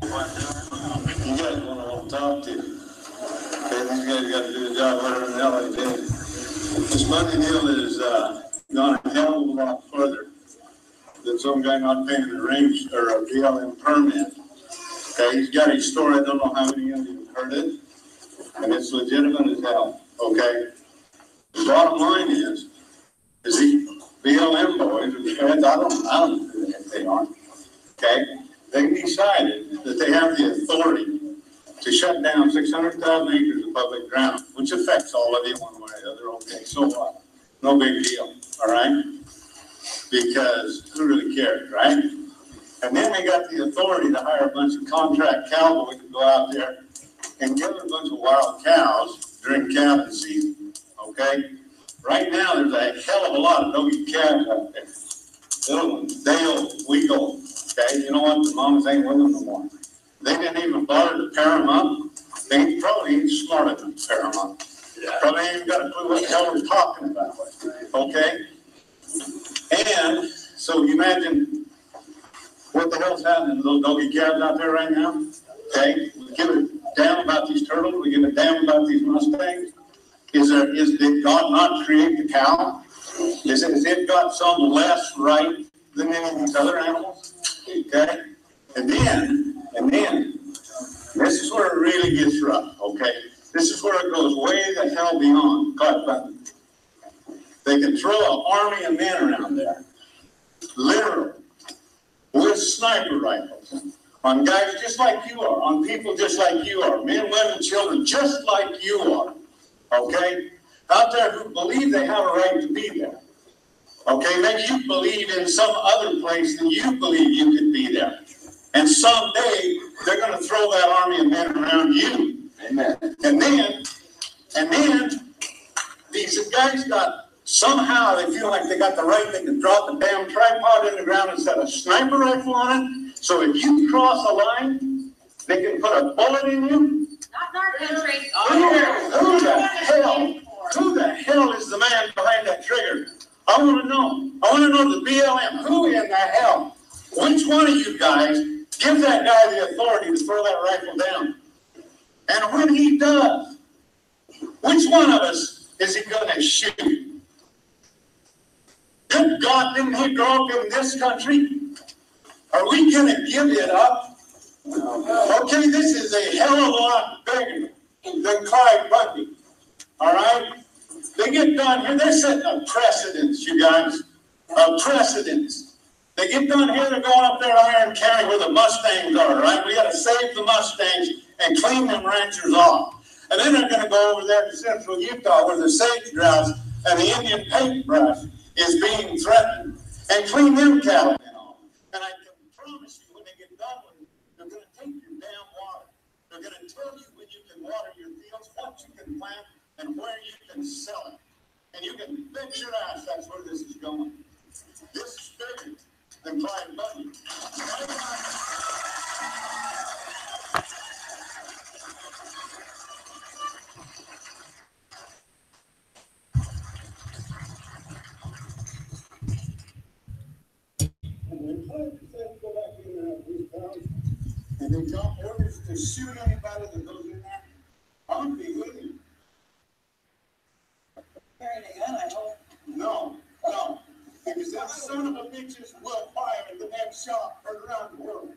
You guys want to talk to? Okay, these guys got to do the job better than hell they did. This money deal is gone a hell of a lot further than some guy not paying the range or a BLM permit. Okay, he's got his story. I don't know how many of you have heard it, and it's legitimate as hell. Okay, the bottom line is these BLM boys or the feds, I don't know who the heck they are. Okay, they decided that they have the authority to shut down 600,000 acres of public ground, which affects all of you one way or the other. Okay, so what? No big deal, all right? Because who really cares, right? And then they got the authority to hire a bunch of contract cowboys to go out there and kill a bunch of wild cows during calving season, okay? Right now, there's a hell of a lot of doggy calves out there. Little ones, Dale, Weagle, okay? You know what? The mamas ain't with them no more. They didn't even bother to pair them up. They probably ain't smart enough to pair them up. Yeah. Probably ain't got a clue what the hell we're talking about, okay? And so you imagine what the hell's happening to those doggy calves out there right now, okay? We give a damn about these turtles. We give a damn about these mustangs. Did God not create the cow? Has it got some less right than any of these other animals? Okay? And then, this is where it really gets rough, okay? This is where it goes way the hell beyond God button. They can throw an army of men around there, literally, with sniper rifles, on guys just like you are, on people just like you are, men, women, children, just like you are, okay? Out there who believe they have a right to be there. Okay, maybe you believe in some other place than you believe you could be there. And someday, they're going to throw that army of men around you. Amen. And then, these guys somehow they feel like they got the right, they can drop the damn tripod in the ground and set a sniper rifle on it. So if you cross a line, they can put a bullet in you. Not in our country. Who the hell is the man behind that trigger? I want to know. I want to know the BLM. Who in the hell? Which one of you guys give that guy the authority to throw that rifle down? And when he does, which one of us is he going to shoot? Good God, didn't he grow up in this country? Are we going to give it up? Okay, this is a hell of a lot bigger than Clyde Bundy. All right? They get done here, they're setting a precedence, you guys. A precedence. They get done here, they're going up there to Iron County where the Mustangs are, right? We got to save the Mustangs and clean them ranchers off. And then they're going to go over there to central Utah where the sage grouse and the Indian paintbrush is being threatened and clean them cattle off. And I can promise you when they get done with it, they're going to take your damn water. They're going to tell you when you can water your fields, what you can plant, and where you can sell it. And you can bet your ass that's where this is going. This is bigger than Clyde Bundy. And when Clyde said go back in there these towns, and they got orders to shoot anybody that goes in there, I would be with you. Carrying a gun, I hope. No. Because that son of a bitches will fire the next shot heard around the world.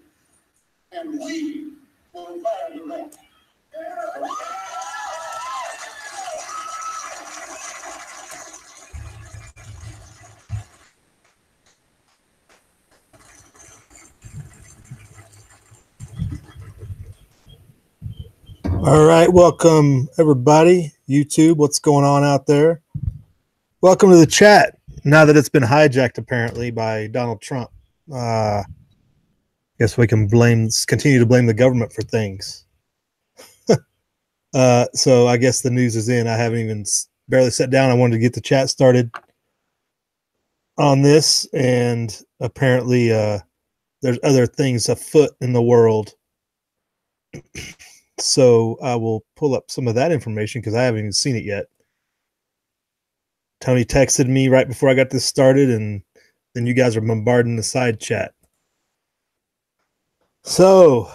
And we will fire the rest. All right, welcome everybody. YouTube, what's going on out there? Welcome to the chat. Now that it's been hijacked apparently by Donald Trump, guess we can continue to blame the government for things. So I guess the news is in. I haven't even barely sat down. I wanted to get the chat started on this, and apparently there's other things afoot in the world. So I will pull up some of that information because I haven't even seen it yet. Tony texted me right before I got this started, and then you guys are bombarding the side chat. So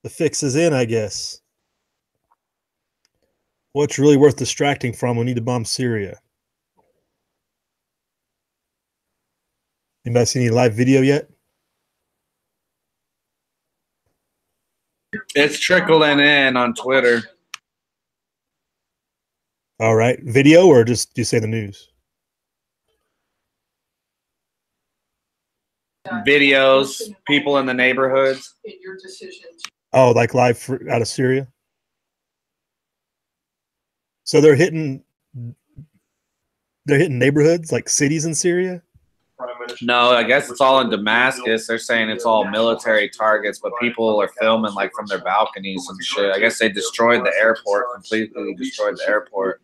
The fix is in, I guess. What's really worth distracting from? We need to bomb Syria. Anybody seen any live video yet? It's trickling in on Twitter. All right. Video or just do you say the news? Videos, people in the neighborhoods. Oh, like live out of Syria? So they're hitting neighborhoods like cities in Syria? No, I guess it's all in Damascus. They're saying it's all military targets, but people are filming like from their balconies and shit. I guess they destroyed the airport, completely destroyed the airport.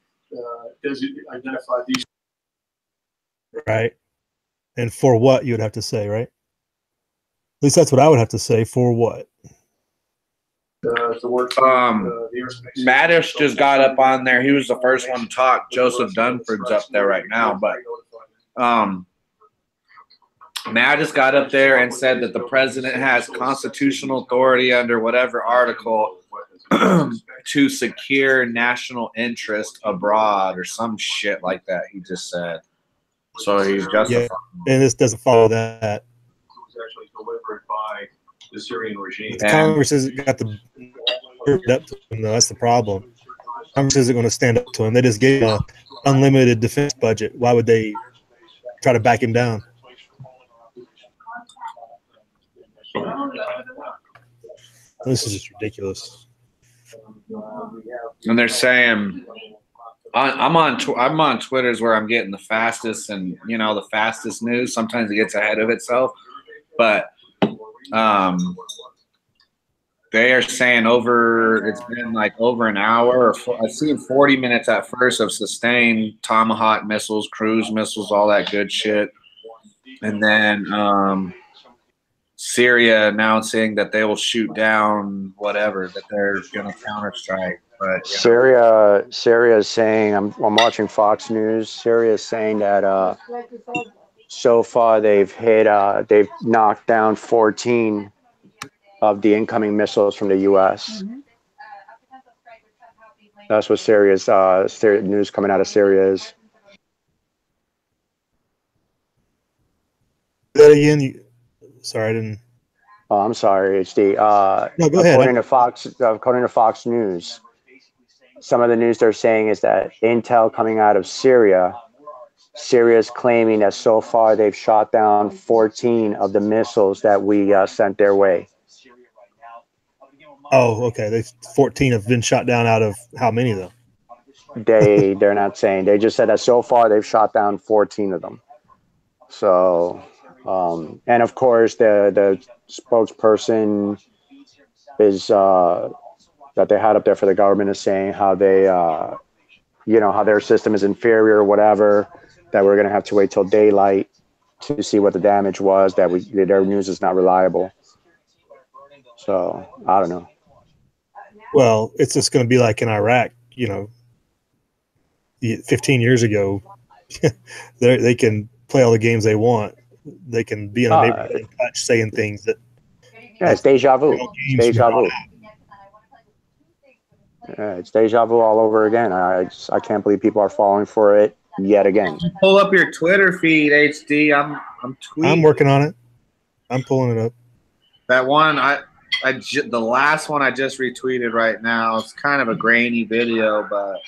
Does it identify these? Right. And for what, you would have to say, right? At least that's what I would have to say. For what? Mattis just got up on there. He was the first one to talk. Joseph Dunford's up there right now, but Mattis got up there and said that the president has constitutional authority under whatever article to secure national interest abroad or some shit like that. He just said. So he's justifying. Yeah, and this doesn't follow that. Actually delivered by the Syrian regime. The Congress hasn't got the up to him, though. That's the problem. Congress isn't going to stand up to him. They just gave him an unlimited defense budget. Why would they try to back him down? This is just ridiculous. And they're saying, I'm on Twitter's where I'm getting the fastest and the fastest news. Sometimes it gets ahead of itself, but they are saying it's been like over an hour. I've seen 40 minutes at first of sustained Tomahawk missiles, cruise missiles, all that good shit, and then Syria announcing that they will shoot down whatever, that they're going to counterstrike. But Syria is saying, I'm watching Fox News. Syria is saying that so far they've knocked down 14 of the incoming missiles from the U.S. That's what Syria's news coming out of Syria is. That again? Sorry, I didn't. Oh, I'm sorry. It's the no, go ahead. According to Fox News, some of the news they're saying is that intel coming out of Syria is claiming that so far they've shot down 14 of the missiles that we sent their way. Oh, okay. 14 have been shot down out of how many, though? They're not saying. They just said that so far they've shot down 14 of them. So, and of course, the spokesperson is that they had up there for the government is saying how they, how their system is inferior or whatever, that we're going to have to wait till daylight to see what the damage was, that their news is not reliable. So, I don't know. Well, it's just going to be like in Iraq, 15 years ago, they can play all the games they want. They can be in a neighborhood and touch saying things that. Yeah, it's deja vu. It's deja vu. Yeah, it's deja vu all over again. I can't believe people are falling for it yet again. Pull up your Twitter feed, HD. I'm tweeting. I'm working on it. I'm pulling it up. That one, the last one I just retweeted right now. It's kind of a grainy video, but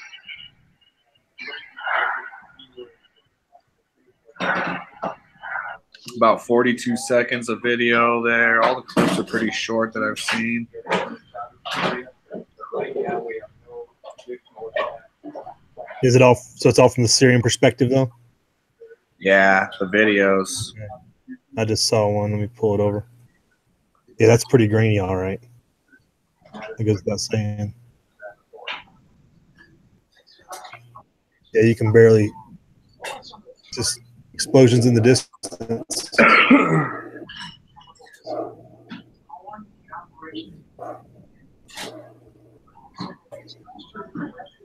about 42 seconds of video there. All the clips are pretty short that I've seen. Is it all? So it's all from the Syrian perspective, though. Yeah, the videos. I just saw one. Let me pull it over. Yeah, that's pretty grainy, all right. I guess that's saying. Yeah, you can barely just explosions in the distance.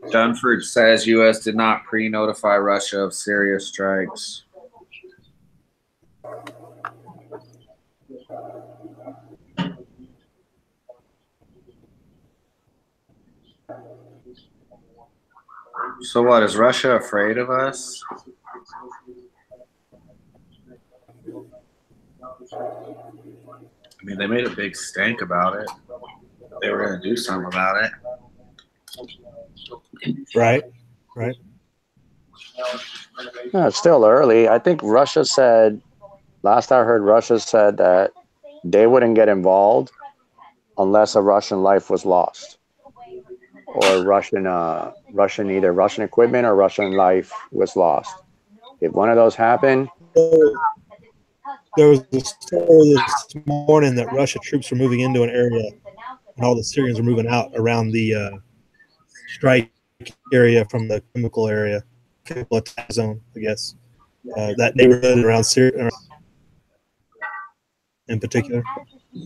Dunford says U.S. did not pre-notify Russia of Syria strikes. So what, is Russia afraid of us? I mean, they made a big stink about it. They were going to do something about it. Right. Right. No, it's still early. I think Russia said, last I heard, Russia said that they wouldn't get involved unless a Russian life was lost, or Russian either Russian equipment or Russian life was lost. If one of those happened, There was a story this morning that Russia troops were moving into an area, and all the Syrians were moving out around the strike area from the chemical attack zone, I guess. That neighborhood around Syria in particular.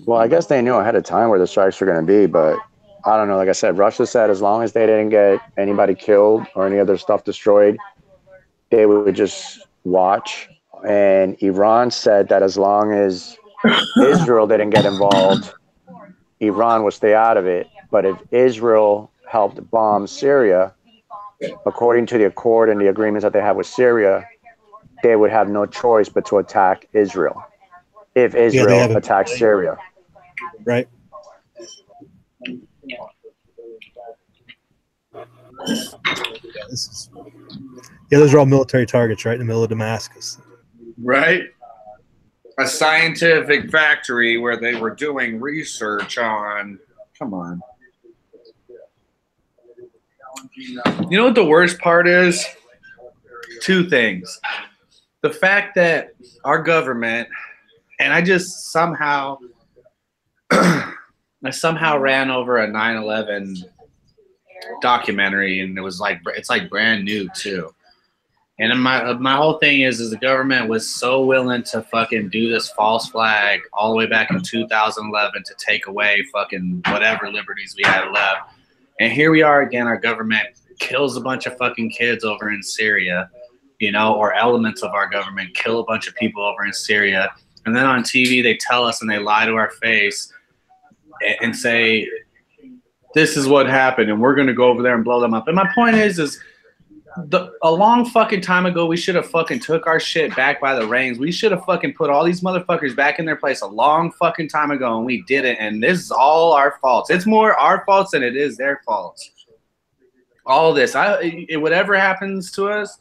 well, I guess they knew ahead of time where the strikes were going to be, but I don't know. Like I said, Russia said as long as they didn't get anybody killed or any other stuff destroyed, they would just watch. And Iran said that as long as Israel didn't get involved, Iran would stay out of it. But if Israel helped bomb Syria, according to the accord and the agreements that they have with Syria, they would have no choice but to attack Israel if Israel attacks Syria. Right. Those are all military targets right in the middle of Damascus. Right? A scientific factory where they were doing research on. Come on. You know what the worst part is? Two things. The fact that our government, and I just somehow ran over a 9/11 documentary, and it's like brand new too. And my whole thing is the government was so willing to fucking do this false flag all the way back in 2011 to take away fucking whatever liberties we had left. And here we are again, our government kills a bunch of fucking kids over in Syria, you know, or elements of our government kill a bunch of people over in Syria. And then on TV, they tell us and they lie to our face and say, this is what happened, and we're going to go over there and blow them up. And my point is a long fucking time ago, we should have fucking took our shit back by the reins. We should have fucking put all these motherfuckers back in their place a long fucking time ago, and we didn't. And this is all our faults. It's more our faults than it is their faults. All this, whatever happens to us,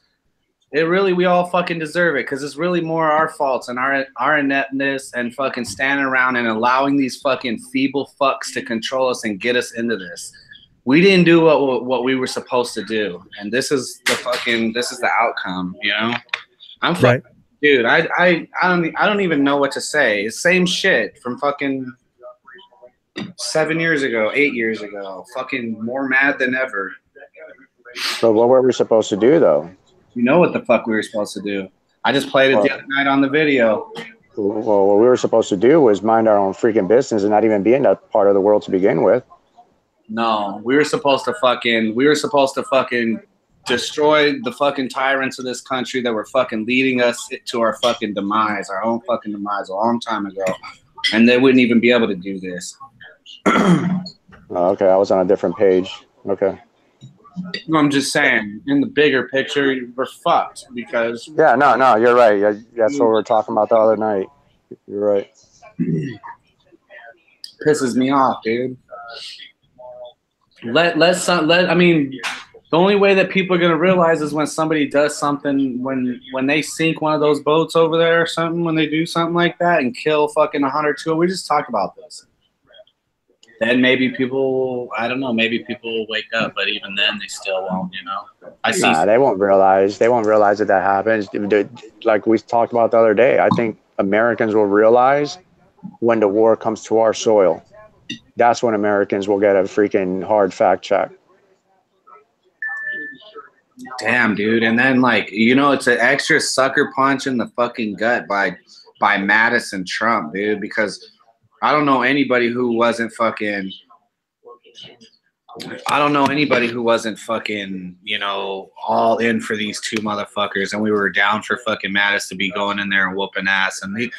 we all fucking deserve it, because it's really more our faults and our ineptness and fucking standing around and allowing these fucking feeble fucks to control us and get us into this. We didn't do what we were supposed to do, and this is the outcome, you know. I'm fucking, right. Dude. I don't even know what to say. It's same shit from fucking 7 years ago, 8 years ago. Fucking more mad than ever. But what were we supposed to do, though? You know what the fuck we were supposed to do. I just played it the other night on the video. Well, what we were supposed to do was mind our own freaking business and not even be in that part of the world to begin with. No, we were supposed to fucking destroy the fucking tyrants of this country that were fucking leading us to our fucking demise, our own fucking demise a long time ago. And they wouldn't even be able to do this. Okay, I was on a different page. Okay. I'm just saying, in the bigger picture, we're fucked because... Yeah, no, you're right. That's what we were talking about the other night. You're right. Pisses me off, dude. I mean, the only way that people are going to realize is when somebody does something, when they sink one of those boats over there or something, when they do something like that and kill fucking 102. We just talked about this. Then maybe people, I don't know, maybe people will wake up, but even then they still won't, you know. They won't realize. They won't realize that happens. Like we talked about the other day, I think Americans will realize when the war comes to our soil. That's when Americans will get a freaking hard fact check. Damn, dude. And then, like, you know, it's an extra sucker punch in the fucking gut by Madison Trump, dude, because I don't know anybody who wasn't fucking, you know, all in for these two motherfuckers. And we were down for fucking Mattis to be going in there and whooping ass. And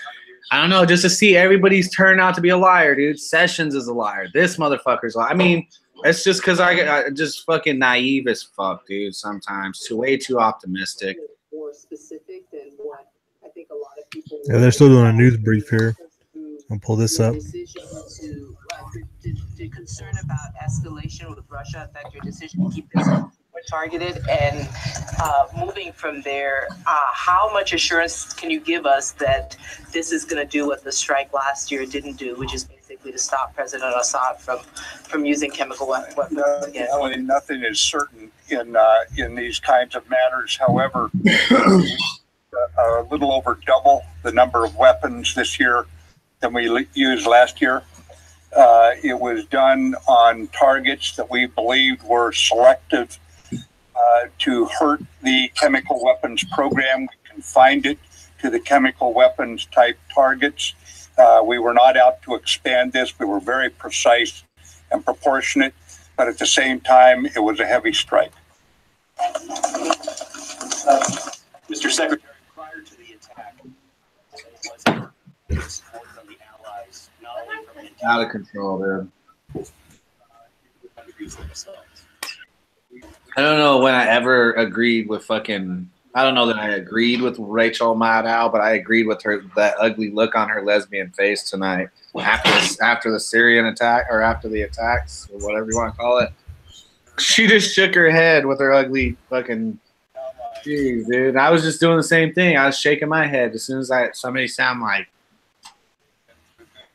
I don't know, just to see everybody's turned out to be a liar, dude. Sessions is a liar. This motherfucker's a liar. I mean, It's just because I just fucking naive as fuck, dude. Sometimes way too optimistic. More specific than what I think a lot of people. Yeah, they're still doing a news brief here. I'll pull this up. Decision to did concern about escalation with Russia affect your decision to keep this targeted? And moving from there, how much assurance can you give us that this is going to do what the strike last year didn't do, which is basically to stop President Assad from using chemical weapons again? Nothing is certain in these kinds of matters. However, a little over double the number of weapons this year than we used last year. It was done on targets that we believed were selective to hurt the chemical weapons program. We confined it to the chemical weapons type targets. We were not out to expand this. We were very precise and proportionate, but at the same time, it was a heavy strike. Mr. Secretary, prior to the attack, was there support from the allies, not only from the Out of control, dude. countries themselves? I don't know when I ever agreed with fucking. I don't know that I agreed with Rachel Maddow, but I agreed with her, that ugly look on her lesbian face tonight after the Syrian attack, or after the attacks, or whatever you want to call it. She just shook her head with her ugly fucking. Jeez, dude. I was just doing the same thing. I was shaking my head as soon as somebody sound like.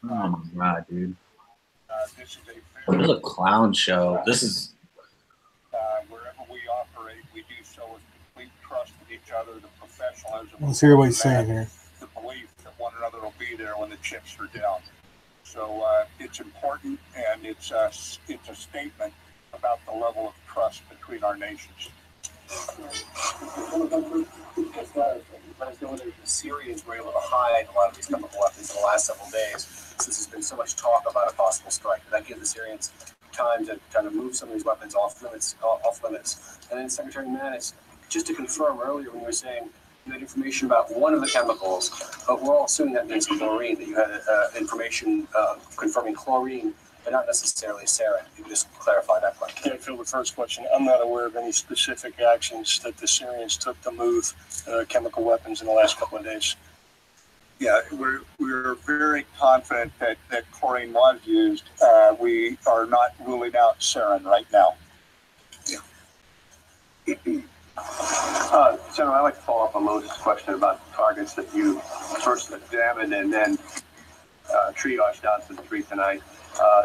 Oh my god, dude. This is This is a clown show. This is. Wherever we operate, we do so with complete trust with each other, the professionalism. Let's hear what he's saying here. The belief that one another will be there when the chips are down. So it's important, and it's a statement about the level of trust between our nations. The Syrians were able to hide a lot of these chemical weapons in the last several days, since there's been so much talk about a possible strike. That gives the Syrians time to kind of move some of these weapons off limits. And then Secretary Mattis, just to confirm earlier when you were saying you had information about one of the chemicals, but we're all assuming that means chlorine, that you had information confirming chlorine, but not necessarily sarin. You can just clarify that question. Yeah, Phil, the first question, I'm not aware of any specific actions that the Syrians took to move chemical weapons in the last couple of days. Yeah, we're very confident that chlorine was used. We are not ruling out sarin right now. General, I'd like to follow up on Moses' question about targets that you first examined and then triaged down to the three tonight.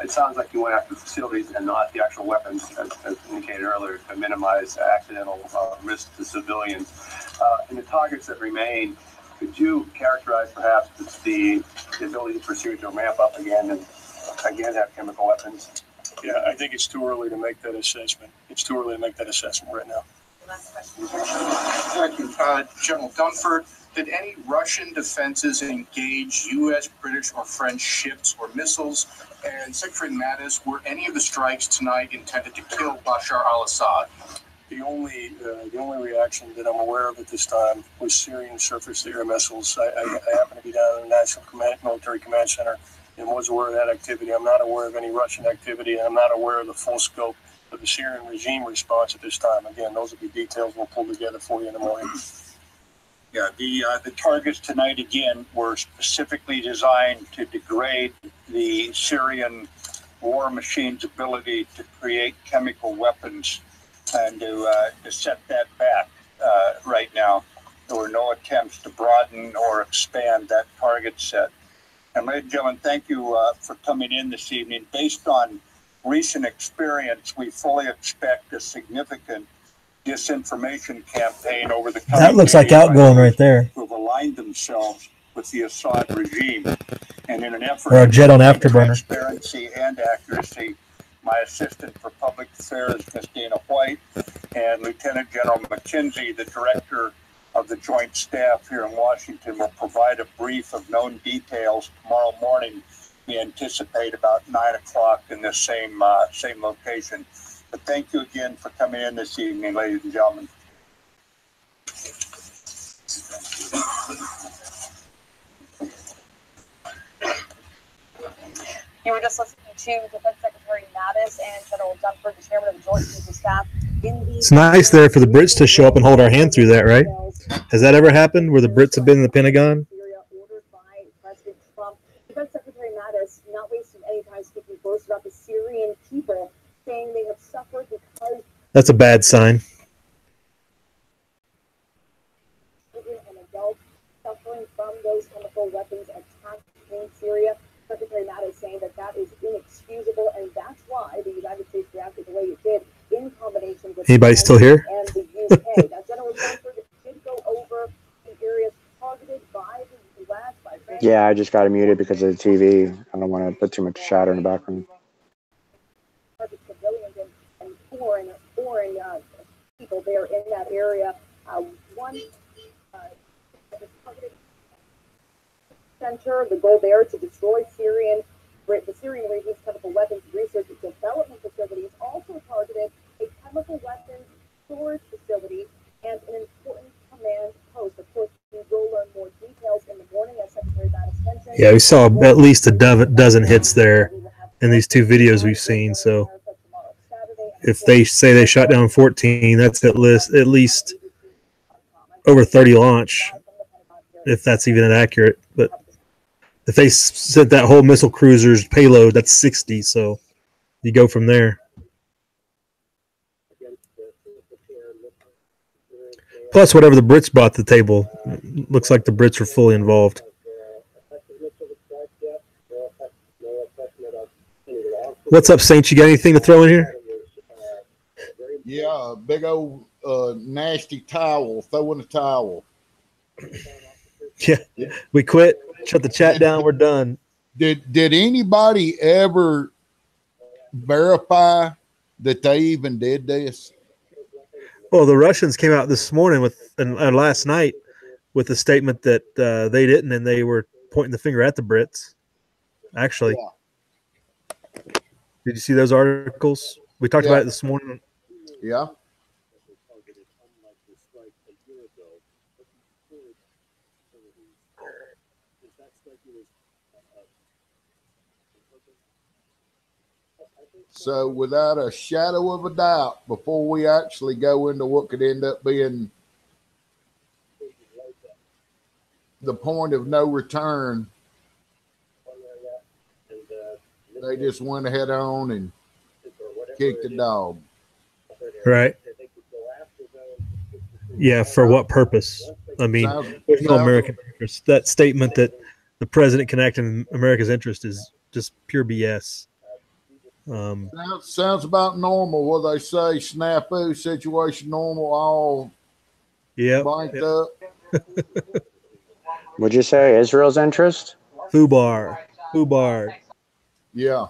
It sounds like you went after facilities and not the actual weapons, as indicated earlier, to minimize accidental risk to civilians. And the targets that remain, could you characterize perhaps the ability for Syria to ramp up again and again have chemical weapons? Yeah, I think it's too early to make that assessment. It's too early to make that assessment right now. Thank you. General Dunford, did any Russian defenses engage U.S., British, or French ships or missiles? And Secretary Mattis, were any of the strikes tonight intended to kill Bashar al-Assad? The only reaction that I'm aware of at this time was Syrian surface-to-air missiles. I happen to be down in the National Military Command Center and was aware of that activity. I'm not aware of any Russian activity, and I'm not aware of the full scope of the Syrian regime response at this time. Again, those will be details we'll pull together for you in the morning. Yeah, the targets tonight, again, were specifically designed to degrade the Syrian war machine's ability to create chemical weapons and to set that back right now. There were no attempts to broaden or expand that target set. And ladies and gentlemen, thank you for coming in this evening. Based on recent experience, we fully expect a significant disinformation campaign over the coming That looks like days outgoing right there. who have aligned themselves with the Assad regime. And in an effort Or a jet on to afterburner. transparency and accuracy, my assistant for public affairs, Ms. Dana White, and Lieutenant General McKenzie, the director of the Joint Staff here in Washington, will provide a brief of known details tomorrow morning. We anticipate about 9 o'clock in this same location. But thank you again for coming in this evening, ladies and gentlemen. You were just listening to Defense Secretary Mattis and General Dunford, the chairman of the Joint Chiefs of Staff. It's nice there for the Brits to show up and hold our hand through that, right? Has that ever happened where the Brits have been in the Pentagon? Ordered by President Trump. Defense Secretary Mattis, not wasting any time speaking first about the Syrian people, saying they have suffered because That's a bad sign. children and adults suffering from those chemical weapons attacks in Syria. Secretary Mattis saying that that is inexcusable, and that's why the United States reacted the way it did in combination with Anybody still here? and the UK. Now, General Dunford did go over the areas targeted by the U.S. by France. Yeah, I just got it muted because of the TV. I don't want to put too much chatter in the background. Target civilians and foreign people there in that area. One targeted center, the goal there to destroy the Syrian region's chemical weapons research and development facilities, also targeted a chemical weapons storage facility and an important command post. Of course, we will learn more details in the morning, as Secretary Mattis mentioned. Yeah, we saw at least a dozen hits there in these two videos we've seen. So if they say they shot down 14, that's at least over 30 launch, if that's even inaccurate. But if they sent that whole missile cruiser's payload, that's 60. So you go from there. Plus, whatever the Brits brought to the table, looks like the Brits are fully involved. What's up, Saints? You got anything to throw in here? Yeah, big old nasty towel. Throw in a towel. Yeah, we quit. Shut the chat down. We're done. Did anybody ever verify that they even did this? Well, the Russians came out this morning last night with a statement that they didn't, and they were pointing the finger at the Brits. Actually, Did you see those articles? We talked about it this morning. Yeah. So without a shadow of a doubt, before we actually go into what could end up being the point of no return, they just went ahead on and kicked the dog. Right. Yeah, for what purpose? I mean, there's no American interest. That statement that the president can act in America's interest is just pure BS. Sounds about normal. What they say, snafu, situation normal, all banked up. Would you say Israel's interest? Fubar. Yeah.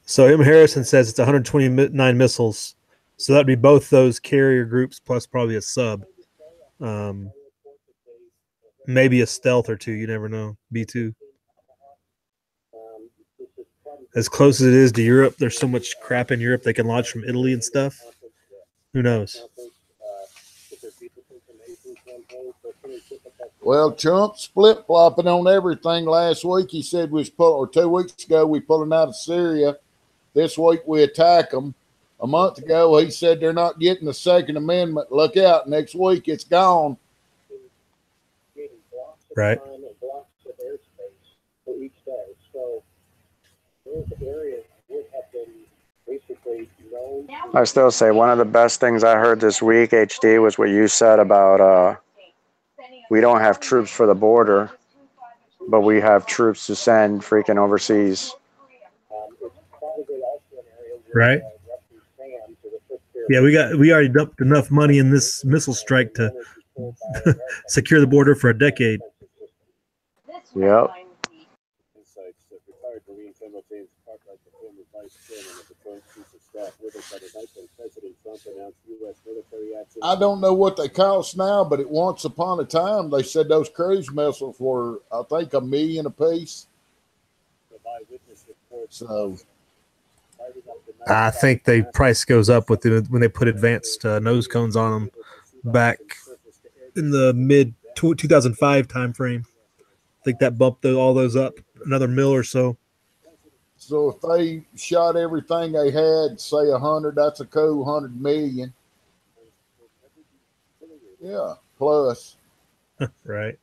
So M. Harrison says it's 129 missiles. So that'd be both those carrier groups plus probably a sub. Maybe a stealth or two. You never know. B-2. As close as it is to Europe, there's so much crap in Europe they can launch from Italy and stuff. Who knows? Well, Trump flip-flopping on everything. Last week he said or 2 weeks ago we pulling out of Syria. This week we attack them. A month ago he said they're not getting the Second Amendment. Look out, next week it's gone. Right. I still say one of the best things I heard this week, HD, was what you said about we don't have troops for the border, but we have troops to send freaking overseas. Right. Yeah, we already dumped enough money in this missile strike to secure the border for a decade. Yep. I don't know what they cost now, but once upon a time they said those cruise missiles were, I think, $1 million a piece. So I think the price goes up when they put advanced nose cones on them back in the mid 2005 time frame. think that bumped all those up another mil or so. So if they shot everything they had, say 100, that's a cool 100 million. Yeah, plus. Right.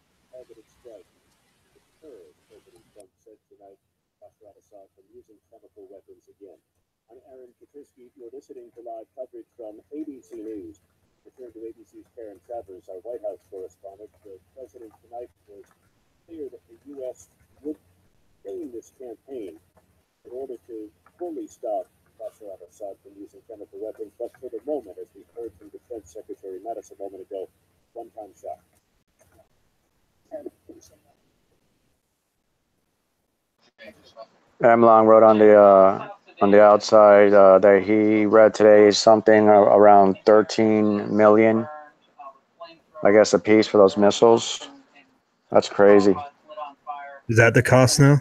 Aaron Patrisky, you're listening to live coverage from ABC News. Return to ABC's Karen Travers, our White House correspondent. The president tonight was clear that the U.S. would aim this campaign in order to fully stop Bashar al-Assad from using chemical weapons. But for the moment, as we heard from Defense Secretary Mattis a moment ago, one-time shot. Long wrote on the outside that he read today something around 13 million, I guess, a piece for those missiles. That's crazy. Is that the cost now?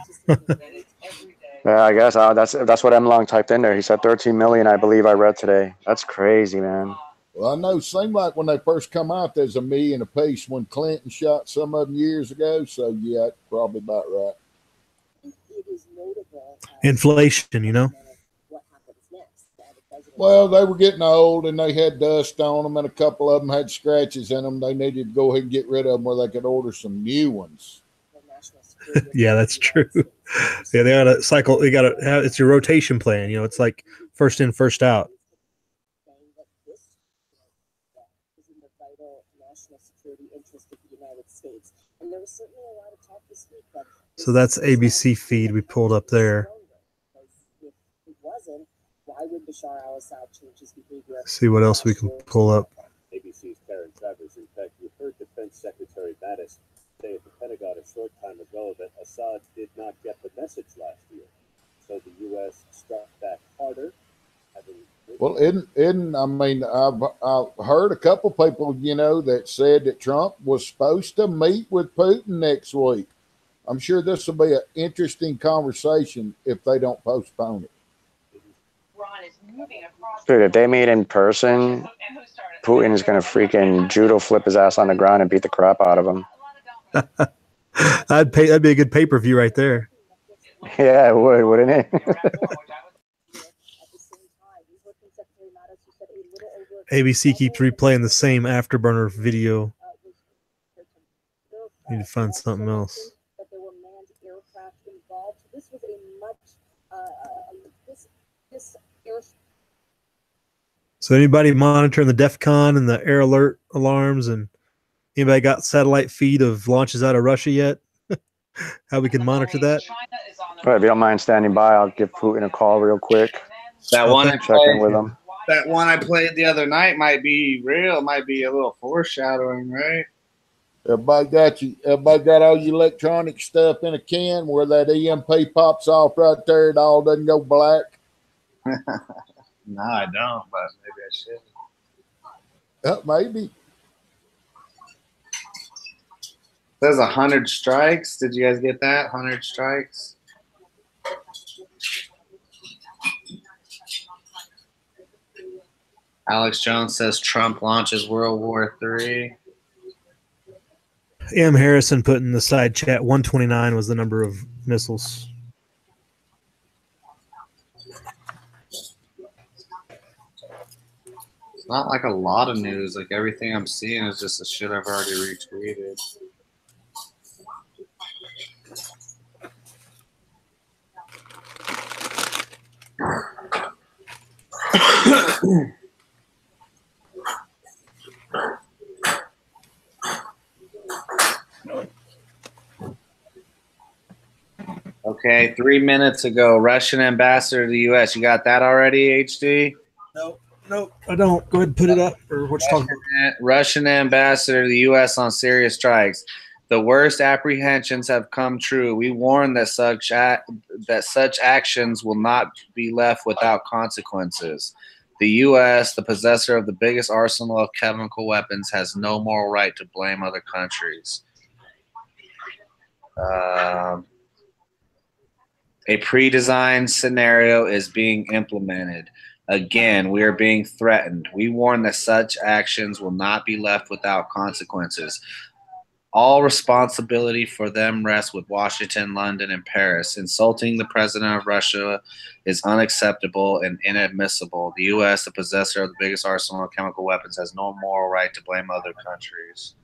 Yeah, I guess that's what Long typed in there. He said 13 million, I believe I read today. That's crazy, man. Well, I know it seemed like when they first come out, there's $1 million a piece when Clinton shot some of them years ago. So, yeah, that's probably about right. Inflation, you know? Well, they were getting old and they had dust on them, and a couple of them had scratches in them. They needed to go ahead and get rid of them where they could order some new ones. Yeah, that's true. Yeah, they got to cycle. They got to have, it's your rotation plan. You know, it's like first in, first out. So that's ABC feed we pulled up there. See what else we can pull up. ABC's Karen Travers. In fact, you heard Defense Secretary Mattis say at the Pentagon a short time ago that Assad did not get the message last year. So the U.S. struck back harder. Well, I mean, I've heard a couple people, you know, that said that Trump was supposed to meet with Putin next week. I'm sure this will be an interesting conversation if they don't postpone it. Dude, if they meet in person, Putin is going to freaking judo flip his ass on the ground and beat the crap out of him. That'd be a good pay-per-view right there. Yeah, it would, wouldn't it? ABC keeps replaying the same afterburner video. Need to find something else. So anybody monitoring the DEF CON and the air alert alarms, and anybody got satellite feed of launches out of Russia yet? How we can monitor that? All right, if you don't mind standing by, I'll give Putin a call real quick. That one Check in with him. That one I played the other night might be real. Might be a little foreshadowing, right? Everybody got all your electronic stuff in a can where that EMP pops off right there. It all doesn't go black. No, I don't, but maybe I should. Maybe. It says 100 strikes. Did you guys get that? 100 strikes. Alex Jones says Trump launches World War III. M. Harrison put in the side chat 129 was the number of missiles. It's not like a lot of news. Like everything I'm seeing is just the shit I've already retweeted. Okay, 3 minutes ago, Russian ambassador to the U.S. You got that already, HD? Nope, I don't. Go ahead and put it up. Or what you talking about? Russian ambassador to the U.S. on Syria strikes. The worst apprehensions have come true. We warn that such actions will not be left without consequences. The U.S., the possessor of the biggest arsenal of chemical weapons, has no moral right to blame other countries. A pre-designed scenario is being implemented. Again, we are being threatened. We warn that such actions will not be left without consequences. All responsibility for them rests with Washington, London, and Paris. Insulting the president of Russia is unacceptable and inadmissible. The U.S., the possessor of the biggest arsenal of chemical weapons, has no moral right to blame other countries.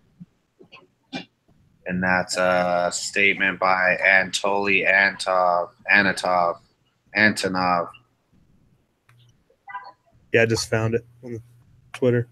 And that's a statement by Antonov. Yeah, I just found it on Twitter.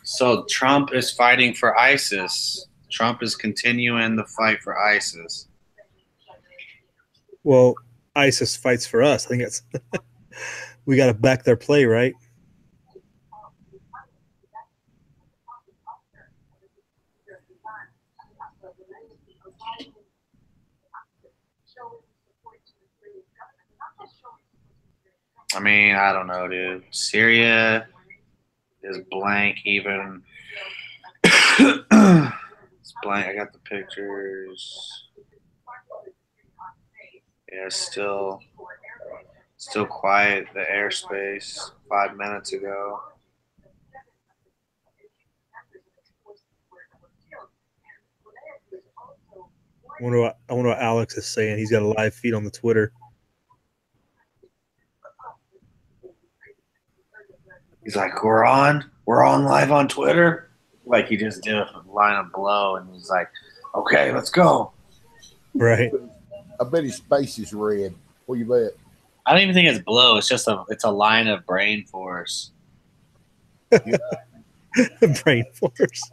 So Trump is fighting for ISIS. Trump is continuing the fight for ISIS. Well, ISIS fights for us. I think it's we got to back their play, right? I mean, I don't know, dude. Syria is blank even. It's blank. I got the pictures. Yeah, still quiet, the airspace 5 minutes ago. I wonder what Alex is saying. He's got a live feed on the Twitter. He's like, we're on live on Twitter. Like he just did a line of blow, and he's like, okay, let's go. Right. I bet his face is red. What you bet? I don't even think it's blow. It's just it's a line of brain force. Brain force.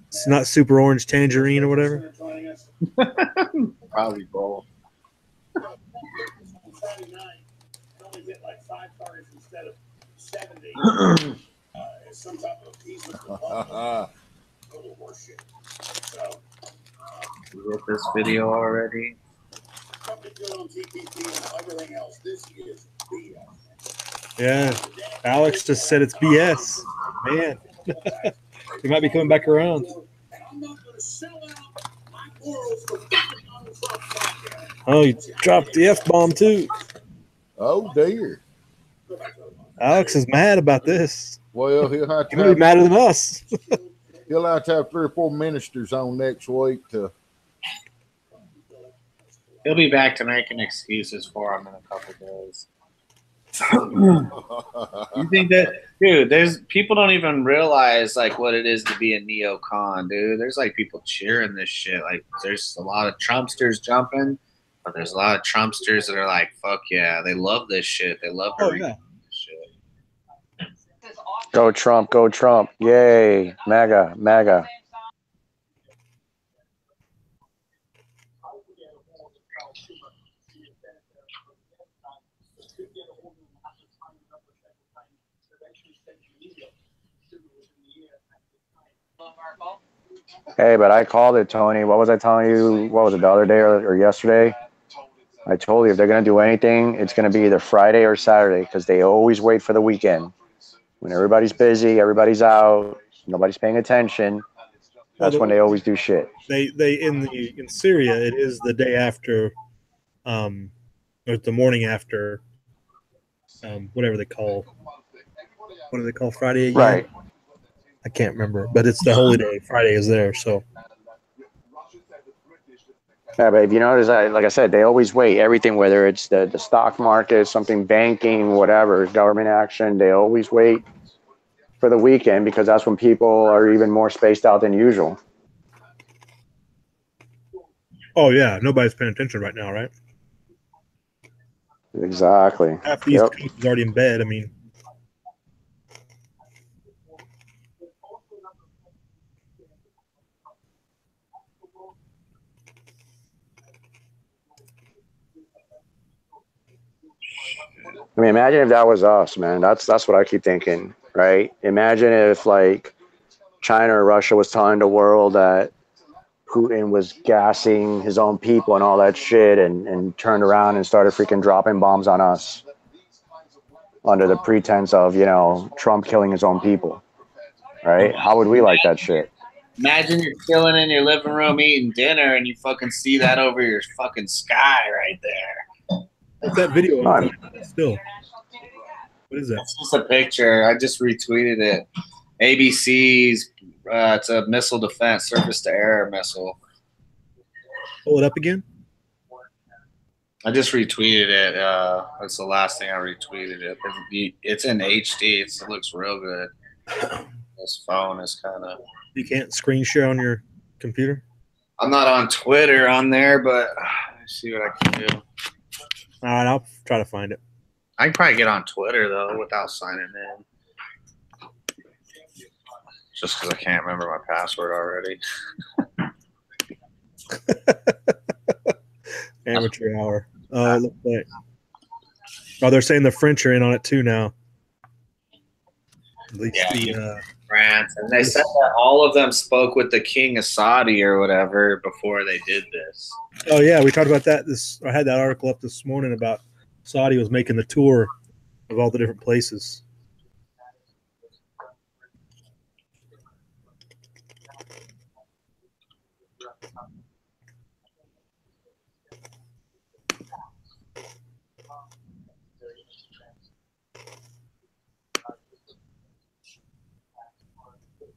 It's not super orange tangerine or whatever. Probably both. Some type of appeasement. Total horseshit. So, you hit this video already? Something good on TPP and everything else. This is BS. Yeah. Alex just said it's BS. Man. He might be coming back around. I'm not going to sell out my morals for Donald Trump. Oh, he dropped the F-bomb too. Oh, dear. Alex is mad about this. Well, he'll have to be madder than us. He'll have to have 3 or 4 ministers on next week to. He'll be back to making excuses for him in a couple days. You think that, dude? There's people don't even realize like what it is to be a neocon, dude. There's like people cheering this shit. Like there's a lot of Trumpsters jumping, but there's a lot of Trumpsters that are like, fuck yeah, they love this shit. They love this shit. Go Trump, go Trump. Yay. MAGA, MAGA. Hey, but I called it, Tony. What was I telling you? What was it, the other day or yesterday? I told you if they're going to do anything, it's going to be either Friday or Saturday because they always wait for the weekend. When everybody's busy, everybody's out, nobody's paying attention. That's when they always do shit. They in Syria, it is the day after, or the morning after, whatever they call. What do they call Friday again? Right. I can't remember, but it's the holy day. Friday is there, so. Yeah, but if you notice, like I said, they always wait. Everything, whether it's the stock market, something banking, whatever, government action, they always wait for the weekend because that's when people are even more spaced out than usual. Oh, yeah. Nobody's paying attention right now, right? Exactly. Half the East Coast is already in bed. I mean. I mean, imagine if that was us, man. That's what I keep thinking, right? Imagine if like China or Russia was telling the world that Putin was gassing his own people and all that shit and turned around and started freaking dropping bombs on us under the pretense of, Trump killing his own people. right? How would we like that shit? Imagine you're chilling in your living room eating dinner and you fucking see that over your fucking sky right there. What's that video? No, Still, what is that? It's just a picture. I just retweeted it. ABC's, it's a missile defense, surface-to-air missile. Pull it up again. I just retweeted it. That's the last thing I retweeted. It's in HD. It looks real good. This phone is kind of. You can't screen share on your computer? I'm not on Twitter on there, but let's see what I can do. All right, I'll try to find it. I can probably get on Twitter, though, without signing in. Just because I can't remember my password already. Amateur hour. It looks like. Oh, they're saying the French are in on it too now. At least France, and they said that all of them spoke with the king of Saudi or whatever before they did this. Oh yeah, we talked about that. I had that article up this morning about Saudi was making the tour of all the different places.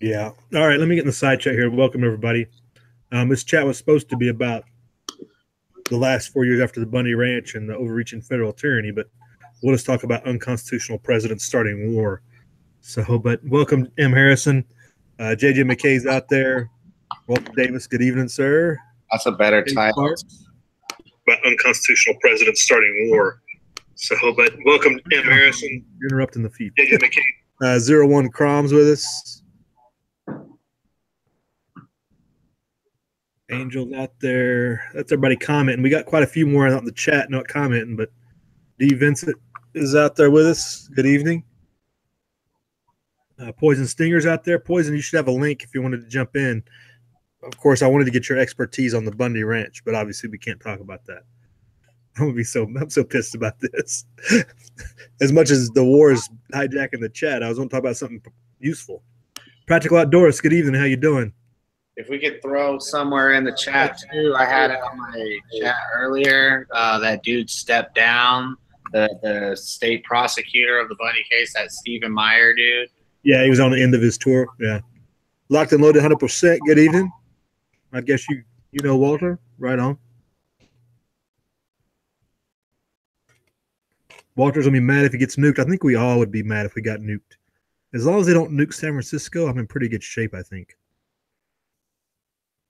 Yeah. All right. Let me get in the side chat here. Welcome, everybody. This chat was supposed to be about the last 4 years after the Bundy Ranch and the overreaching federal tyranny, but we'll just talk about unconstitutional presidents starting war. So, but welcome, M. Harrison. JJ McKay's out there. Walter Davis. Good evening, sir. That's a better title. About unconstitutional presidents starting war. So, but welcome, M. Harrison. You're interrupting the feed. JJ McKay. 01 Crom's with us. Angel's out there. That's everybody commenting. We got quite a few more out in the chat not commenting, but D. Vincent is out there with us. Good evening. Poison Stinger's out there. Poison, you should have a link if you wanted to jump in. Of course, I wanted to get your expertise on the Bundy Ranch, but obviously we can't talk about that. I'm so pissed about this. As much as the war is hijacking the chat, I was going to talk about something useful. Practical Outdoors, good evening. How you doing? If we could throw somewhere in the chat too, I had it on my chat earlier. That dude stepped down, the state prosecutor of the Bundy case, that Stephen Meyer dude. Yeah, he was on the end of his tour. Yeah, locked and loaded, 100%. Good evening. I guess you know Walter. Right on. Walter's gonna be mad if he gets nuked. I think we all would be mad if we got nuked. As long as they don't nuke San Francisco, I'm in pretty good shape, I think.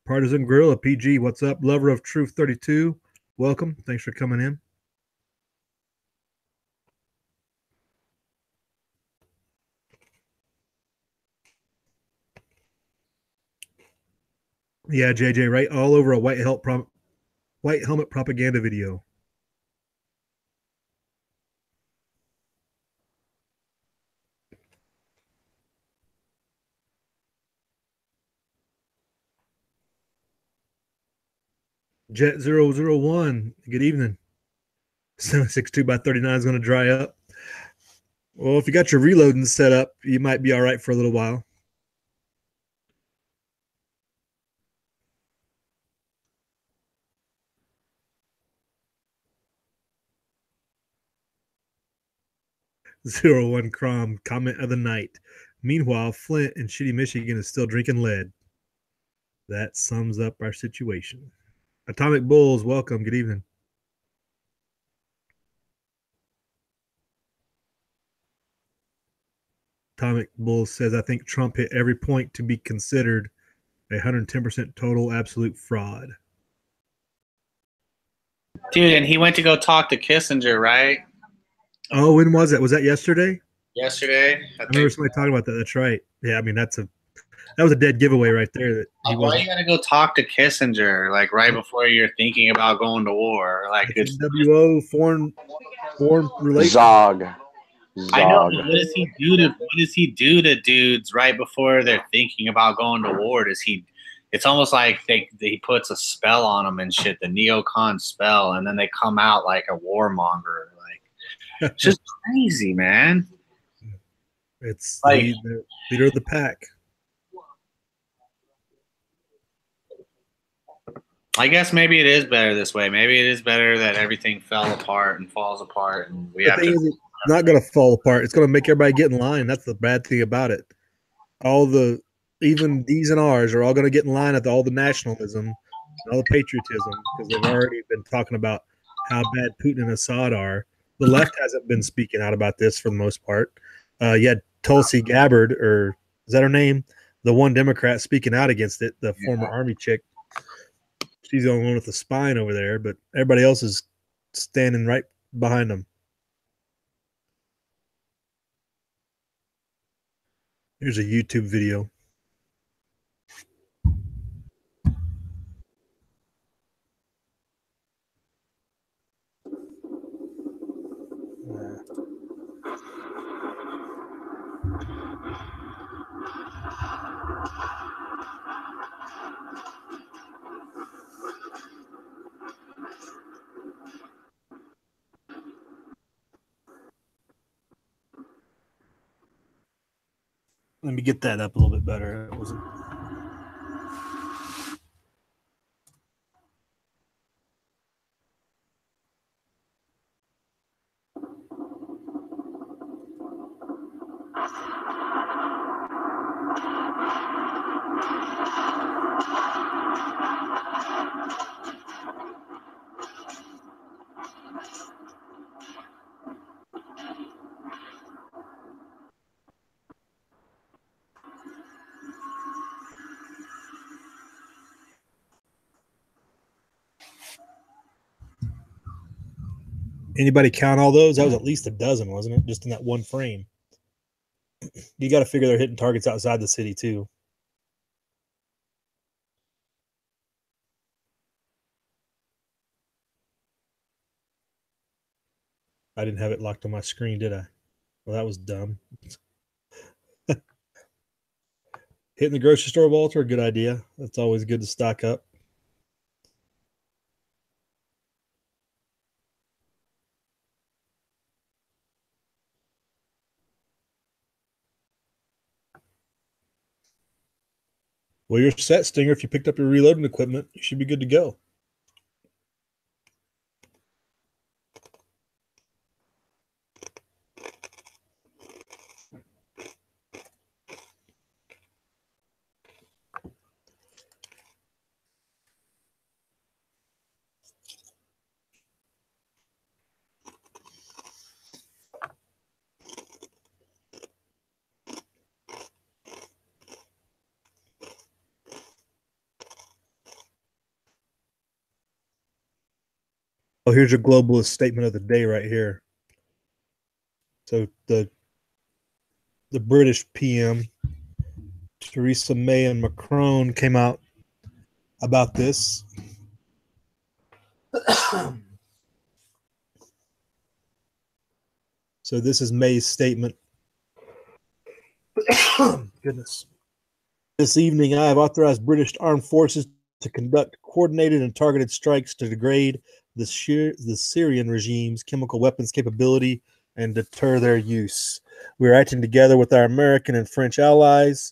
Partisan Gorilla, PG, what's up? Lover of Truth 32, welcome. Thanks for coming in. Yeah, JJ, right? All over a white helmet propaganda video. Jet 001, good evening. 762 by 39 is going to dry up. Well, if you got your reloading set up, you might be all right for a little while. Zero One Crom, comment of the night. Meanwhile, Flint in shitty Michigan is still drinking lead. That sums up our situation. Atomic Bulls, welcome. Good evening. Atomic Bulls says, I think Trump hit every point to be considered a 110% total absolute fraud. Dude, and he went to go talk to Kissinger, right? Oh, when was that? Was that yesterday? Yesterday. I remember somebody talking about that. That's right. Yeah, I mean, that was a dead giveaway right there. That why you gotta go talk to Kissinger like right before you're thinking about going to war? Like it's WO foreign relations. Zog. I know. What does he do to dudes right before they're thinking about going to war? It's almost like he puts a spell on them and shit, the neocon spell, and then they come out like a warmonger. Like it's just crazy, man. It's like the leader of the pack. I guess maybe it is better this way. Maybe it is better that everything fell apart and falls apart, and we The have thing to. is, it's not going to fall apart. It's going to make everybody get in line. That's the bad thing about it. Even these and ours are all going to get in line at all the nationalism and all the patriotism because they've already been talking about how bad Putin and Assad are. The left hasn't been speaking out about this for the most part. You had Tulsi Gabbard, or is that her name? The one Democrat speaking out against it, the former army chick. She's the only one with the spine over there, but everybody else is standing right behind them. Here's a YouTube video. Let me get that up a little bit better. It wasn't. Anybody count all those? That was at least a dozen, wasn't it? Just in that one frame. You got to figure they're hitting targets outside the city too. I didn't have it locked on my screen, did I? Well, that was dumb. Hitting the grocery store, Walter, a good idea. That's always good to stock up. Well, you're set, Stinger. If you picked up your reloading equipment, you should be good to go. Oh, here's your globalist statement of the day right here. So the British PM, Theresa May and Macron, came out about this. So this is May's statement. Goodness. This evening, I have authorized British armed forces to conduct coordinated and targeted strikes to degrade the Syrian regime's chemical weapons capability and deter their use. We are acting together with our American and French allies.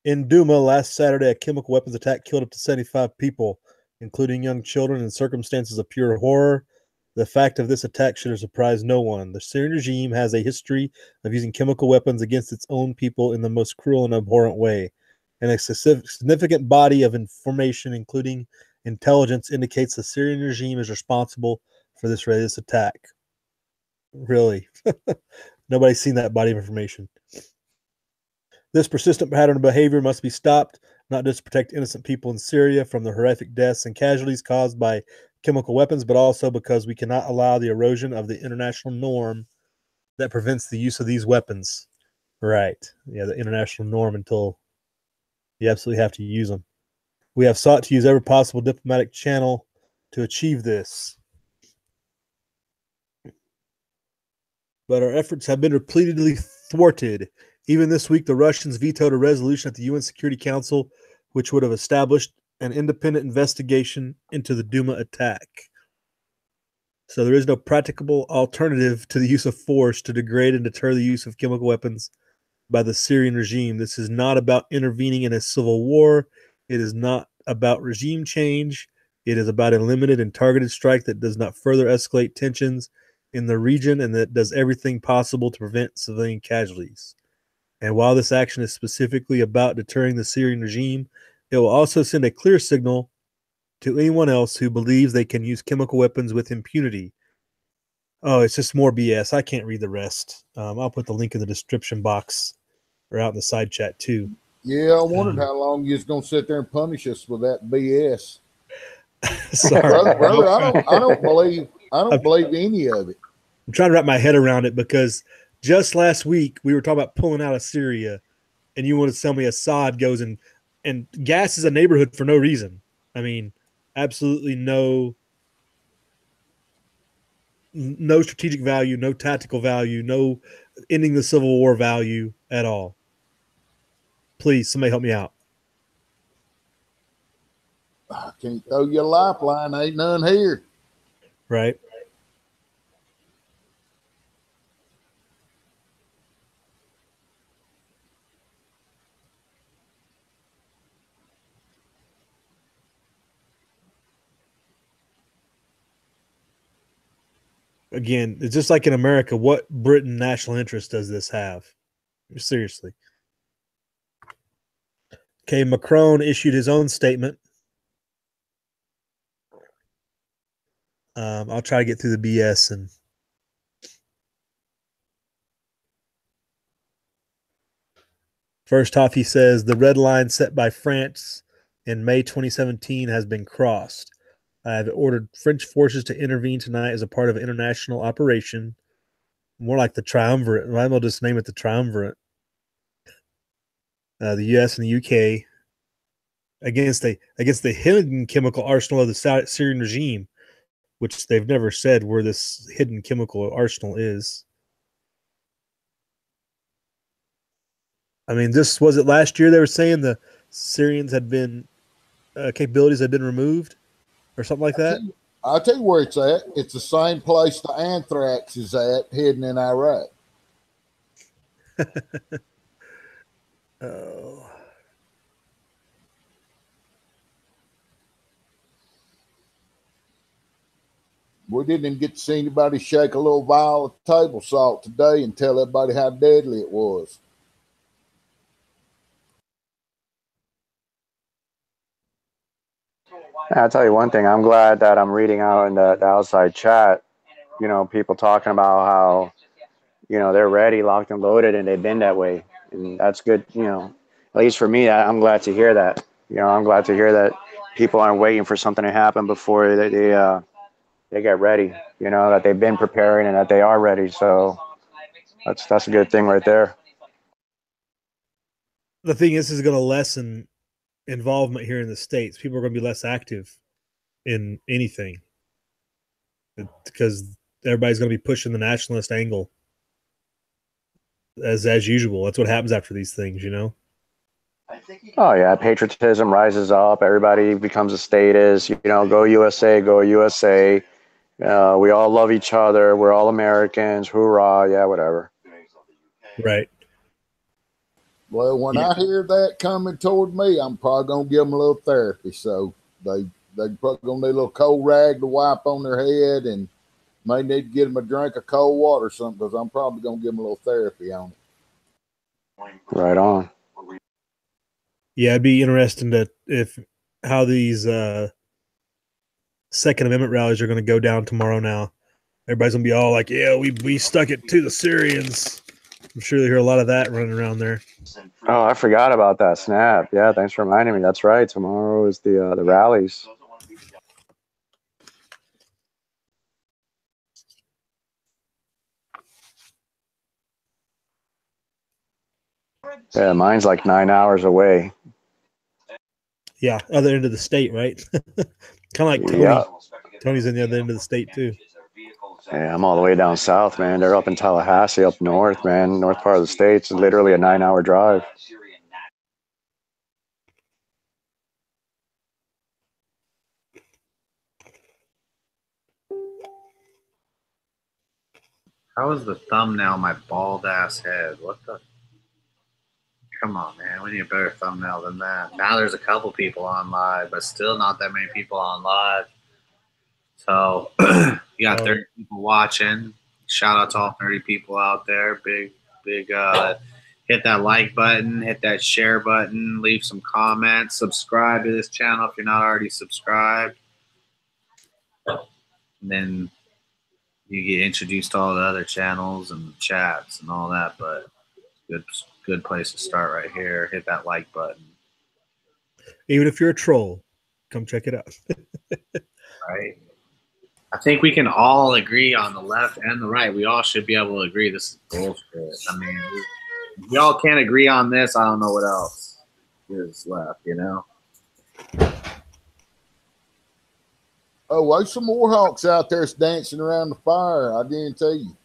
In Duma last Saturday, a chemical weapons attack killed up to 75 people, including young children, in circumstances of pure horror. The fact of this attack should have surprised no one. The Syrian regime has a history of using chemical weapons against its own people in the most cruel and abhorrent way. And a significant body of information, including intelligence, indicates the Syrian regime is responsible for this attack. Really? Nobody's seen that body of information. This persistent pattern of behavior must be stopped, not just to protect innocent people in Syria from the horrific deaths and casualties caused by chemical weapons, but also because we cannot allow the erosion of the international norm that prevents the use of these weapons. Right. Yeah, the international norm until you absolutely have to use them. We have sought to use every possible diplomatic channel to achieve this. But our efforts have been repeatedly thwarted. Even this week, the Russians vetoed a resolution at the UN Security Council which would have established an independent investigation into the Duma attack. So there is no practicable alternative to the use of force to degrade and deter the use of chemical weapons by the Syrian regime. This is not about intervening in a civil war. It is not about regime change. It is about a limited and targeted strike that does not further escalate tensions in the region and that does everything possible to prevent civilian casualties. And while this action is specifically about deterring the Syrian regime, it will also send a clear signal to anyone else who believes they can use chemical weapons with impunity. Oh, it's just more BS. I can't read the rest. I'll put the link in the description box or out in the side chat too. Yeah, I wondered how long you was gonna sit there and punish us with that BS. Sorry, brother. I don't believe any of it. I'm trying to wrap my head around it because just last week we were talking about pulling out of Syria, and you want to tell me Assad goes and gasses a neighborhood for no reason. I mean, absolutely no strategic value, no tactical value, no ending the civil war value at all. Please, somebody help me out. I can't throw you a lifeline. Ain't none here. Right. Again, it's just like in America. What Britain national interest does this have? Seriously. Okay, Macron issued his own statement. I'll try to get through the BS and first off, he says the red line set by France in May 2017 has been crossed. I have ordered French forces to intervene tonight as a part of an international operation, more like the triumvirate. Might as well just name it the triumvirate. The U.S. and the U.K. against the hidden chemical arsenal of the Syrian regime, which they've never said where this hidden chemical arsenal is. I mean, this was it last year they were saying the Syrians had been capabilities had been removed or something like that. I'll tell you where it's at. It's the same place the anthrax is at, hidden in Iraq. Oh. We didn't even get to see anybody shake a little vial of table salt today and tell everybody how deadly it was. I'll tell you one thing. I'm glad that I'm reading out in the outside chat, people talking about how, they're ready, locked and loaded, and they've been that way. And that's good, at least for me, I'm glad to hear that. I'm glad to hear that people aren't waiting for something to happen before they get ready, that they've been preparing and that they are ready. So that's a good thing right there. The thing is going to lessen involvement here in the States. People are going to be less active in anything because everybody's going to be pushing the nationalist angle as usual. That's what happens after these things, Oh yeah, patriotism rises up. Everybody becomes a statist. Go USA, go USA. We all love each other. We're all Americans. Hoorah! Yeah, whatever. Right. Well, when I hear that coming toward me, I'm probably gonna give them a little therapy. So they probably gonna need a little cold rag to wipe on their head, and may need to get them a drink of cold water or something, because I'm probably gonna give them a little therapy on it. Right on. Yeah, it'd be interesting how these Second Amendment rallies are going to go down tomorrow. Now, everybody's going to be all like, "Yeah, we stuck it to the Syrians." I'm sure you hear a lot of that running around there. Oh, I forgot about that. Snap. Yeah, thanks for reminding me. That's right. Tomorrow is the rallies. Yeah, mine's like 9 hours away. Yeah, other end of the state, right? Kind of like Tony. Yeah. Tony's in the other end of the state too. Yeah, I'm all the way down south, man. They're up in Tallahassee, up north, man. North part of the state's literally a 9-hour drive. How is the thumbnail my bald ass head? What the? Come on, man. We need a better thumbnail than that. Now there's a couple people on live, but still not that many people on live. So you got 30 people watching. Shout out to all 30 people out there. Big hit that like button, hit that share button, leave some comments, subscribe to this channel if you're not already subscribed. And then you get introduced to all the other channels and chats and all that, but good place to start right here. Hit that like button. Even if you're a troll, come check it out. Right? I think we can all agree on the left and the right. We all should be able to agree this is bullshit. I mean, if we all can't agree on this, I don't know what else is left, you know? Oh, there's some more hawks out there dancing around the fire. I didn't tell you.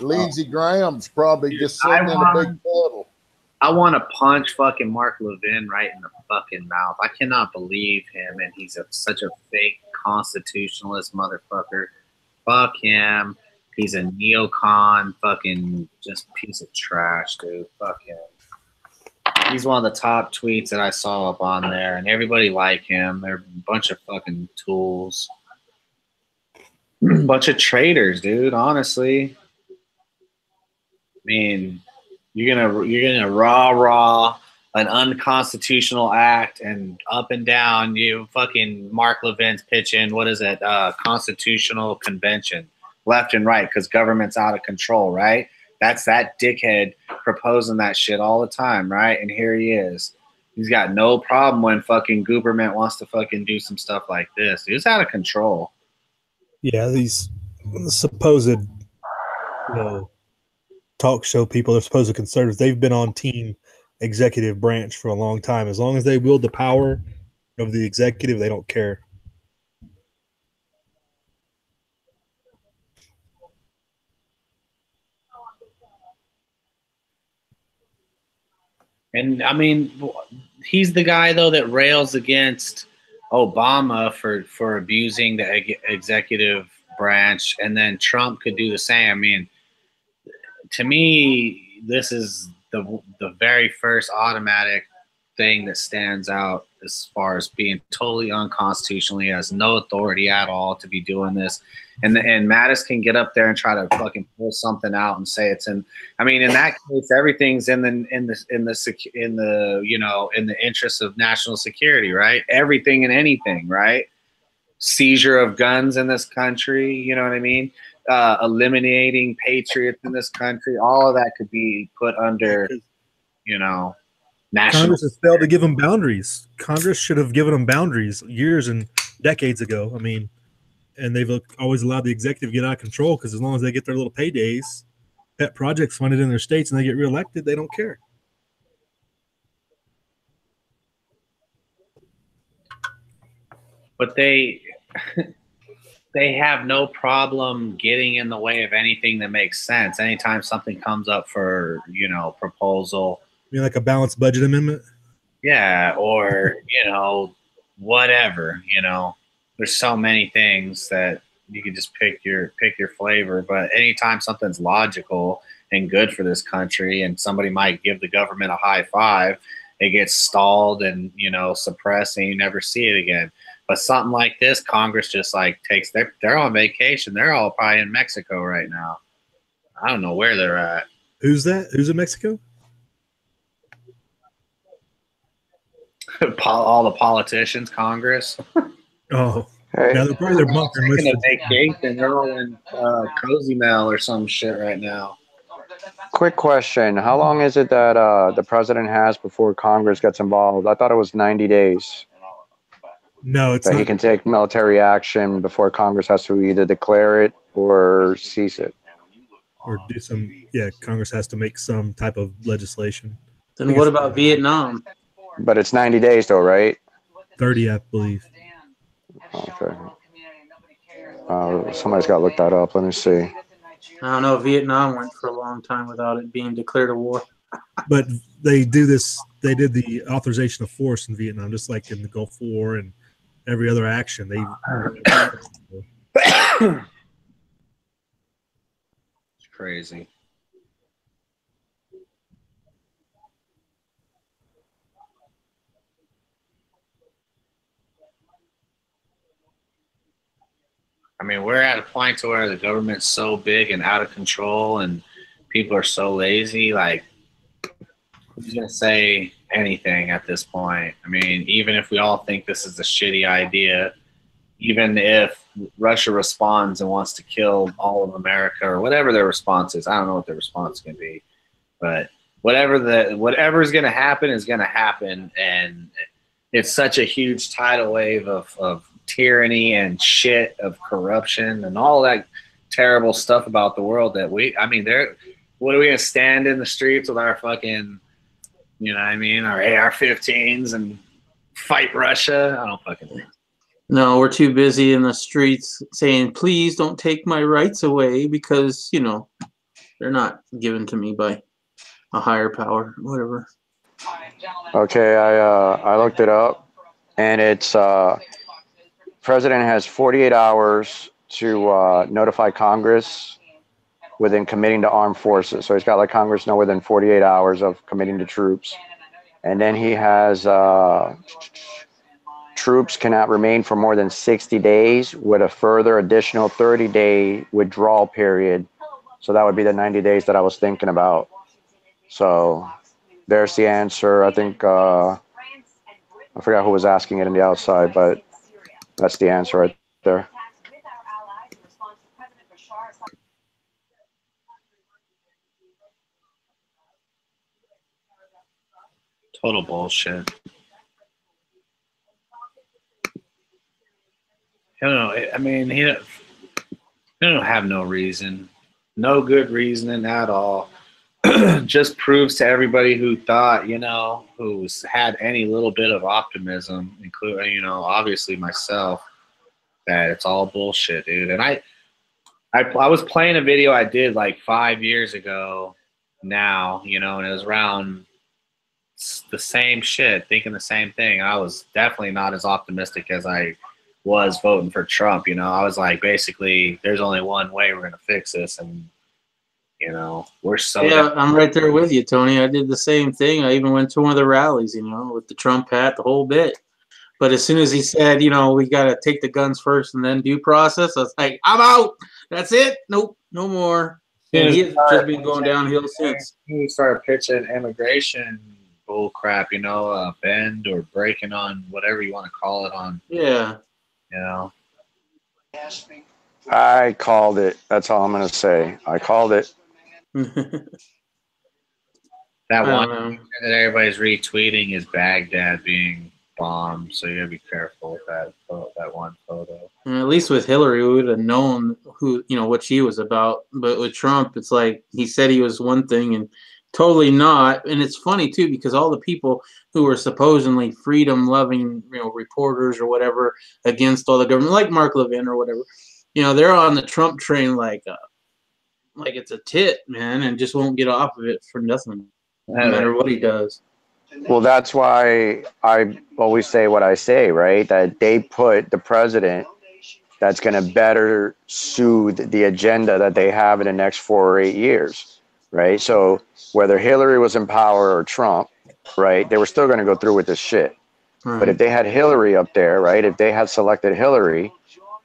Lindsey Graham's probably just sitting in a big puddle. I want to punch fucking Mark Levin right in the fucking mouth. I cannot believe him, and he's such a fake constitutionalist motherfucker. Fuck him. He's a neocon, fucking just piece of trash, dude. Fuck him. He's one of the top tweets that I saw up on there, and everybody like him. They're a bunch of fucking tools. Bunch of traitors, dude, honestly. I mean, you're gonna rah an unconstitutional act and up and down. You fucking Mark Levin's pitching, what is it? Constitutional convention, left and right, because government's out of control, right? That's that dickhead proposing that shit all the time, right? And here he is. He's got no problem when fucking Gooberman wants to fucking do some stuff like this. He's out of control. Yeah, these supposed, talk show people, they're supposed conservatives. They've been on team executive branch for a long time. As long as they wield the power of the executive, they don't care. And I mean, he's the guy though that rails against Obama for abusing the executive branch, and then Trump could do the same. I mean, to me, this is the very first automatic thing that stands out as far as being totally unconstitutional. He has no authority at all to be doing this. And Mattis can get up there and try to fucking pull something out and say it's in. I mean, in that case, everything's in the interest of national security, right? Everything and anything, right? Seizure of guns in this country, you know what I mean? Eliminating patriots in this country, all of that could be put under, national. Congress has failed to give them boundaries. Congress should have given them boundaries years and decades ago. I mean, and they've always allowed the executive to get out of control because as long as they get their little paydays, pet projects funded in their states, and they get reelected, they don't care. But they have no problem getting in the way of anything that makes sense. Anytime something comes up for, proposal. You mean like a balanced budget amendment? Yeah, or, whatever, There's so many things that you can just pick your flavor. But anytime something's logical and good for this country and somebody might give the government a high five, it gets stalled and, suppressed and you never see it again. But something like this, Congress just takes they're on vacation. They're all probably in Mexico right now. I don't know where they're at. Who's that? Who's in Mexico? All the politicians, Congress. Oh, hey. Now they're probably their bunker. Taking a vacation. They're all in Cozumel or some shit right now. Quick question. How long is it that the president has before Congress gets involved? I thought it was 90 days. No, it's that not. He can take military action before Congress has to either declare it or cease it. Or do some, Congress has to make some type of legislation. Then what about Vietnam? But it's 90 days though, right? 30, I believe. Okay. Somebody's got to look that up. Let me see. I don't know. Vietnam went for a long time without it being declared a war. But they do this. They did the authorization of force in Vietnam, just like in the Gulf War and every other action. It's crazy. I mean, we're at a point to where the government's so big and out of control, and people are so lazy. Like, who's gonna say anything at this point? I mean, even if we all think this is a shitty idea, even if Russia responds and wants to kill all of America or whatever their response is, I don't know what their response is gonna be, but whatever is gonna happen is gonna happen, and it's such a huge tidal wave of tyranny and shit, of corruption and all that terrible stuff about the world that what are we gonna stand in the streets with our fucking, you know what I mean, our AR-15s and fight Russia? I don't fucking think. No, we're too busy in the streets saying, please don't take my rights away because, you know, they're not given to me by a higher power, whatever. Okay, I looked it up, and it's president has 48 hours to notify Congress within committing to armed forces. So he's got like Congress know within 48 hours of committing to troops. And then he has troops cannot remain for more than 60 days with a further additional 30-day withdrawal period. So that would be the 90 days that I was thinking about. So there's the answer. I think, I forgot who was asking it on the outside, but that's the answer right there. Total bullshit. I don't know. I mean, he don't have no reason, no good reasoning at all. Just proves to everybody who thought, you know, who's had any little bit of optimism, including, you know, obviously myself, that it's all bullshit, dude. And I was playing a video I did like 5 years ago now, you know, and it was around the same shit, thinking the same thing. I was definitely not as optimistic as I was voting for Trump. You know, I was like, basically, there's only one way we're gonna fix this, and you know, we're so. Yeah, I'm right there with you, Tony. I did the same thing. I even went to one of the rallies, you know, with the Trump hat, the whole bit. But as soon as he said, you know, we got to take the guns first and then due process, I was like, I'm out. That's it. Nope, no more. And he's just been going downhill since. We started pitching immigration bull crap, you know, bend or breaking on whatever you want to call it on. Yeah. You know. I called it. That's all I'm going to say. I called it. That one that everybody's retweeting is Baghdad being bombed, so you gotta be careful with that one photo. And at least with Hillary, we would have known who, you know, what she was about. But with Trump, it's like he said he was one thing and totally not. And it's funny too, because all the people who were supposedly freedom-loving, you know, reporters or whatever against all the government, like Mark Levin or whatever, you know, they're on the Trump train like it's a tit, man, and just won't get off of it for nothing, no matter what he does. Well, that's why I always say what I say, right? That they put the president that's going to better soothe the agenda that they have in the next 4 or 8 years, right? So whether Hillary was in power or Trump, right, they were still going to go through with this shit. Right. But if they had Hillary up there, right, if they had selected Hillary,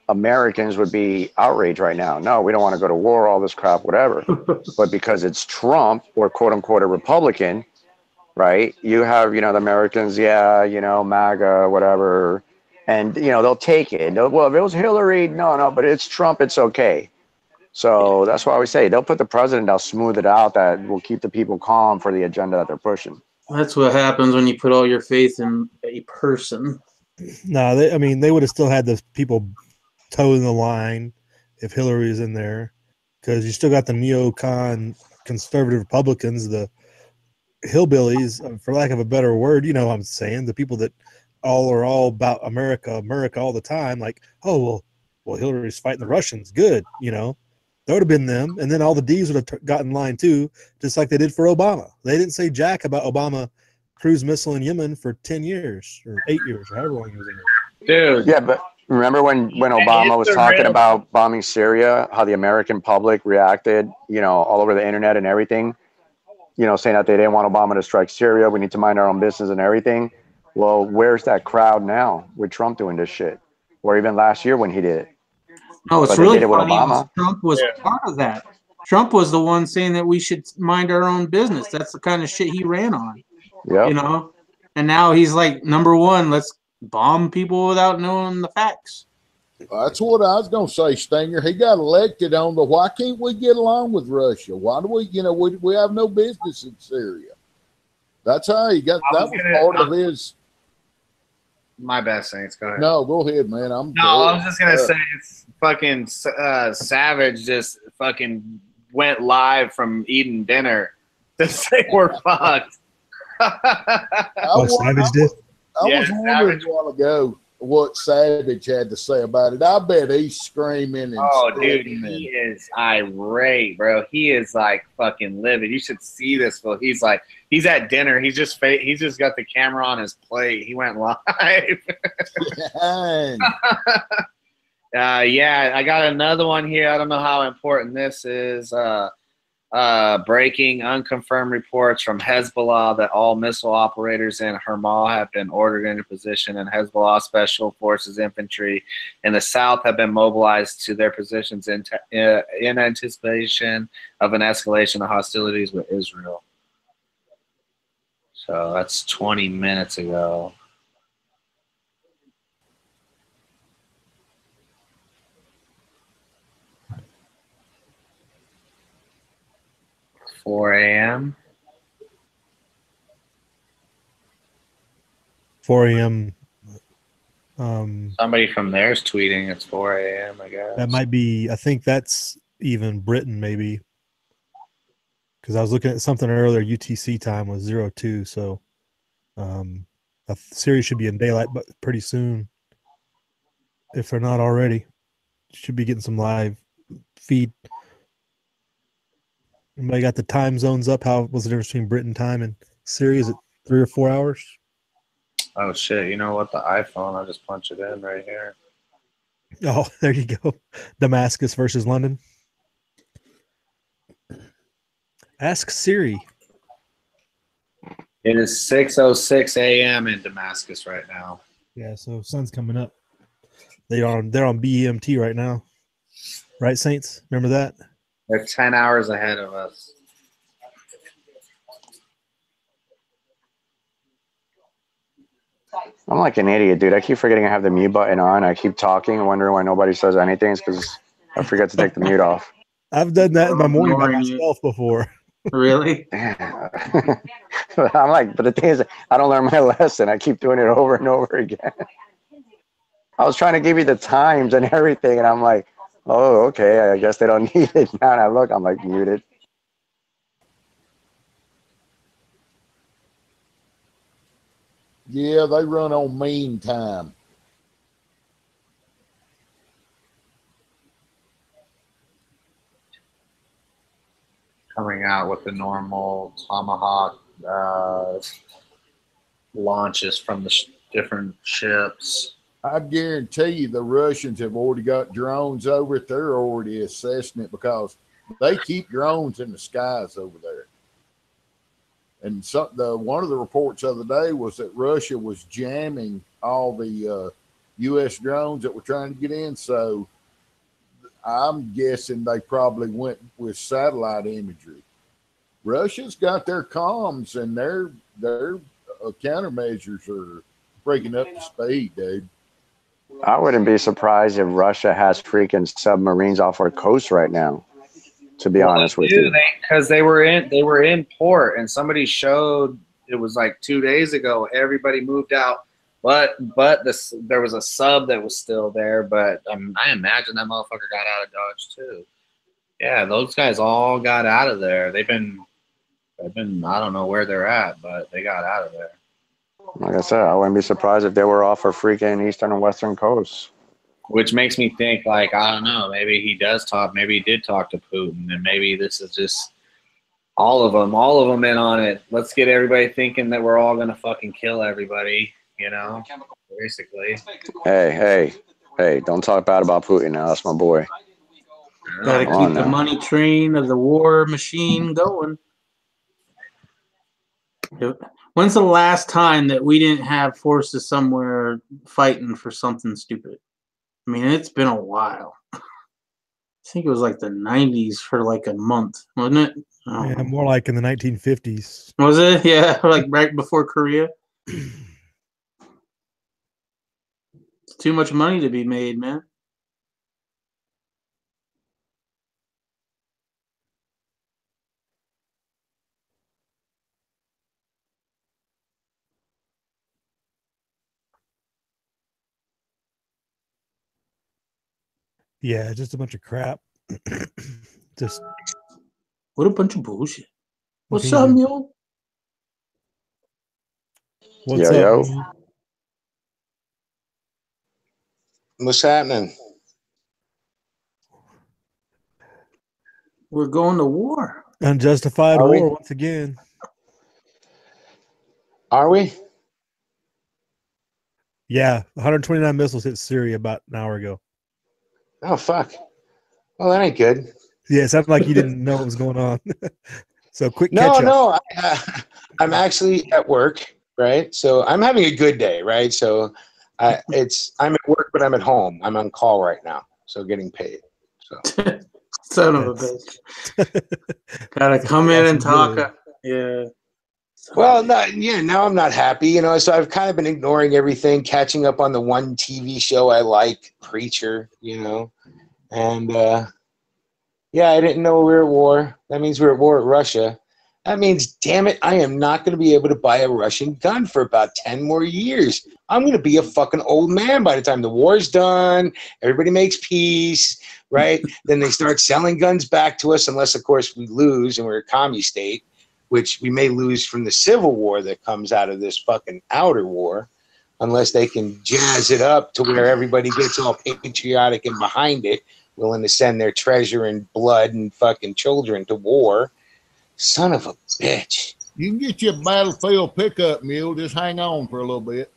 Americans would be outraged right now. No, we don't want to go to war, all this crap, whatever. But because it's Trump or quote unquote a Republican, right? You have, you know, the Americans, yeah, you know, MAGA, whatever. And, you know, they'll take it. Well, if it was Hillary, no, but it's Trump, it's okay. So that's why we say they'll put the president, they'll smooth it out, that will keep the people calm for the agenda that they're pushing. That's what happens when you put all your faith in a person. No, they would have still had the people toeing the line if Hillary is in there, because you still got the neocon conservative Republicans, the hillbillies, for lack of a better word, you know what I'm saying, the people that are all about America all the time, like, oh, well, Hillary's fighting the Russians, good, you know. That would have been them, and then all the D's would have gotten in line too, just like they did for Obama. They didn't say jack about Obama cruise missile in Yemen for 10 years or 8 years or however long he was in there. Dude. Yeah, but remember when Obama was talking about bombing Syria, how the American public reacted, you know, all over the internet and everything, you know, saying that they didn't want Obama to strike Syria, we need to mind our own business and everything. Well, where's that crowd now with Trump doing this shit? Or even last year when he did it? No, what's But they really did it with funny was Obama. Trump was part of that. Trump was the one saying that we should mind our own business. That's the kind of shit he ran on, Yep. you know? And now he's like, number one, let's bomb people without knowing the facts. That's what I was going to say, Stinger. He got elected on the why can't we get along with Russia? Why do we, we have no business in Syria? That's how he got, that was part of his. My bad, Saints. Go ahead. No, go ahead, man. I was just going to say it's fucking Savage just fucking went live from eating dinner to say we're fucked. Savage did? I was wondering a while ago what Savage had to say about it. I bet he's screaming and dude, he is irate, bro. He is like fucking livid. You should see this fool. He's like, he's at dinner. He's just got the camera on his plate. He went live. Yeah, I got another one here. I don't know how important this is. Breaking unconfirmed reports from Hezbollah that all missile operators in Hermal have been ordered into position, and Hezbollah Special Forces infantry in the south have been mobilized to their positions in anticipation of an escalation of hostilities with Israel. So that's 20 minutes ago. 4 a.m. 4 a.m. Somebody from there is tweeting it's 4 a.m. I guess That might be. I think that's even Britain, maybe. Because I was looking at something earlier. UTC time was 02, so Syria should be in daylight, but pretty soon, if they're not already, should be getting some live feed. Anybody got the time zones up? How was the difference between Britain time and Syria? Is it 3 or 4 hours? Oh shit! You know what? The iPhone. I'll just punch it in right here. Oh, there you go. Damascus versus London. Ask Siri. It is 6:06 a.m. in Damascus right now. Yeah, so sun's coming up. They're on BEMT right now, right, Saints? Remember that? They're 10 hours ahead of us. I'm like an idiot, dude. I keep forgetting I have the mute button on. I keep talking and wondering why nobody says anything. It's because I forget to take the mute off. I've done that in my morning by myself before. Really? I'm like, but the thing is, I don't learn my lesson. I keep doing it over and over again. I was trying to give you the times and everything, and I'm like, oh, okay, I guess they don't need it. Now and I look, I'm like muted. Yeah, they run on mean time. Coming out with the normal Tomahawk launches from the different ships. I guarantee you the Russians have already got drones over it. They're already assessing it because they keep drones in the skies over there. And one of the reports the other day was that Russia was jamming all the U.S. drones that were trying to get in. So I'm guessing they probably went with satellite imagery. Russia's got their comms and their countermeasures are breaking up the speed, dude. I wouldn't be surprised if Russia has freaking submarines off our coast right now. To be honest with you, because they were in port, and somebody showed it was like 2 days ago. Everybody moved out, but there was a sub that was still there. But I imagine that motherfucker got out of Dodge too. Yeah, those guys all got out of there. They've been I don't know where they're at, but they got out of there. Like I said, I wouldn't be surprised if they were off our freaking eastern and western coasts. Which makes me think, like, I don't know, maybe he did talk to Putin, and maybe this is just all of them in on it. Let's get everybody thinking that we're all going to fucking kill everybody, you know, basically. Hey, don't talk bad about Putin now. That's my boy. Gotta keep the money train of the war machine going. When's the last time that we didn't have forces somewhere fighting for something stupid? I mean, it's been a while. think it was like the 90s for like a month, wasn't it? Yeah, more like in the 1950s. Was it? Yeah, like right before Korea. It's too much money to be made, man. Yeah, just a bunch of crap. Just what a bunch of bullshit. What's Yeah. up, Mule? What's Yo, up? yo. Mule? What's happening? We're going to war. Unjustified Are we? war once again. Are we? Yeah, 129 missiles hit Syria about an hour ago. Oh, fuck. Well, that ain't good. Yeah, it sounded like you didn't know what was going on. So quick No, catch up. no. I'm actually at work, right? So I'm having a good day, right? So I'm at work, but I'm at home. I'm on call right now, so getting paid. So Son of a bitch. Gotta come in and talk. Yeah. well, now I'm not happy, you know. So I've kind of been ignoring everything, catching up on the one TV show I like, Preacher, you know, and yeah, I didn't know we were at war. That means we're at war with Russia. That means, damn it, I am not going to be able to buy a Russian gun for about 10 more years. I'm going to be a fucking old man by the time the war's done. Everybody makes peace, right? Then they start selling guns back to us, unless, of course, we lose and we're a commie state, which we may lose from the civil war that comes out of this fucking outer war, unless they can jazz it up to where everybody gets all patriotic and behind it, willing to send their treasure and blood and fucking children to war. Son of a bitch. You can get you a battlefield pickup mule. Just hang on for a little bit.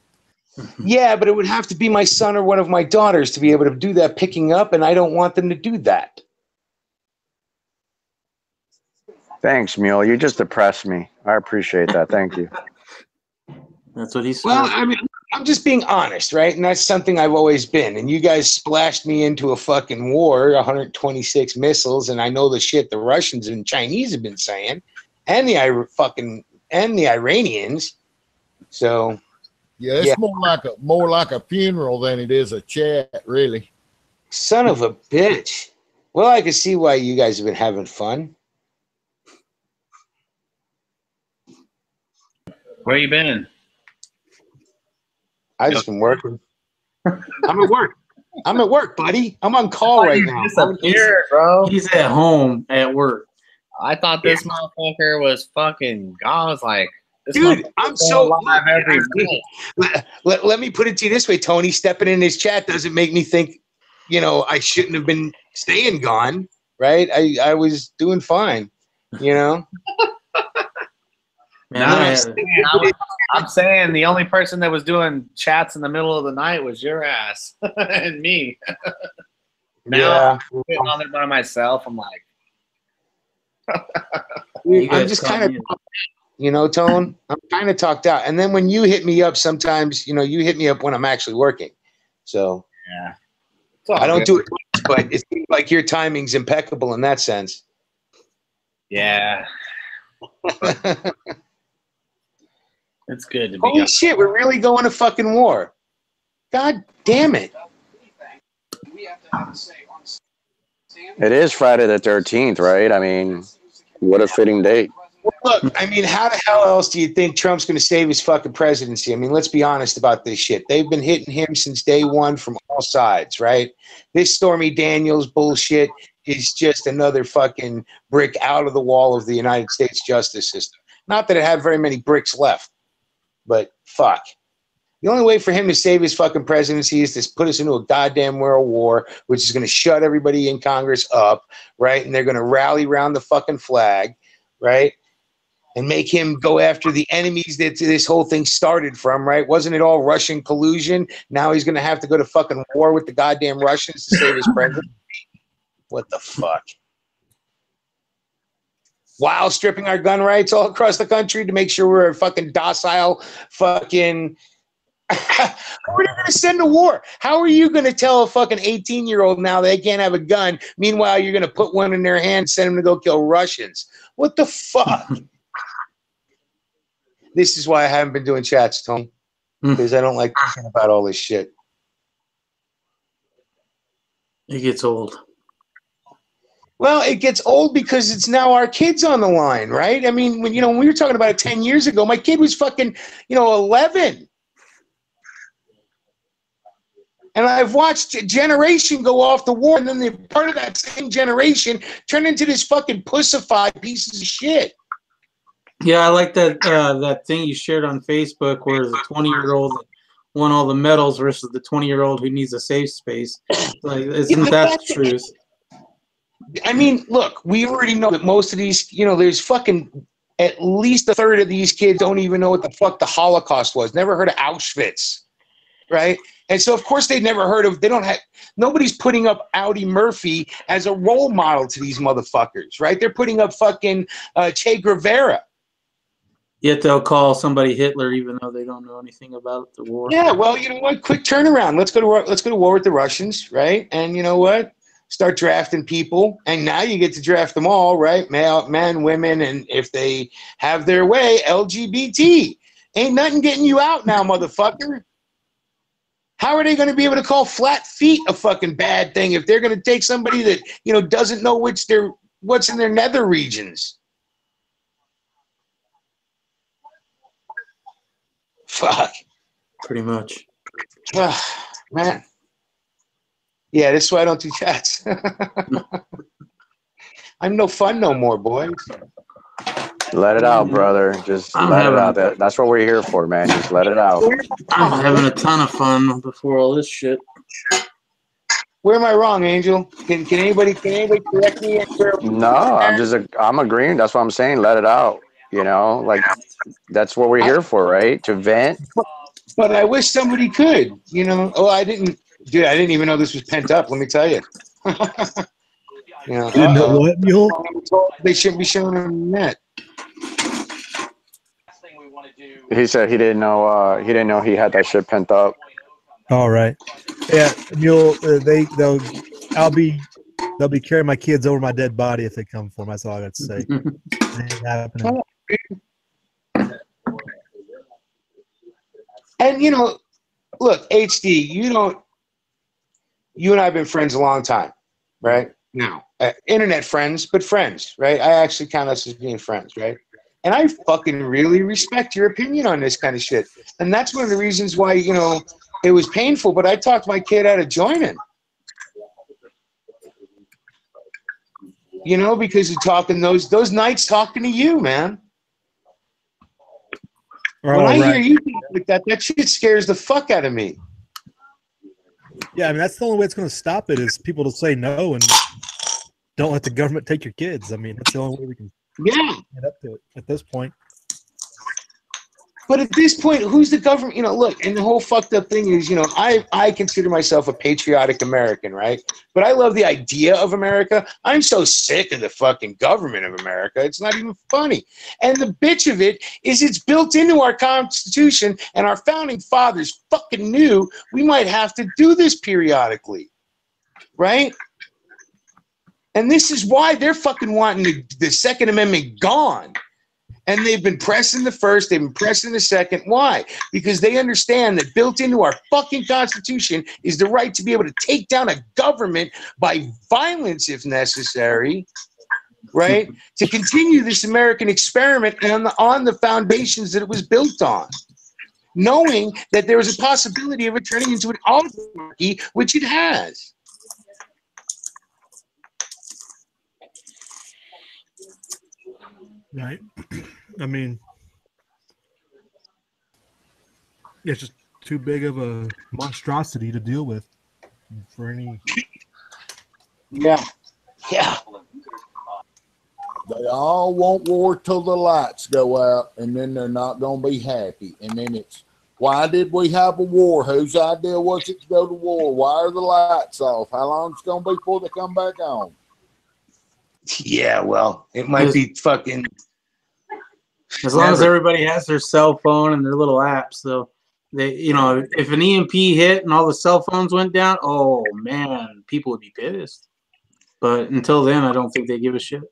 Yeah, but it would have to be my son or one of my daughters to be able to do that picking up, and I don't want them to do that. Thanks, Mule. You just depressed me. I appreciate that. Thank you. That's what he said. Well, I mean, I'm just being honest, right? And that's something I've always been. And you guys splashed me into a fucking war, 126 missiles, and I know the shit the Russians and Chinese have been saying, and the Iranians. So yeah, it's more like a funeral than it is a chat, really. Son of a bitch. Well, I can see why you guys have been having fun. Where you been? I just been working. I'm at work. I'm at work, buddy. I'm on call right now. Disappeared, bro. He's at home at work. I thought this motherfucker was fucking. I was like, dude, I'm so alive every minute. Let me put it to you this way, Tony. Stepping in his chat doesn't make me think, you know, I shouldn't have been staying gone, right? I was doing fine, you know. Man, I'm saying the only person that was doing chats in the middle of the night was your ass and me. Now I'm sitting on there by myself. I'm like, I'm just kind of, you know, Tone. I'm kind of talked out. And then when you hit me up, sometimes, you know, you hit me up when I'm actually working. So yeah, I don't do it, but it seems like your timing's impeccable in that sense. Yeah. It's good to be. Holy shit, we're really going to fucking war. God damn it. It is Friday the 13th, right? I mean, what a fitting date. Well, look, I mean, how the hell else do you think Trump's going to save his fucking presidency? I mean, let's be honest about this shit. They've been hitting him since day one from all sides, right? This Stormy Daniels bullshit is just another fucking brick out of the wall of the United States justice system. Not that it had very many bricks left. But fuck. The only way for him to save his fucking presidency is to put us into a goddamn world war, which is going to shut everybody in Congress up, right? And they're going to rally around the fucking flag, right? And make him go after the enemies that this whole thing started from, right? Wasn't it all Russian collusion? Now he's going to have to go to fucking war with the goddamn Russians to save his presidency. What the fuck? While stripping our gun rights all across the country to make sure we're a fucking docile fucking Who are you going to send to war? How are you going to tell a fucking 18-year-old now they can't have a gun? Meanwhile, you're going to put one in their hand and send them to go kill Russians. What the fuck? This is why I haven't been doing chats, Tony, because I don't like thinking about all this shit. It gets old. Well, it gets old because it's now our kids on the line, right? I mean, when we were talking about it 10 years ago, my kid was fucking, 11. And I've watched a generation go off the war, and then the part of that same generation turn into this fucking pussified pieces of shit. Yeah, I like that that thing you shared on Facebook where the 20-year-old won all the medals versus the 20-year-old who needs a safe space. Like, isn't that the truth? I mean, look, we already know that most of these, there's fucking at least a third of these kids don't even know what the fuck the Holocaust was. Never heard of Auschwitz, right? And so, of course, nobody's putting up Audie Murphy as a role model to these motherfuckers, right? They're putting up fucking Che Guevara. Yet they'll call somebody Hitler even though they don't know anything about the war. Yeah, well, you know what? Quick turnaround. Let's go to war with the Russians, right? And you know what? Start drafting people, and now you get to draft them all, right? Men, women, and if they have their way, LGBT. Ain't nothing getting you out now, motherfucker. How are they going to be able to call flat feet a fucking bad thing if they're going to take somebody that doesn't know what's in their nether regions? Fuck. Pretty much. Man. Yeah, this is why I don't do chats. I'm no fun no more, boys. Let it out, brother. Just let it out. That's what we're here for, man. Just let it out. I'm having a ton of fun before all this shit. Where am I wrong, Angel? Can anybody correct me? No, I'm agreeing. That's what I'm saying. Let it out. Like that's what we're here for, right? To vent. But I wish somebody could. Oh, I didn't even know this was pent up. Let me tell you. You didn't know what, Mule? They shouldn't be showing them that. He said he didn't know. He didn't know he had that shit pent up. All right. Yeah, Mule. They'll be carrying my kids over my dead body if they come for them. That's all I got to say. It ain't happening. And look, HD, you and I have been friends a long time, right? Now, internet friends, but friends, right? I actually count us as being friends, right? And I fucking really respect your opinion on this kind of shit. And that's one of the reasons why, it was painful, but I talked my kid out of joining. Because you're talking those nights talking to you, man. When I hear you like that shit scares the fuck out of me. Yeah, I mean, that's the only way it's going to stop it is people to say no and don't let the government take your kids. I mean, that's the only way we can get up to it at this point. But at this point, who's the government? Look, and the whole fucked up thing is, I consider myself a patriotic American, right? But I love the idea of America. I'm so sick of the fucking government of America. It's not even funny. And the bitch of it is it's built into our Constitution, and our founding fathers fucking knew we might have to do this periodically, right? And this is why they're fucking wanting the Second Amendment gone. And they've been pressing the first, they've been pressing the second. Why? Because they understand that built into our fucking Constitution is the right to be able to take down a government by violence if necessary, right? To continue this American experiment on the foundations that it was built on. Knowing that there was a possibility of it turning into an oligarchy, which it has. Right. I mean, it's just too big of a monstrosity to deal with for any. Yeah. They all want war till the lights go out, and then they're not going to be happy. And then it's, why did we have a war? Whose idea was it to go to war? Why are the lights off? How long is it going to be before they come back on? Yeah, well, it might be fucking. As long as everybody has their cell phone and their little apps, though, if an EMP hit and all the cell phones went down, oh man, people would be pissed. But until then, I don't think they give a shit.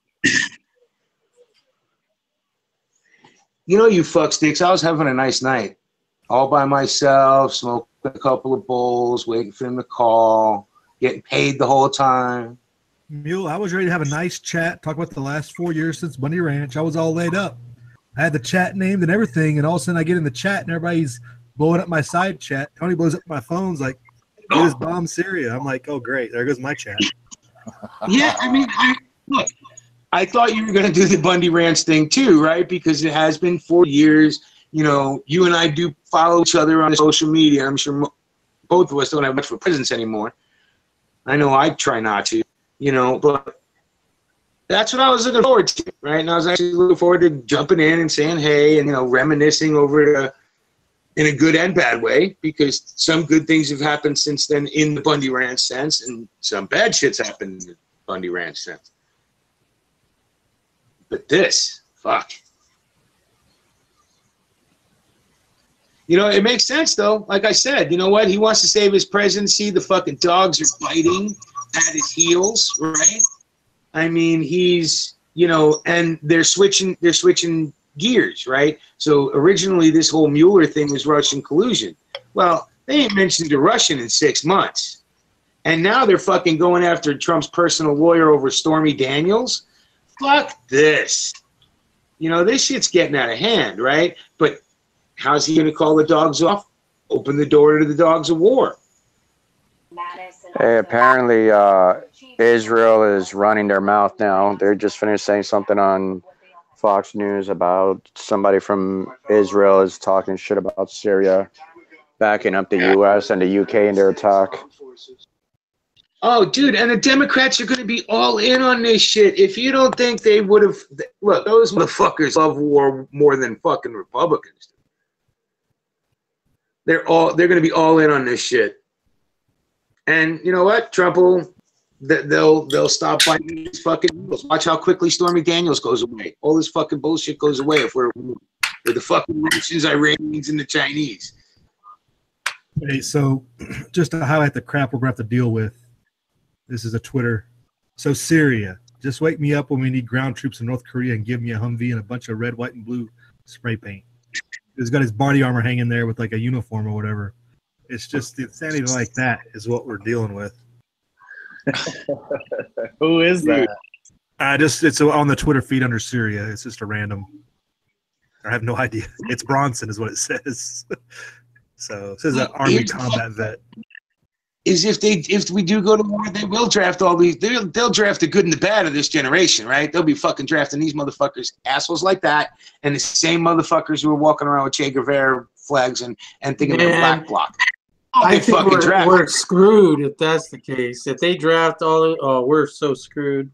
You know, you fucksticks, I was having a nice night. All by myself, smoking a couple of bowls, waiting for him to call, getting paid the whole time. Mule, I was ready to have a nice chat, talk about the last 4 years since Bundy Ranch. I was all laid up. I had the chat named and everything, and all of a sudden I get in the chat and everybody's blowing up my side chat. Tony blows up my phone's like, "We just bombed Syria." I'm like, "Oh, great. There goes my chat." Yeah, I mean, look, I thought you were going to do the Bundy Ranch thing too, right? Because it has been 4 years. You know, you and I do follow each other on social media. I'm sure both of us don't have much of a presence anymore. I know I try not to, you know, but that's what I was looking forward to, right? And I was actually looking forward to jumping in and saying hey and, you know, reminiscing over it in a good and bad way, because some good things have happened since then in the Bundy Ranch sense, and some bad shit's happened in the Bundy Ranch sense. But this, fuck. You know, it makes sense, though. Like I said, you know what? He wants to save his presidency. The fucking dogs are biting at his heels, right? I mean, he's, you know, and they're switching gears, right? So originally this whole Mueller thing was Russian collusion. Well, they ain't mentioned a Russian in 6 months. And now they're fucking going after Trump's personal lawyer over Stormy Daniels. Fuck this. You know, this shit's getting out of hand, right? But how's he going to call the dogs off? Open the door to the dogs of war. Hey, apparently Israel is running their mouth now. They're just finished saying something on Fox News about somebody from Israel is talking shit about Syria, backing up the U.S. and the U.K. in their attack. Oh, dude, and the Democrats are going to be all in on this shit. If you don't think they would have... Look, those motherfuckers love war more than fucking Republicans. They're going to be all in on this shit. And you know what? Trump will... They'll stop fighting these fucking rules. Watch how quickly Stormy Daniels goes away. All this fucking bullshit goes away if we're with the fucking Russians, Iranians, and the Chinese. Hey, so just to highlight the crap we're going to have to deal with, this is a Twitter. So Syria, just wake me up when we need ground troops in North Korea and give me a Humvee and a bunch of red, white, and blue spray paint. He's got his body armor hanging there with like a uniform or whatever. It's just the insanity like that is what we're dealing with. Who is that? It's on the Twitter feed under Syria. It's just a random. I have no idea. It's Bronson is what it says. So it says an Army combat vet. Is if we do go to war, they will draft all these. They'll draft the good and the bad of this generation, right? They'll be fucking drafting these motherfuckers, assholes like that, and the same motherfuckers who are walking around with Che Guevara flags and thinking they're black bloc. I think we're screwed if that's the case. If they draft we're so screwed.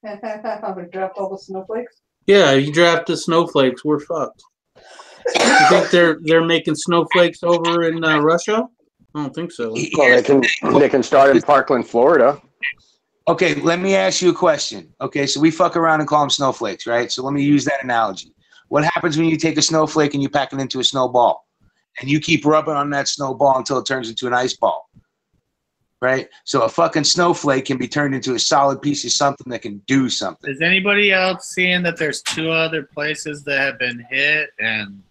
Draft all the snowflakes? Yeah, you draft the snowflakes, we're fucked. You think they're making snowflakes over in Russia? I don't think so. Well, they can start in Parkland, Florida. Okay, let me ask you a question. Okay, so we fuck around and call them snowflakes, right? So let me use that analogy. What happens when you take a snowflake and you pack it into a snowball? And you keep rubbing on that snowball until it turns into an ice ball, right? So a fucking snowflake can be turned into a solid piece of something that can do something. Is anybody else seeing that there's 2 other places that have been hit, and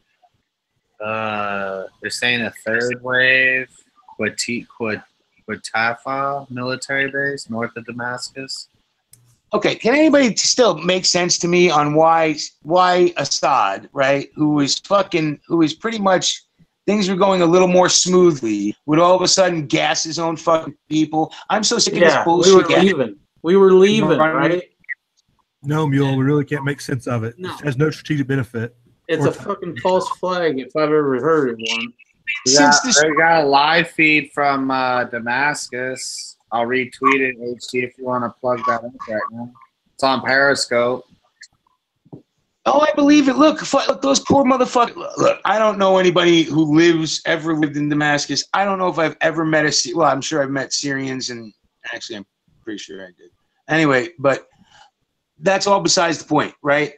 they're saying a third wave, Qatafa military base north of Damascus? Okay, can anybody still make sense to me on why Assad, right, who is pretty much things were going a little more smoothly, would all of a sudden gas his own fucking people? I'm so sick of this bullshit. We were leaving, right? No, Mule, we really can't make sense of it. No. It has no strategic benefit. It's a fucking false flag if I've ever heard of one. They got a live feed from Damascus. I'll retweet it, HT, if you want to plug that in right now. It's on Periscope. Oh, I believe it. Look, those poor motherfuckers. Look, I don't know anybody who ever lived in Damascus. I don't know if I've ever met well, I'm sure I've met Syrians, and actually I'm pretty sure I did. Anyway, but that's all besides the point, right?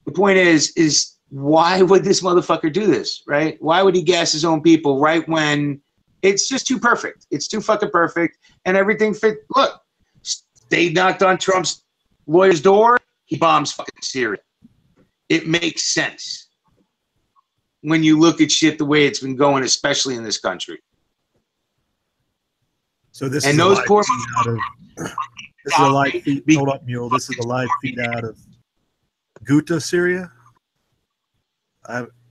The point is Why would this motherfucker do this, right? Why would he gas his own people right when it's just too perfect? It's too fucking perfect, and everything fit. Look, they knocked on Trump's lawyer's door. He bombs fucking Syria. It makes sense when you look at shit the way it's been going, especially in this country. So this And is those poor this is a live feed. Hold up, Mule. This is a live feed out of Ghouta, Syria.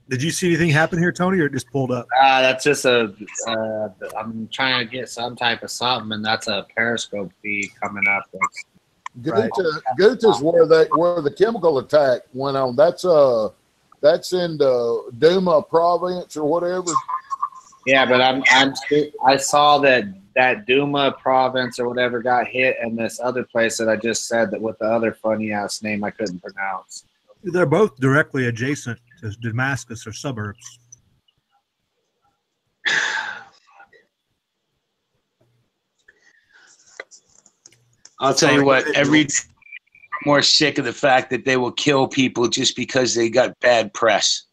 Did you see anything happen here, Tony, or it just pulled up? That's just I'm trying to get some type of something, and that's a Periscope feed coming up. Ghouta is where the chemical attack went on. That's in the Duma province or whatever. Yeah, but I saw that Duma province or whatever got hit, and this other place that I just said that with the other funny ass name I couldn't pronounce. They're both directly adjacent to Damascus or suburbs. I'll tell you what, every more sick of the fact that they will kill people just because they got bad press.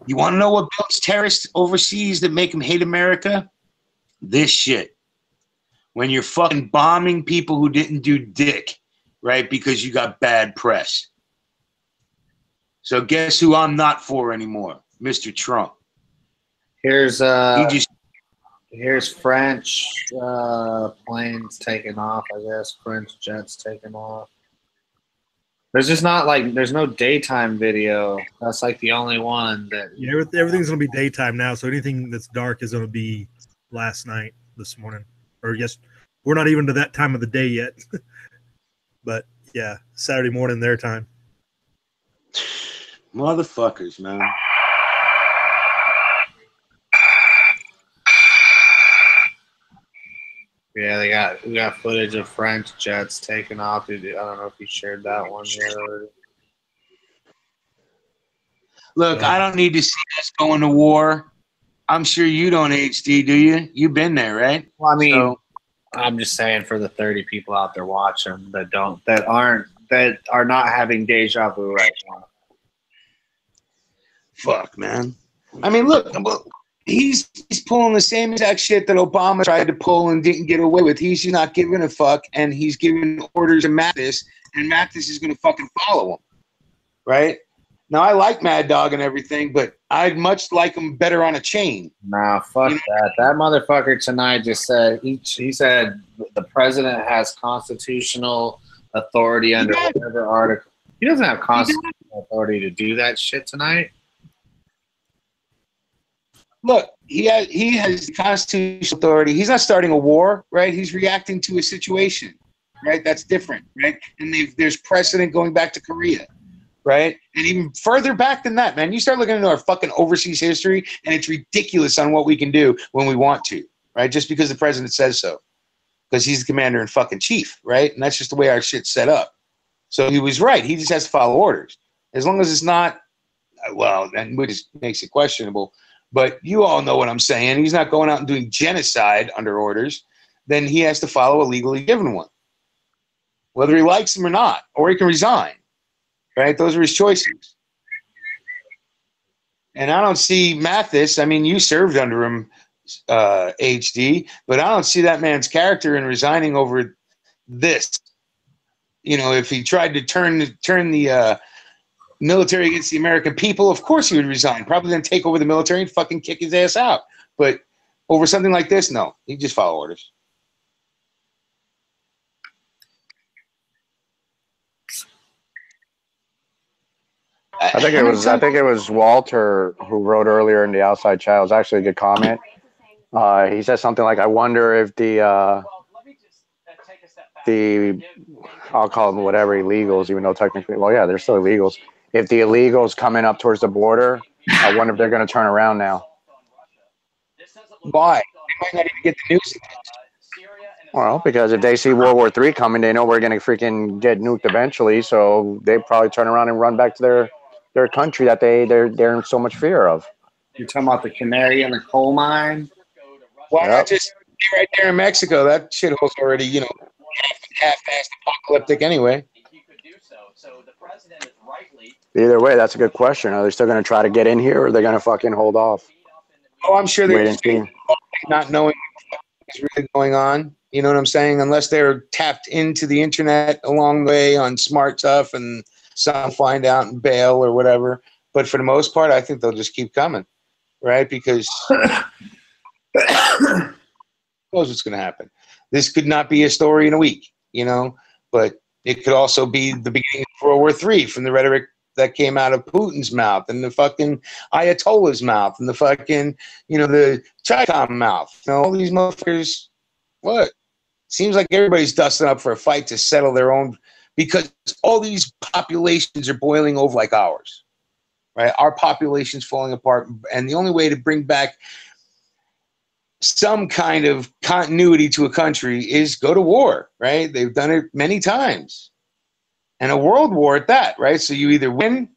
You want to know what builds terrorists overseas that make them hate America? This shit. When you're fucking bombing people who didn't do dick, right? Because you got bad press. So guess who I'm not for anymore? Mr. Trump. Here's French planes taking off, I guess. French jets taking off. There's just not there's no daytime video. That's like the only one that. Yeah, everything's gonna be daytime now. So anything that's dark is gonna be last night, this morning, or yes, we're not even to that time of the day yet. But yeah, Saturday morning their time. Motherfuckers, man. Yeah, we got footage of French jets taking off. I don't know if you shared that one yet. Look, I don't need to see us going to war. I'm sure you don't, HD, do you? You've been there, right? Well, I mean, I'm just saying for the 30 people out there watching that are not having deja vu right now. Fuck, man. I mean, look, he's pulling the same exact shit that Obama tried to pull and didn't get away with. He's just not giving a fuck, and he's giving orders to Mathis, and Mathis is going to fucking follow him, right? Now, I like Mad Dog and everything, but I'd much like him better on a chain. Nah, fuck that. That motherfucker tonight just said, he said the president has constitutional authority under whatever article. He doesn't have constitutional authority to do that shit tonight. Look, he has the constitutional authority. He's not starting a war, right? He's reacting to a situation, right? That's different, right? And there's precedent going back to Korea, right? And even further back than that, man. You start looking into our fucking overseas history, and it's ridiculous on what we can do when we want to, right? Just because the president says so. Because he's the commander and fucking chief, right? And that's just the way our shit's set up. So he was right. He just has to follow orders. As long as it's not, well, then it just makes it questionable. But you all know what I'm saying. He's not going out and doing genocide under orders. Then he has to follow a legally given one, whether he likes them or not, or he can resign. Right? Those are his choices. And I don't see Mathis. I mean, you served under him, HD, but I don't see that man's character in resigning over this. You know, if he tried to turn the military against the American people, of course he would resign. Probably then take over the military and fucking kick his ass out. But over something like this, no. He just follow orders. I think it was Walter who wrote earlier in the Outside Child. It was actually a good comment. He said something like, "I wonder if the I'll call them whatever illegals, even though technically, well, yeah, they're still illegals. If the illegals coming up towards the border, I wonder if they're going to turn around now." Why? They might not even get the news. Well, because if they see World War III coming, they know we're going to freaking get nuked eventually. So they probably turn around and run back to their country that they're in so much fear of. You're talking about the canary in the coal mine? Why not just right there in Mexico? That shithole's already, you know, half-assed apocalyptic anyway. Either way, that's a good question. Are they still going to try to get in here, or are they going to fucking hold off? Oh, I'm sure Wait they're and see. not knowing what's really going on. You know what I'm saying? Unless they're tapped into the internet along the way on smart stuff, and some find out and bail or whatever. But for the most part, I think they'll just keep coming, right? Because who knows what's going to happen? This could not be a story in a week, you know, but it could also be the beginning of World War III from the rhetoric that came out of Putin's mouth and the fucking Ayatollah's mouth and the fucking, you know, the Chicom mouth. You know, all these motherfuckers, what? Seems like everybody's dusting up for a fight to settle their own, because all these populations are boiling over like ours, right? Our population's falling apart, and the only way to bring back some kind of continuity to a country is go to war, right? They've done it many times. And a world war at that, right? So you either win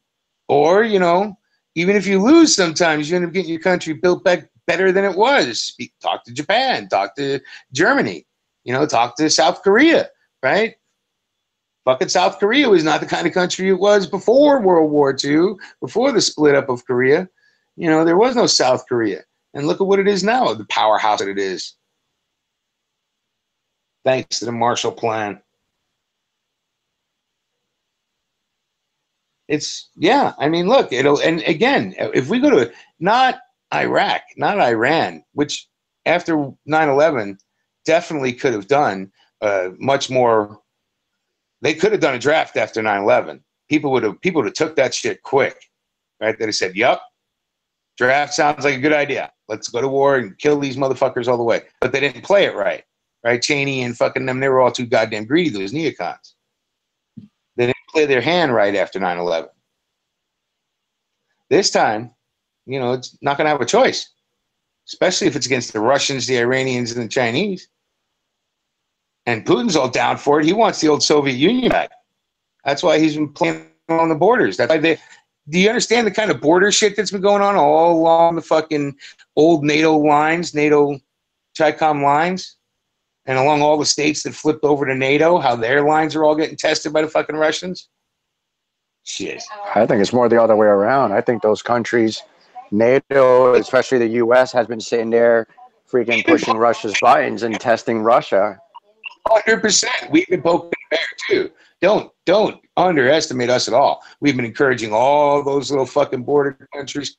or, you know, even if you lose sometimes, you end up getting your country built back better than it was. Talk to Japan, talk to Germany, you know, talk to South Korea, right? Fucking South Korea was not the kind of country it was before World War II, before the split up of Korea. You know, there was no South Korea. And look at what it is now, the powerhouse that it is. Thanks to the Marshall Plan. It's, yeah, I mean, look, it'll, and again, if we go to not Iraq, not Iran, which after 9/11 definitely could have done much more. They could have done a draft after 9/11. People would have took that shit quick, right? They'd have said, yup, draft sounds like a good idea. Let's go to war and kill these motherfuckers all the way. But they didn't play it right, right? Cheney and fucking them, they were all too goddamn greedy, those neocons. They didn't play their hand right after 9/11. This time, you know, it's not going to have a choice, especially if it's against the Russians, the Iranians, and the Chinese. And Putin's all down for it. He wants the old Soviet Union back. That's why he's been playing on the borders. That's why do you understand the kind of border shit that's been going on all along the fucking old NATO lines, NATO Chicom lines? And along all the states that flipped over to NATO, how their lines are all getting tested by the fucking Russians? Shit. I think it's more the other way around. I think those countries, NATO, especially the U.S., has been sitting there freaking pushing Russia's buttons and testing Russia. 100%. We've been poking the bear, too. Don't underestimate us at all. We've been encouraging all those little fucking border countries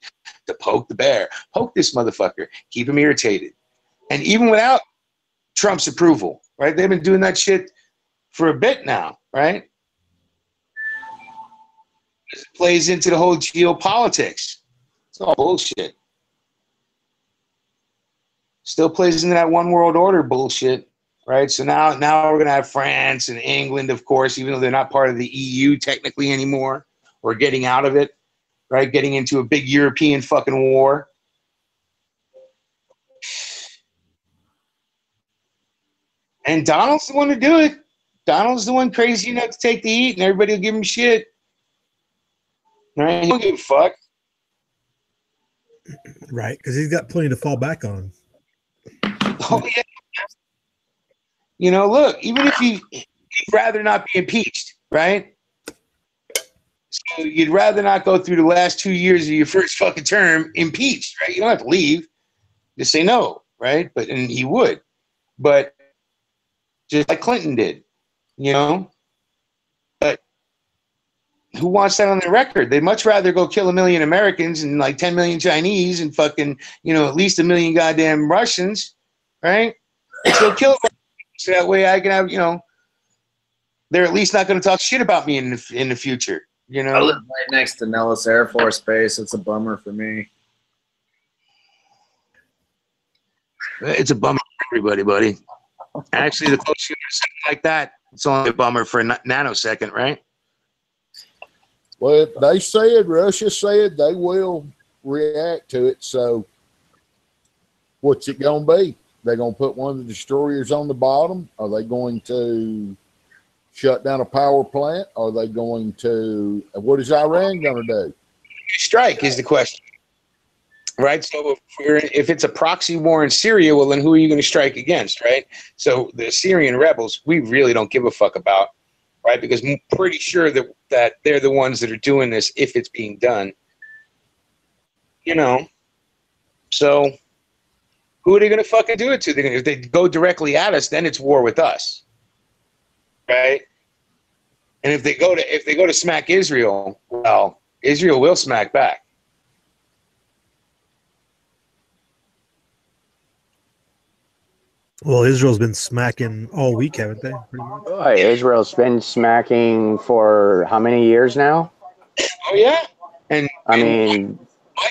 to poke the bear. Poke this motherfucker. Keep him irritated. And even without Trump's approval, right? They've been doing that shit for a bit now, right? It plays into the whole geopolitics. It's all bullshit. Still plays into that one world order bullshit, right? So now we're going to have France and England, of course, even though they're not part of the EU technically anymore. We're getting out of it, right? Getting into a big European fucking war. And Donald's the one to do it. Donald's the one crazy enough to take the heat, and everybody will give him shit. Right? He don't give a fuck. Right, because he's got plenty to fall back on. Oh, yeah. You know, look, even if you'd rather not be impeached, right? So you'd rather not go through the last 2 years of your first fucking term impeached, right? You don't have to leave. Just say no, right? And he would. But just like Clinton did, you know? But who wants that on their record? They'd much rather go kill 1 million Americans and like 10 million Chinese and fucking, you know, at least 1 million goddamn Russians, right? Let's go kill them. So that way I can have, you know, they're at least not going to talk shit about me in the future, you know? I live right next to Nellis Air Force Base. It's a bummer for me. It's a bummer for everybody, buddy. Actually, the closer you get to something like that, it's only a bummer for a nanosecond, right? Well, Russia said they will react to it. So what's it going to be? They're going to put one of the destroyers on the bottom? Are they going to shut down a power plant? Are they going to, what is Iran going to do? Strike is the question. Right, so if it's a proxy war in Syria, well, then who are you going to strike against, right? So the Syrian rebels, we really don't give a fuck about, right? Because I'm pretty sure that they're the ones that are doing this if it's being done. You know, so who are they going to fucking do it to? If they go directly at us, then it's war with us, right? And if they go to smack Israel, well, Israel will smack back. Well, Israel's been smacking all week, haven't they? Pretty much. Israel's been smacking for how many years now? Oh yeah, and I mean,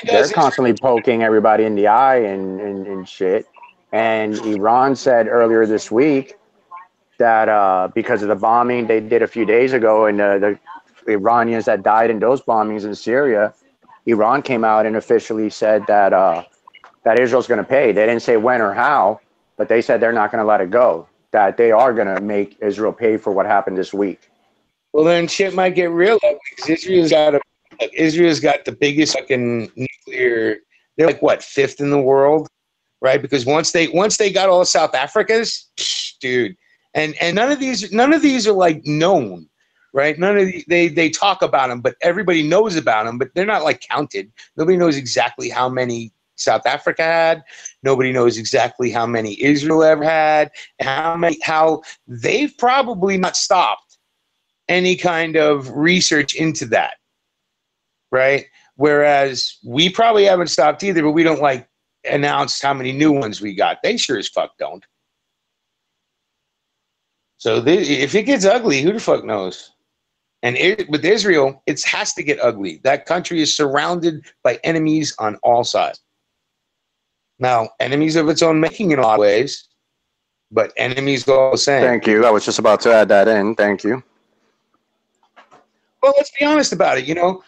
they're constantly poking everybody in the eye and shit. And Iran said earlier this week that because of the bombing they did a few days ago and the Iranians that died in those bombings in Syria, Iran came out and officially said that that Israel's going to pay. They didn't say when or how, but they said they're not going to let it go, that they are going to make Israel pay for what happened this week. Well, then shit might get real because Israel's got the biggest fucking nuclear. They're like what, 5th in the world, right? Because once they got all South Africa's, dude, and none of these are like known, right? None of they talk about them, but everybody knows about them, but they're not like counted. Nobody knows exactly how many South Africa had. Nobody knows exactly how many Israel ever had. How they've probably not stopped any kind of research into that, right? Whereas we probably haven't stopped either, but we don't like announce how many new ones we got. They sure as fuck don't. So if it gets ugly, who the fuck knows? And with Israel, it has to get ugly. That country is surrounded by enemies on all sides. Now, enemies of its own making in a lot of ways, but enemies all the same. Thank you. I was just about to add that in. Thank you. Well, let's be honest about it. You know,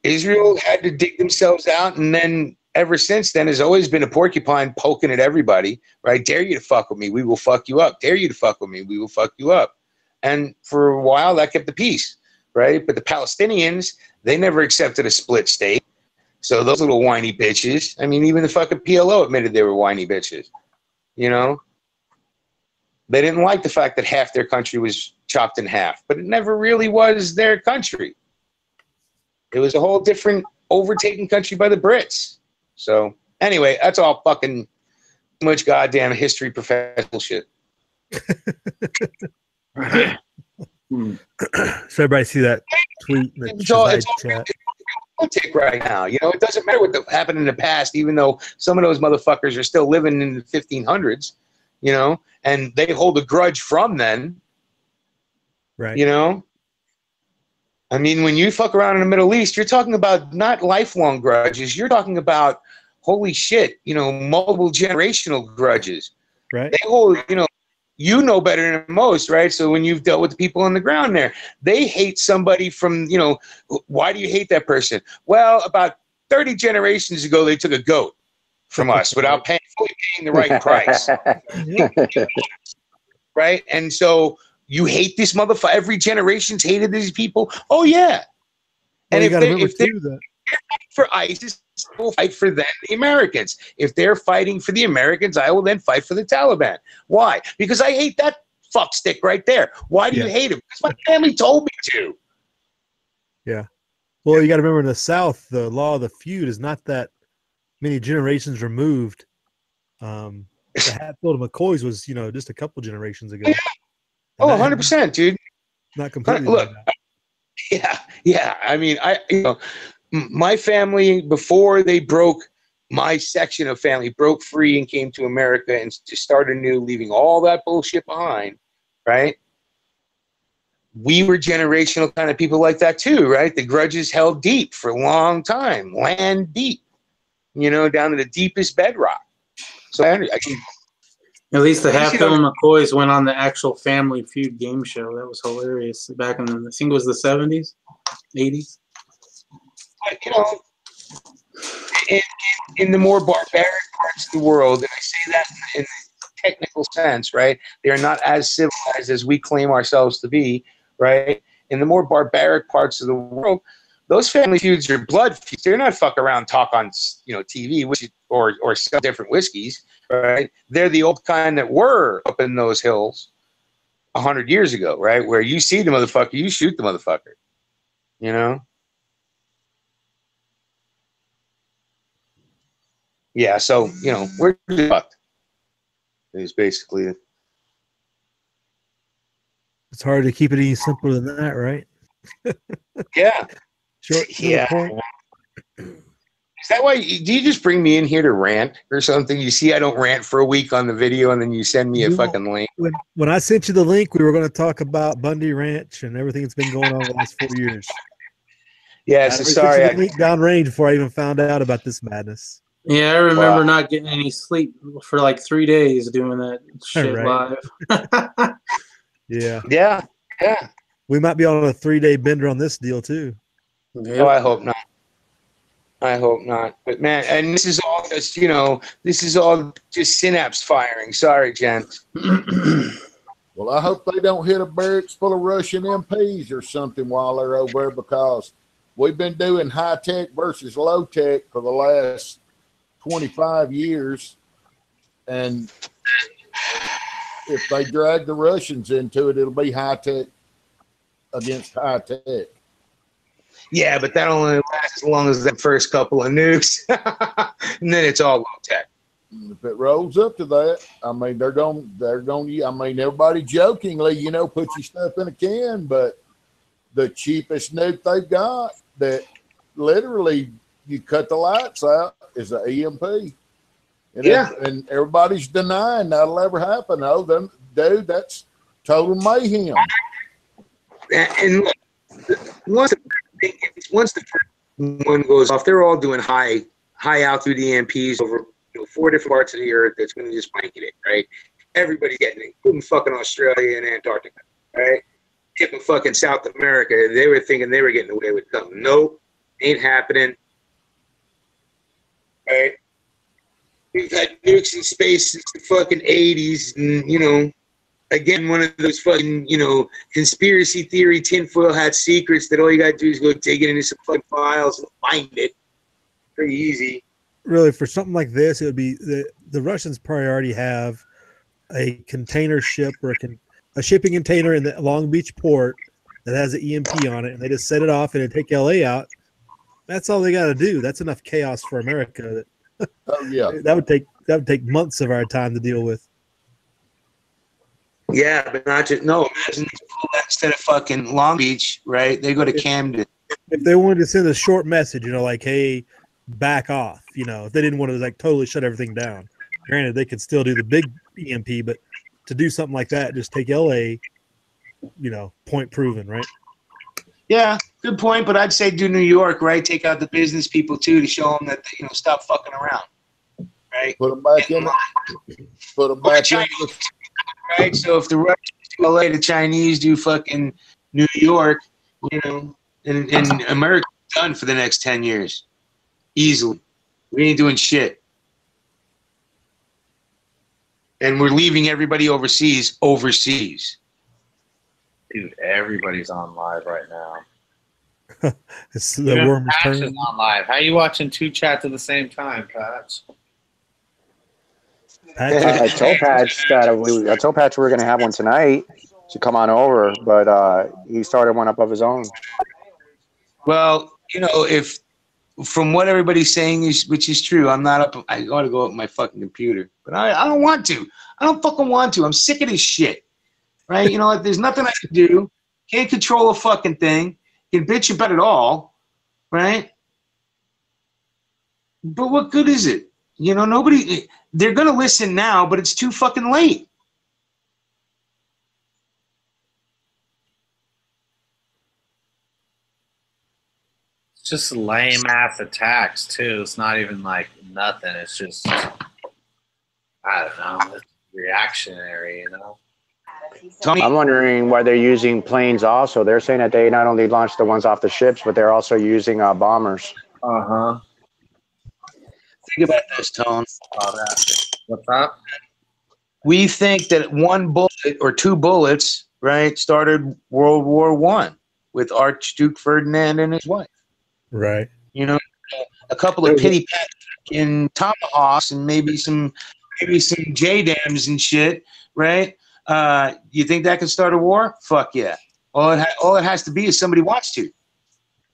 Israel had to dig themselves out, and then ever since then has always been a porcupine poking at everybody, right? Dare you to fuck with me, we will fuck you up. Dare you to fuck with me, we will fuck you up. And for a while, that kept the peace, right? But the Palestinians, they never accepted a split state. So those little whiny bitches, I mean, even the fucking PLO admitted they were whiny bitches, you know? They didn't like the fact that half their country was chopped in half, but it never really was their country. It was a whole different overtaken country by the Brits. So anyway, that's all fucking much goddamn history professional shit. So everybody see that tweet in the chat? Politic right now. You know, it doesn't matter what happened in the past, even though some of those motherfuckers are still living in the 1500s, you know, and they hold a grudge from then. Right. You know? I mean, when you fuck around in the Middle East, you're talking about not lifelong grudges. You're talking about, holy shit, you know, multiple generational grudges. Right. They hold, you know better than most, right? So when you've dealt with the people on the ground there, they hate somebody from, why do you hate that person? Well, about 30 generations ago, they took a goat from us without fully paying the right price. Right? And so you hate this motherfucker. Every generation's hated these people. Oh, yeah. Well, and if they're fighting for ISIS, I will fight for them, the Americans. If they're fighting for the Americans, I will then fight for the Taliban. Why? Because I hate that fuckstick right there. Why do you hate him? Because my family told me to. Yeah. Well, you got to remember in the South, the law of the feud is not that many generations removed. The Hatfield and McCoys was, just a couple generations ago. Yeah. Oh, 100%, dude. Not completely. Look, yeah. I mean, my family, before they broke, my section of family broke free and came to America and to start anew, leaving all that bullshit behind, right? We were generational kind of people like that too, right? The grudges held deep for a long time, land deep, down to the deepest bedrock. So at least the Hatfield and McCoys went on the actual Family Feud game show. That was hilarious back in I think it was the 70s, 80s. In the more barbaric parts of the world, and I say that in the technical sense, right? They are not as civilized as we claim ourselves to be, right? In the more barbaric parts of the world, those family feuds are blood feuds. They're not fuck around, talk on TV, or sell different whiskeys, right? They're the old kind that were up in those hills, 100 years ago, right? Where you see the motherfucker, you shoot the motherfucker, you know? Yeah, so, you know, we're fucked. It's basically it. It's hard to keep it any simpler than that, right? Yeah. Short Yeah. point. Is that why, do you just bring me in here to rant or something? You see I don't rant for a week on the video, and then you send me a fucking link. When I sent you the link, we were going to talk about Bundy Ranch and everything that's been going on the last 4 years. Yeah, I so already sorry. sent you the link downrange before I even found out about this madness. Yeah, I remember not getting any sleep for like 3 days doing that shit Right. live. Yeah. Yeah. Yeah. We might be on a 3-day bender on this deal too. Oh, I hope not. I hope not. But man, and this is all just, you know, this is all just synapse firing. Sorry, gents. Well, I hope they don't hit a barracks full of Russian MPs or something while they're over there, because we've been doing high tech versus low tech for the last 25 years. And if they drag the Russians into it, it'll be high tech against high tech. Yeah, but that only lasts as long as the first couple of nukes. And then it's all low tech. If it rolls up to that, I mean, they're going, I mean, everybody jokingly, you know, put your stuff in a can, but the cheapest nuke they've got that literally you cut the lights out is an EMP. And yeah. And everybody's denying that'll ever happen. Oh, them, dude, that's total mayhem. And once the first one goes off, they're all doing high altitude EMPs over 4 different parts of the earth. That's going to just blanket it, right? Everybody's getting it, including fucking Australia and Antarctica, right? Tipping fucking South America. They were thinking they were getting away with something. Nope, ain't happening. Right? We've had nukes in space since the fucking 80s, and you know, again, one of those fucking, you know, conspiracy theory tinfoil hat secrets that all you gotta do is go dig it into some fucking files and find it. Pretty easy. Really, for something like this, it would be the Russians probably already have a container ship or a shipping container in the Long Beach port that has an EMP on it, and they just set it off and they take LA out. That's all they got to do. That's enough chaos for America. Oh yeah, that would take months of our time to deal with. Yeah, but not just imagine instead of fucking Long Beach, right? They go to Camden. If they wanted to send a short message, you know, like, hey, back off, you know, if they didn't want to like totally shut everything down. Granted, they could still do the big EMP, but to do something like that, just take LA, you know, point proven, right? Yeah, good point. But I'd say do New York, right? Take out the business people too to show them that, you know, stop fucking around, right? Put them back in it. Put them back in it. Right? So if the Russians do LA, the Chinese do fucking New York, you know, and America's done for the next 10 years. Easily. We ain't doing shit. And we're leaving everybody overseas. Dude, everybody's on live right now. It's the worm is Patch is turning. on live. How you watching two chats at the same time, Patch? I told Patch we were going to have one tonight to come on over, but he started one up of his own. Well, you know, if from what everybody's saying is, which is true, I'm not up. I got to go up my fucking computer, but I don't want to. I don't fucking want to. I'm sick of this shit. Right? You know, like, there's nothing I can do. Can't control a fucking thing. Can bitch about it all. Right? But what good is it? You know, nobody. They're gonna listen now, but it's too fucking late. It's just lame ass attacks too. It's not even like nothing. It's just, I don't know. It's reactionary, you know. I'm wondering why they're using planes also. They're saying that they not only launched the ones off the ships, but they're also using bombers. Uh-huh. Think about this, Tone. What's up? We think that one bullet or two bullets, right, started World War I with Archduke Ferdinand and his wife. Right. You know, a couple of pity pat in tomahawks and maybe some JDAMs and shit, right? You think that could start a war? Fuck yeah. All it has to be is somebody wants to,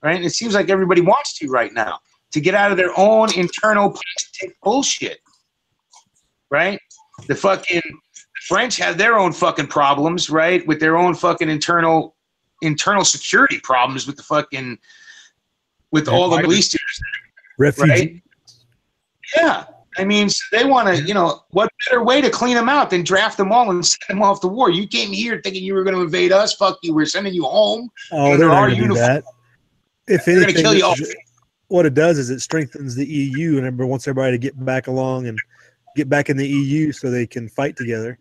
right? And it seems like everybody wants to right now, to get out of their own internal politic bullshit, right? The fucking French have their own fucking problems, right? With their own fucking internal security problems with the fucking, with all the Middle Easterners. Refugees. Right? Yeah. I mean, so they want to, you know, what better way to clean them out than draft them all and send them off to war? You came here thinking you were going to invade us. Fuck you. We're sending you home. Oh, they're not going to do that. If they're going to kill you all. anything, what it does is it strengthens the EU and wants everybody to get back along and get back in the EU so they can fight together.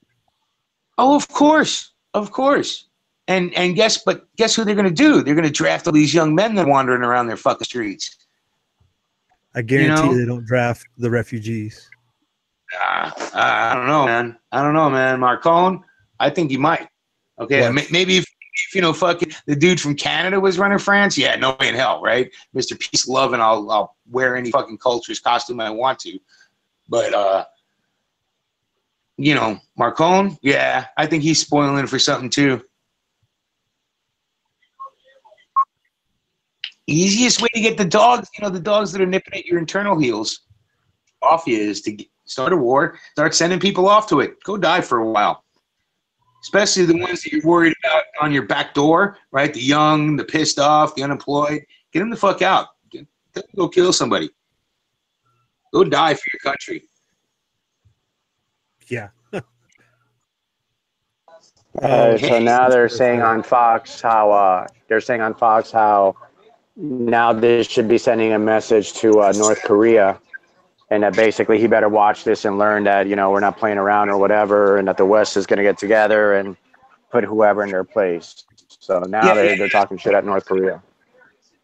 Oh, of course. Of course. And guess who they're going to do? They're going to draft all these young men that are wandering around their fucking streets. I guarantee they don't draft the refugees. I don't know, man. Marcone, I think he might. Okay, maybe if you know, fucking the dude from Canada was running France, yeah, no way in hell, right? Mr. Peace, Love, and I'll wear any fucking culture's costume I want to. But, you know, Marcone, yeah, I think he's spoiling for something too. Easiest way to get the dogs, you know, the dogs that are nipping at your internal heels off you is to start a war, start sending people off to it. Go die for a while. Especially the ones that you're worried about on your back door, right? The young, the pissed off, the unemployed. Get them the fuck out. Go kill somebody. Go die for your country. Yeah. So now they're saying on Fox how now this should be sending a message to North Korea, and that basically he better watch this and learn that, you know, we're not playing around or whatever, and that the West is going to get together and put whoever in their place. So now they're talking shit at North Korea.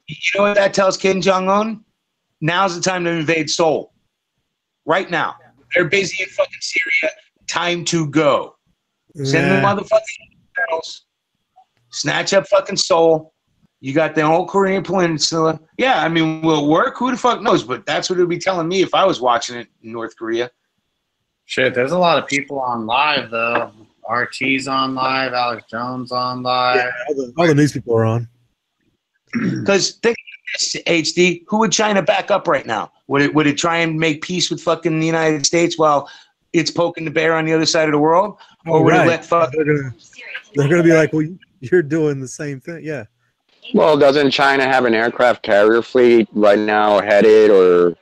You know what that tells Kim Jong-un? Now's the time to invade Seoul. Right now. They're busy in fucking Syria. Time to go. Send the motherfucking girls. Snatch up fucking Seoul. You got the whole Korean Peninsula. Yeah, I mean, will it work? Who the fuck knows? But that's what it would be telling me if I was watching it in North Korea. Shit, there's a lot of people on live, though. RT's on live. Alex Jones on live. Yeah, all the news people are on. Because think of this, HD. Who would China back up right now? Would it try and make peace with fucking the United States while it's poking the bear on the other side of the world? Or would it let fuck? They're gonna be like, well, you're doing the same thing. Yeah. Well, doesn't China have an aircraft carrier fleet right now headed or,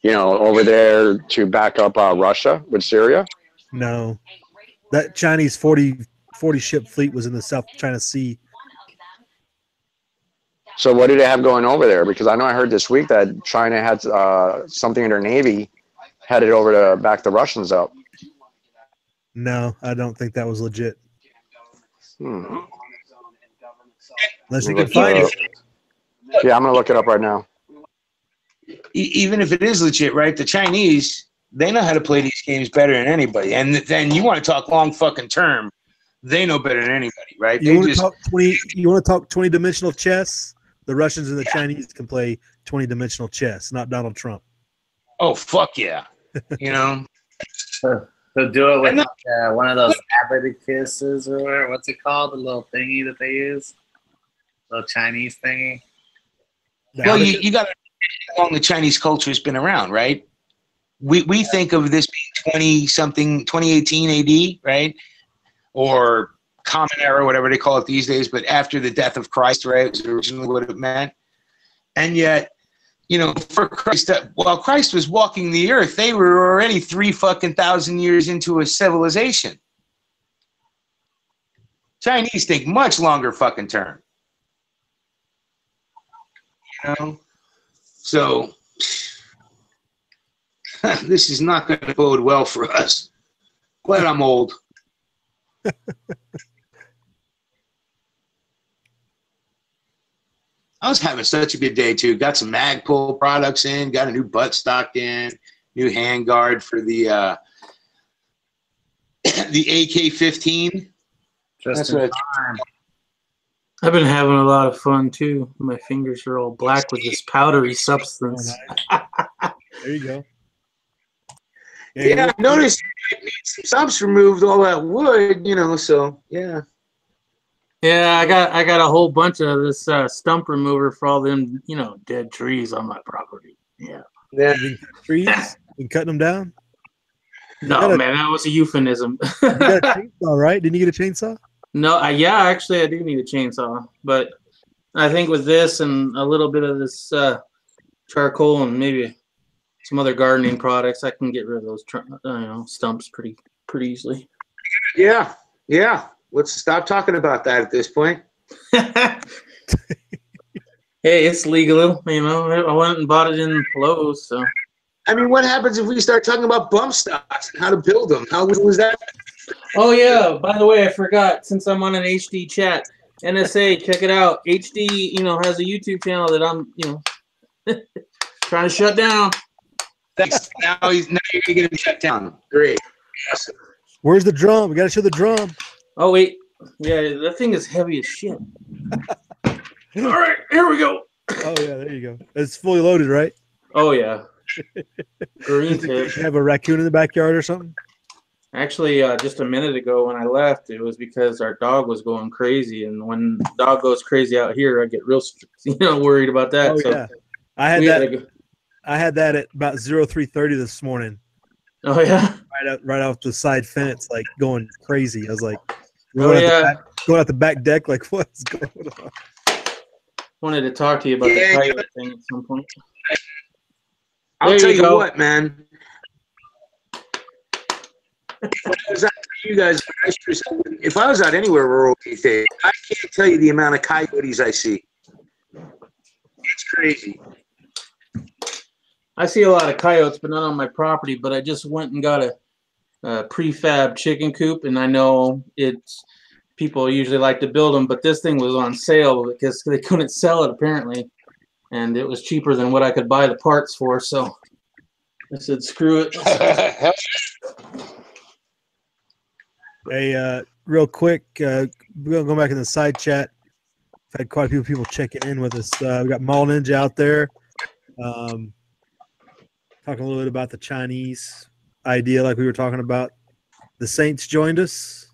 you know, over there to back up Russia with Syria? No. That Chinese 40 ship fleet was in the South China Sea. So what do they have going over there? Because I know I heard this week that China had something in their Navy headed over to back the Russians up. No, I don't think that was legit. Unless you can find it. Yeah, I'm going to look it up right now. Even if it is legit, right? The Chinese, they know how to play these games better than anybody. And then you want to talk long fucking term, they know better than anybody, right? You want to talk 20-dimensional chess? The Russians and the Chinese can play 20-dimensional chess, not Donald Trump. Oh, fuck yeah. You know? They'll do it with one of those abacusses or what's it called? The little thingy that they use? Little Chinese thingy. Well, you got to how long the Chinese culture has been around, right? We think of this being 2018 AD, right? Or Common Era, whatever they call it these days, but after the death of Christ, right? Was originally what it meant. And yet, you know, for Christ, while Christ was walking the earth, they were already 3,000 years into a civilization. Chinese think much longer fucking term. You know? So, this is not going to bode well for us. Glad I'm old. I was having such a good day, too. Got some Magpul products in, got a new buttstock in, new handguard for the AK-15. That's what I've been having a lot of fun, too. My fingers are all black with this powdery substance. There you go. Yeah, I noticed you need some stumps removed, all that wood, so yeah. Yeah, I got a whole bunch of this stump remover for all them, dead trees on my property. Yeah. Yeah. You been cutting trees? Been cutting them down? No, man, that was a euphemism. You got a chainsaw, right? Didn't you get a chainsaw? No, actually, I do need a chainsaw, but I think with this and a little bit of this charcoal and maybe some other gardening products, I can get rid of those stumps pretty easily. Yeah. Let's stop talking about that at this point. Hey, it's legal, I went and bought it in Lowe's, so. I mean, what happens if we start talking about bump stocks and how to build them? How was that? Oh yeah, by the way, I forgot, since I'm on an HD chat, NSA, check it out. HD, has a YouTube channel that I'm, trying to shut down. Thanks. Now you're gonna get him shut down. Great. Awesome. Where's the drum? We gotta show the drum. Oh wait. Yeah, that thing is heavy as shit. All right, here we go. Oh yeah, there you go. It's fully loaded, right? Oh yeah. Green tip. You have a raccoon in the backyard or something? Actually, just a minute ago when I left, it was because our dog was going crazy, and when the dog goes crazy out here, I get real, worried about that. Oh so yeah, I had that at about 03:30 this morning. Oh yeah, right off the side fence, like going crazy. I was like, going out the back deck, like what's going on? Wanted to talk to you about the coyote thing at some point. I'll tell you what, man. If I was out anywhere rural these days, I can't tell you the amount of coyotes I see. It's crazy. I see a lot of coyotes, but not on my property. But I just went and got a prefab chicken coop, and I know people usually like to build them, but this thing was on sale because they couldn't sell it apparently, and it was cheaper than what I could buy the parts for. So I said, "Screw it." Hey, real quick, we're gonna go back in the side chat. I've had quite a few people checking in with us. We got Mall Ninja out there, talking a little bit about the Chinese idea, like we were talking about. The Saints joined us.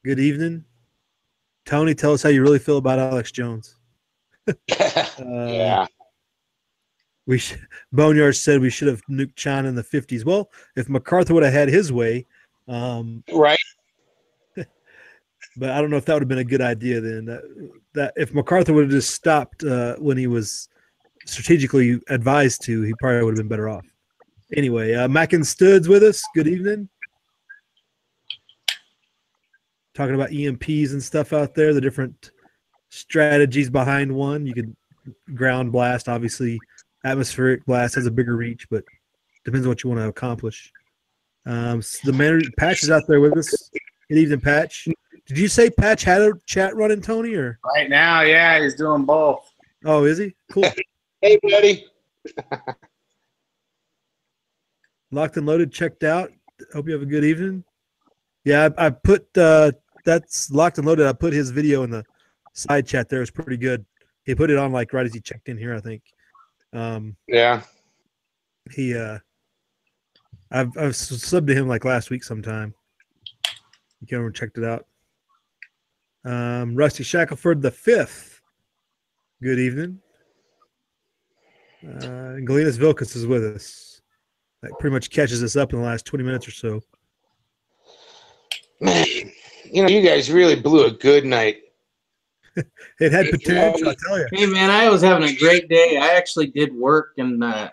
Good evening, Tony. Tell us how you really feel about Alex Jones. Yeah. Boneyard said we should have nuked China in the 50s. Well, if MacArthur would have had his way, right. But I don't know if that would have been a good idea then. That if MacArthur would have just stopped when he was strategically advised to, he probably would have been better off. Anyway, Mac and Stud's with us. Good evening. Talking about EMPs and stuff out there, the different strategies behind one. You could ground blast, obviously. Atmospheric blast has a bigger reach, but depends on what you want to accomplish. So the man Patch is out there with us. Good evening, Patch. Did you say Patch had a chat running, Tony? Or right now, yeah, he's doing both. Oh, is he? Cool. Hey, buddy. Locked and loaded, checked out. Hope you have a good evening. Yeah, I put that's locked and loaded. I put his video in the side chat there. It's pretty good. He put it on like right as he checked in here, I think. Yeah. He I've subbed to him like last week sometime. You came over and checked it out. Rusty Shackelford the 5th. Good evening. And Galenas Vilkas is with us. That pretty much catches us up in the last 20 minutes or so. Man, you guys really blew a good night. It had potential, I tell you. Hey, man, I was having a great day. I actually did work, and I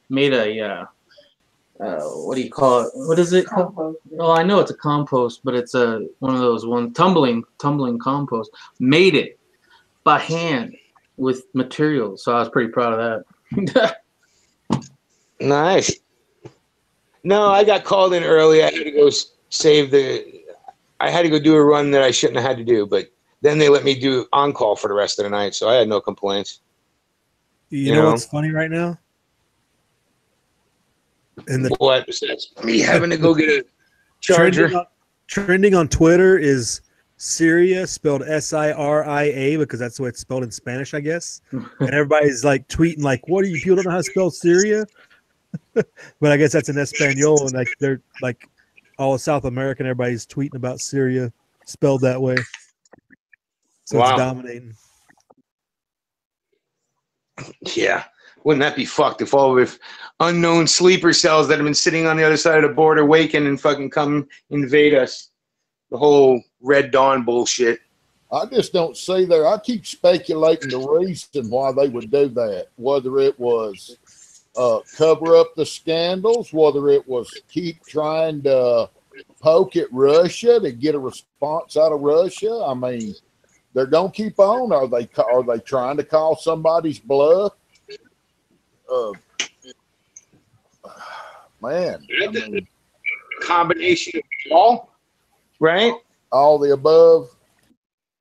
made a what do you call it? What is it called? Oh, I know it's a compost, but it's one of those tumbling compost. Made it by hand with materials, so I was pretty proud of that. Nice. No, I got called in early. I had to go I had to go do a run that I shouldn't have had to do, but then they let me do on-call for the rest of the night, so I had no complaints. You know what's funny right now? What? Besides me having to go get a charger. Trending on Twitter is Syria, spelled Siria, because that's the way it's spelled in Spanish, I guess. And everybody's like tweeting, like, "What are you people don't know how to spell Syria?" But I guess that's in Espanol, and like they're like all of South America, and everybody's tweeting about Syria spelled that way. So Wow. it's dominating. Yeah. Wouldn't that be fucked if unknown sleeper cells that have been sitting on the other side of the border waking and fucking come invade us? The whole Red Dawn bullshit. I just don't see there. I keep speculating the reason why they would do that, whether it was cover up the scandals, whether it was keep trying to poke at Russia to get a response out of Russia. I mean, they're gonna keep on. Are they trying to call somebody's bluff? Man, I mean, combination of all, right? All the above.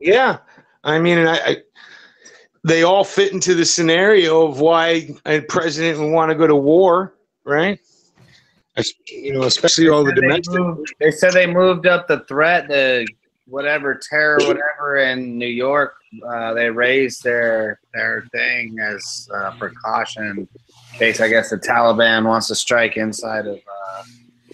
Yeah, I mean, and they all fit into the scenario of why a president would want to go to war, right? Especially all the domestic. They said they moved up the threat to whatever terror, whatever in New York. They raised their thing as precaution in case, I guess, the Taliban wants to strike inside of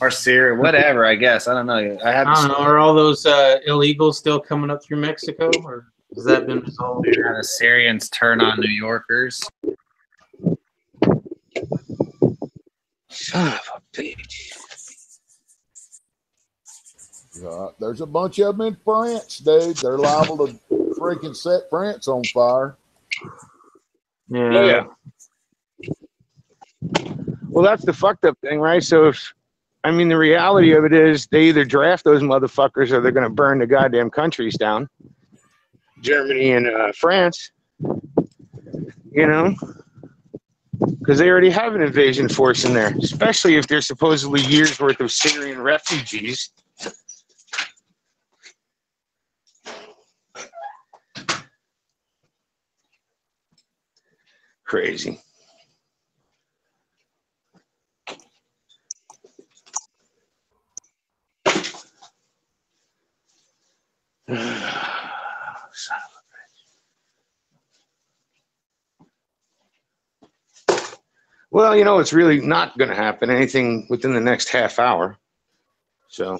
or Syria, whatever. I guess I don't know. I don't know. Are all those illegals still coming up through Mexico, or has that been resolved? Yeah, the Syrians turn on New Yorkers. Son of a bitch. There's a bunch of them in France, dude. They're liable to freaking set France on fire. Yeah. Well, that's the fucked up thing, right? So the reality of it is they either draft those motherfuckers or they're going to burn the goddamn countries down. Germany and France, because they already have an invasion force in there, especially if there's supposedly years worth of Syrian refugees. Crazy. Son of a bitch. Well, it's really not going to happen anything within the next half hour. So.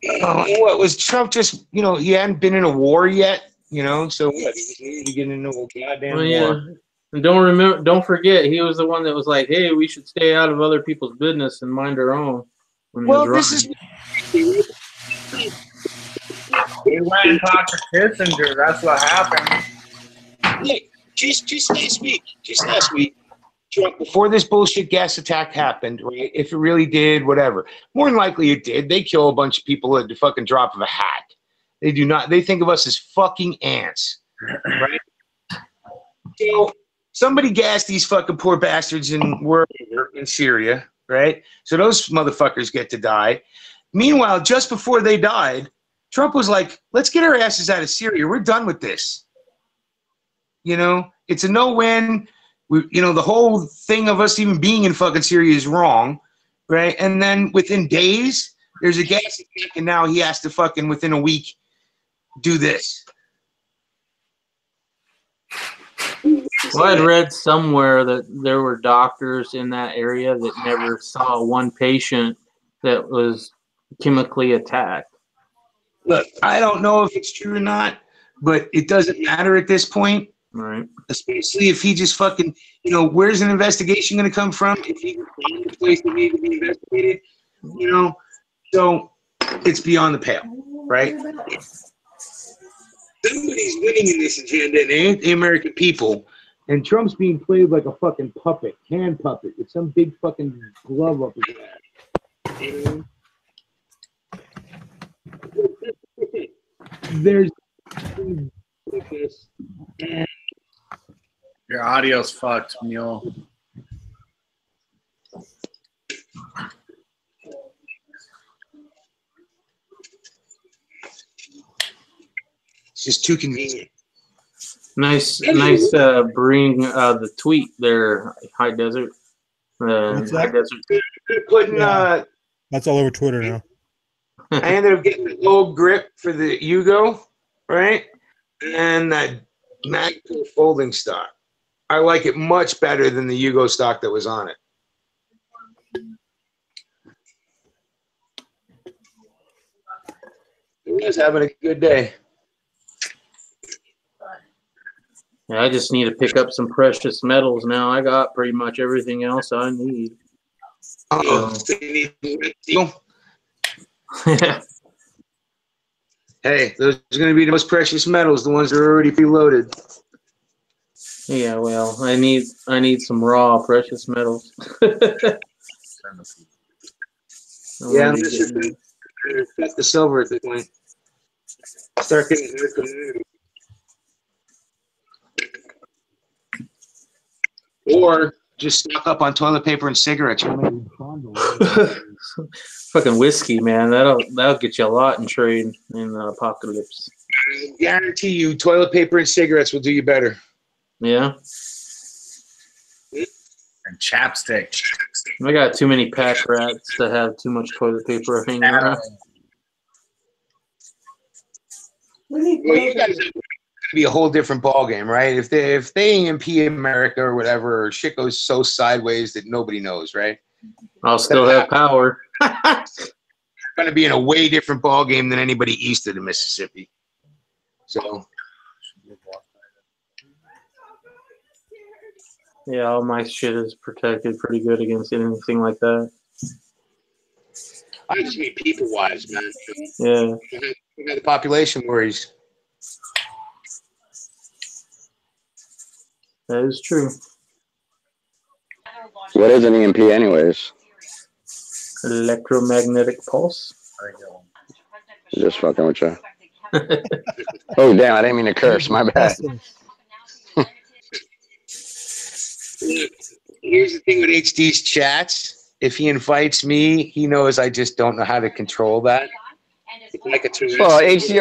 What was Trump just, he hadn't been in a war yet, so what? He just needed to get into a goddamn war. And don't forget, he was the one that was like, "Hey, we should stay out of other people's business and mind our own." Well, this is. He went and talked to Kissinger. That's what happened. Look, just last week, Trump, before this bullshit gas attack happened, right? If it really did, whatever. More than likely it did. They kill a bunch of people at the fucking drop of a hat. They do not. They think of us as fucking ants, right? So somebody gassed these fucking poor bastards in Syria, right? So those motherfuckers get to die. Meanwhile, just before they died, Trump was like, "Let's get our asses out of Syria. We're done with this." It's a no-win. The whole thing of us even being in fucking Syria is wrong, right? And then within days, there's a gas attack, and now he has to fucking within a week do this. Well, I'd read somewhere that there were doctors in that area that never saw one patient that was chemically attacked. Look, I don't know if it's true or not, but it doesn't matter at this point. Right. Especially if he just fucking, where's an investigation going to come from? If he can find a place that needs to be investigated, so it's beyond the pale, right? Somebody's winning in this agenda, and it ain't the American people. And Trump's being played like a fucking puppet, hand puppet, with some big fucking glove up his ass. There's this. Your audio's fucked, Mule. It's just too convenient. Nice bring the tweet there, High Desert. High Desert. That's all over Twitter now. I ended up getting the old grip for the Yugo, right? And that Magpul folding stock. I like it much better than the Yugo stock that was on it. You guys having a good day. Yeah, I just need to pick up some precious metals now. I got pretty much everything else I need. Uh-oh. Hey, those are going to be the most precious metals, the ones that are already preloaded. Yeah, well, I need some raw precious metals. Yeah, that's the silver at this point. Start getting or just stock up on toilet paper and cigarettes. Fucking whiskey, man. That'll get you a lot in trade in the apocalypse. I guarantee you, toilet paper and cigarettes will do you better. Yeah. And chapstick. I got too many pack rats to have too much toilet paper hanging around. Well, you guys be a whole different ballgame, right? If they EMP America or whatever, or shit goes so sideways that nobody knows, right? I'll still have power. Going to be in a way different ballgame than anybody east of the Mississippi. So, yeah, all my shit is protected pretty good against anything like that. I just mean people-wise, man. Yeah. The population worries. That is true. What is an EMP anyways? Electromagnetic pulse. Just fucking with you. Oh, damn, I didn't mean to curse. My bad. Here's the thing with HD's chats. If he invites me, he knows I just don't know how to control that. Like well, HD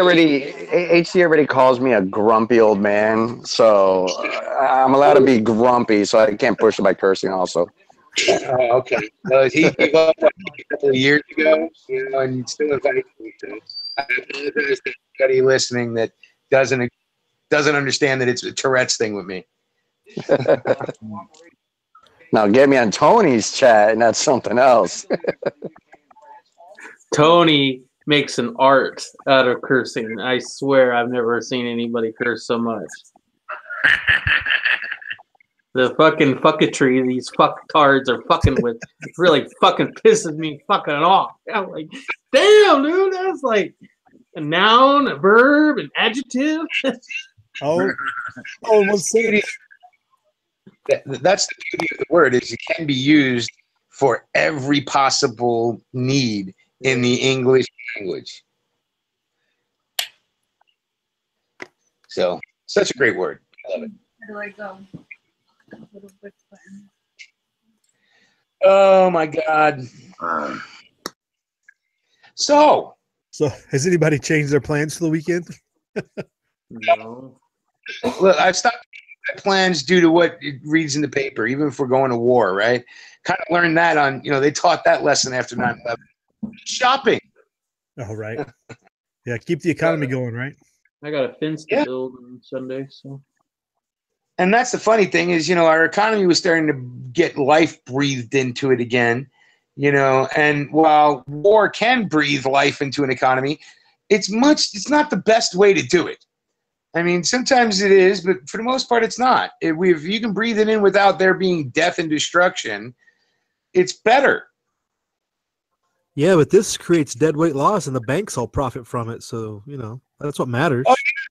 already calls me a grumpy old man, so I'm allowed to be grumpy, so I can't push it by cursing also. Oh, okay. Well, he gave up a couple of years ago, you know, and still invites me. So I apologize to anybody listening that doesn't understand that it's a Tourette's thing with me. Now get me on Tony's chat, and that's something else. Tony makes an art out of cursing. I swear I've never seen anybody curse so much. The fucking fucketry these fucktards are fucking with really fucking pisses me fucking off. I'm like, damn, dude, that's like a noun, a verb, an adjective. Oh, one second. That's the beauty of the word, is it can be used for every possible need in the English language. So, such a great word. I love it. Where do I go? Oh my God. So has anybody changed their plans for the weekend? No. Look, I've stopped plans due to what it reads in the paper, even if we're going to war, right? Kind of learned that on, they taught that lesson after 9/11. Shopping. Oh, right. Yeah, keep the economy going, right? I got a fence to build on Sunday, so. And that's the funny thing is, our economy was starting to get life breathed into it again, and while war can breathe life into an economy, it's not the best way to do it. I mean, sometimes it is, but for the most part, it's not. If you can breathe it in without there being death and destruction, it's better. Yeah, but this creates deadweight loss, and the banks all profit from it. So, that's what matters. Oh, yeah.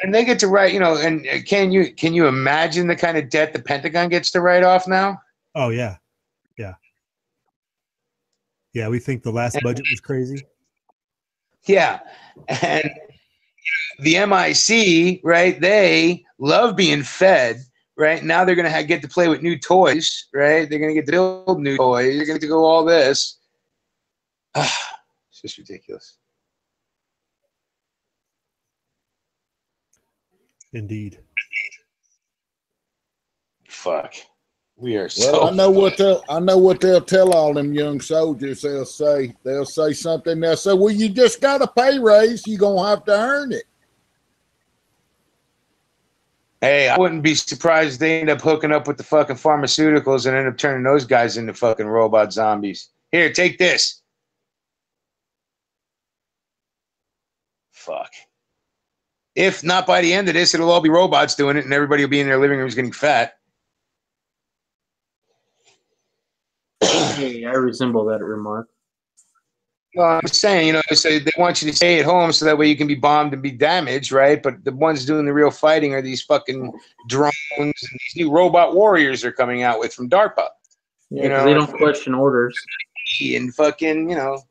And they get to write, and can you imagine the kind of debt the Pentagon gets to write off now? Oh, yeah. Yeah. Yeah, we think the last budget was crazy. Yeah. And the MIC, right, they love being fed, right? Now they're going to get to play with new toys, right? They're going to get to build new toys. They're going to go all this. It's just ridiculous. Indeed. Fuck. We are so. Well, I know what they'll tell all them young soldiers. They'll say something. They'll say, "Well, you just got a pay raise. You're gonna have to earn it." Hey, I wouldn't be surprised if they end up hooking up with the fucking pharmaceuticals and end up turning those guys into fucking robot zombies. Here, take this. Fuck. If not by the end of this, it'll all be robots doing it and everybody will be in their living rooms getting fat. Hey, I resemble that remark. Well, I'm saying, you know, so they want you to stay at home so that way you can be bombed and be damaged, right? But the ones doing the real fighting are these fucking drones and these new robot warriors they're coming out with from DARPA. Yeah, You know, they don't question orders. And fucking, you know,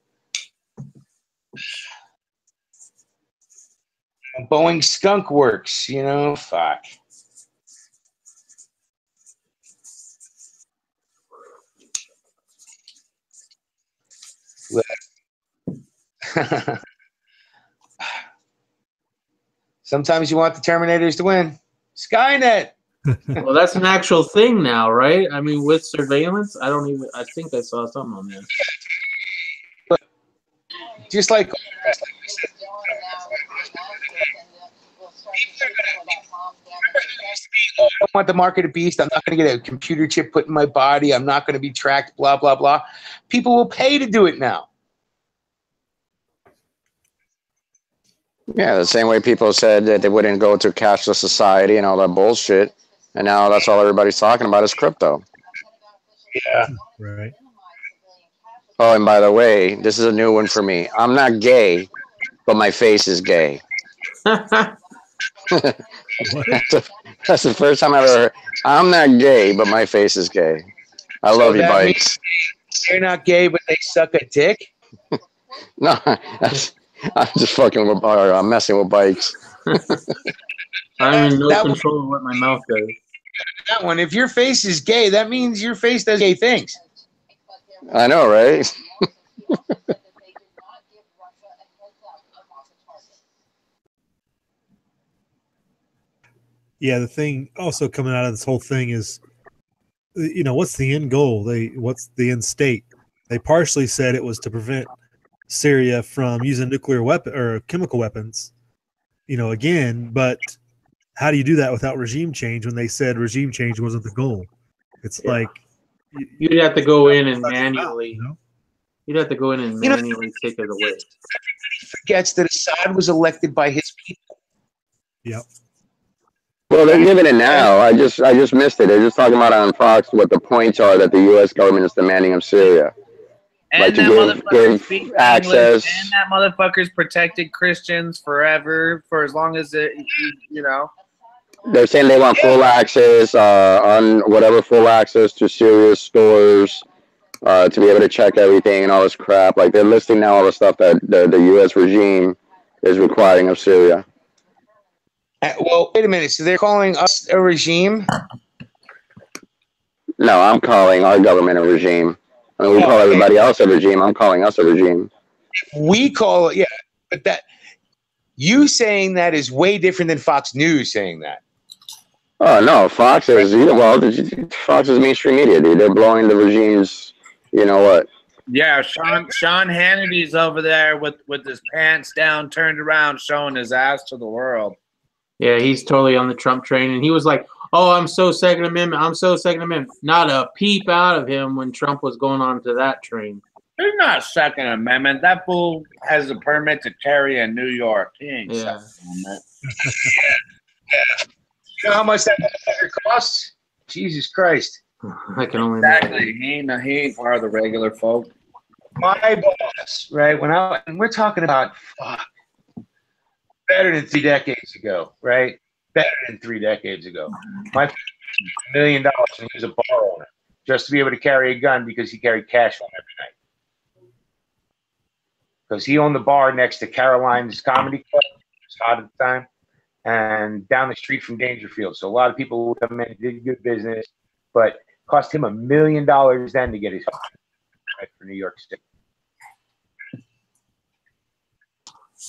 Boeing Skunk Works, you know, fuck. Sometimes you want the Terminators to win. Skynet. Well, that's an actual thing now, right? I mean, with surveillance, I think I saw something on that. But just like we said, I don't want the market of beast. I'm not going to get a computer chip put in my body. I'm not going to be tracked, blah, blah, blah. People will pay to do it now. Yeah, the same way people said that they wouldn't go to cashless society and all that bullshit. And now that's all everybody's talking about is crypto. Yeah. Right. Oh, and by the way, this is a new one for me. I'm not gay, but my face is gay. That's the first time I've ever heard. I'm not gay, but my face is gay. I love you, Bikes. They're not gay, but they suck a dick? No, I'm just fucking with, or I'm messing with Bikes. I'm in no control of what my mouth does. That one, if your face is gay, that means your face does gay things. I know, right? Yeah, the thing also coming out of this whole thing is, you know, what's the end goal? What's the end state? They partially said it was to prevent Syria from using nuclear weapon or chemical weapons, you know, again, but how do you do that without regime change when they said regime change wasn't the goal? It's like you'd have to go in and manually, you'd have to go in and manually take it away. Everybody forgets that Assad was elected by his people. Yep. Well, they're giving it now. I just missed it. They're just talking about on Fox what the points are that the U.S. government is demanding of Syria. And like that to give access. And that motherfucker's protected Christians forever for as long as it, you know. They're saying they want full access on whatever full access to Syria's stores to be able to check everything and all this crap. Like they're listing now all the stuff that the U.S. regime is requiring of Syria. Well, wait a minute. So they're calling us a regime? No, I'm calling our government a regime. I mean, we call everybody else a regime. I'm calling us a regime. We call it, yeah. But that you saying that is way different than Fox News saying that. Oh no, Fox is Fox is mainstream media, dude. They're blowing the regime's, you know what? Yeah, Sean Hannity's over there with his pants down, turned around, showing his ass to the world. Yeah, he's totally on the Trump train, and he was like, "Oh, I'm so Second Amendment. I'm so Second Amendment." Not a peep out of him when Trump was going on to that train. He's not Second Amendment. That fool has a permit to carry in New York. He ain't Second Amendment. You know how much that motherfucker costs? Jesus Christ! I can only exactly. He ain't part of the regular folk. My boss, right? And we're talking about better than 3 decades ago, right? Better than 3 decades ago. My $1 million and he was a bar owner just to be able to carry a gun because he carried cash home every night. Because he owned the bar next to Caroline's Comedy Club. It was hot at the time. And down the street from Dangerfield. So a lot of people would come in, did good business, but it cost him $1 million then to get his home right for New York City.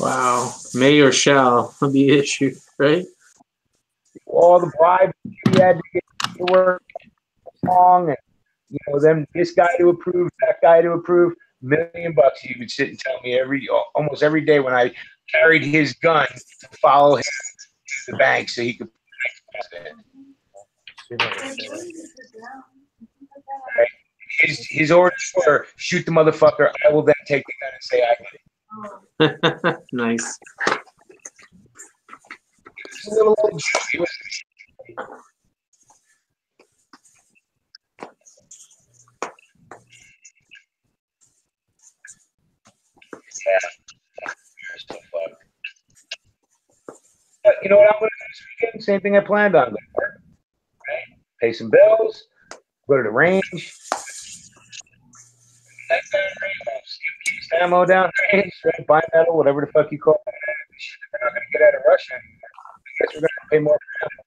Wow. May or shall be issued, right? All the bribes he had to get to work long, and you know, then this guy to approve, that guy to approve. $1 million he would sit and tell me almost every day when I carried his gun to follow him to the bank so he could His orders were shoot the motherfucker. I will then take the gun and say I did it. Nice. Little old he was so fucked. But you know what I'm going to do this weekend? Same thing I planned on. Right? Pay some bills, go to the range. Keep ammo down range, bimetal, whatever the fuck you call it. We're not going to get out of Russia. I guess we're going to pay more for ammo.